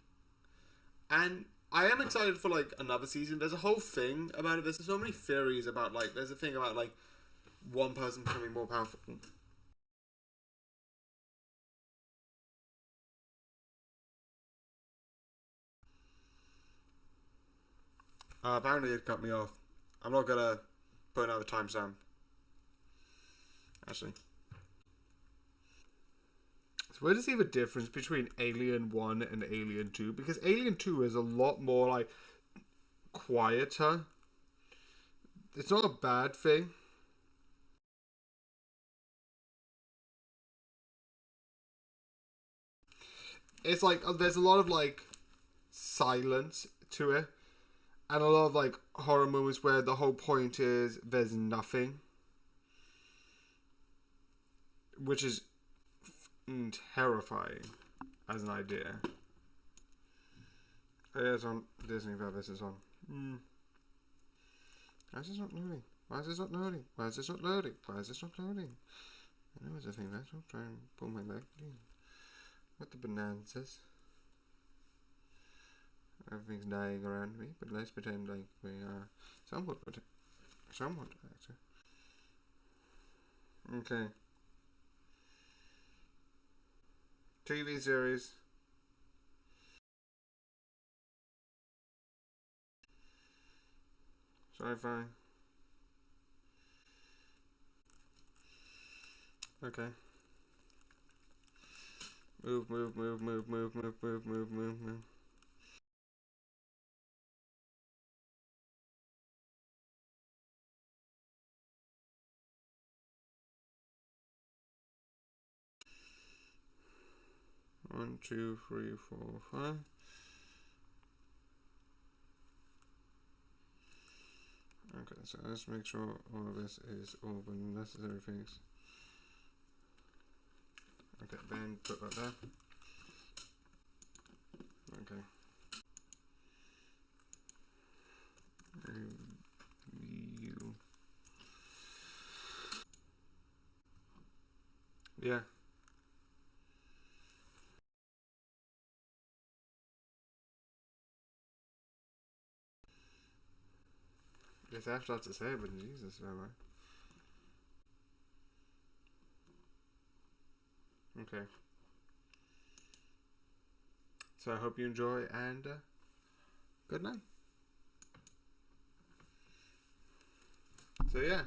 and I am excited for like another season. There's a whole thing about it. There's so many theories about like. There's a thing about like one person becoming more powerful. Apparently it cut me off. I'm not gonna put another timestamp. Actually. So where does he have a difference between Alien 1 and Alien 2? Because Alien 2 is a lot more, like, quieter. It's not a bad thing. It's like, there's a lot of, like, silence to it. And a lot of, like, horror movies where the whole point is there's nothing. Which is terrifying as an idea. Yeah, it's on Disney, but this is on. Why is this not loading? Why is this not loading? Why is this not loading? Why is this not loading? I know it's a thing, let's try and pull my leg. What the bonanzas? Everything's dying around me, but let's pretend like we are somewhat active. Okay. TV series. Sci-fi. Okay. Move. 1, 2, 3, 4, 5. Okay, so let's make sure all of this is all the necessary things. Okay, then put that there. Okay. Review. Yeah. Yes, I have stuff to say, but Jesus, man. Okay. So I hope you enjoy, and good night. So yeah.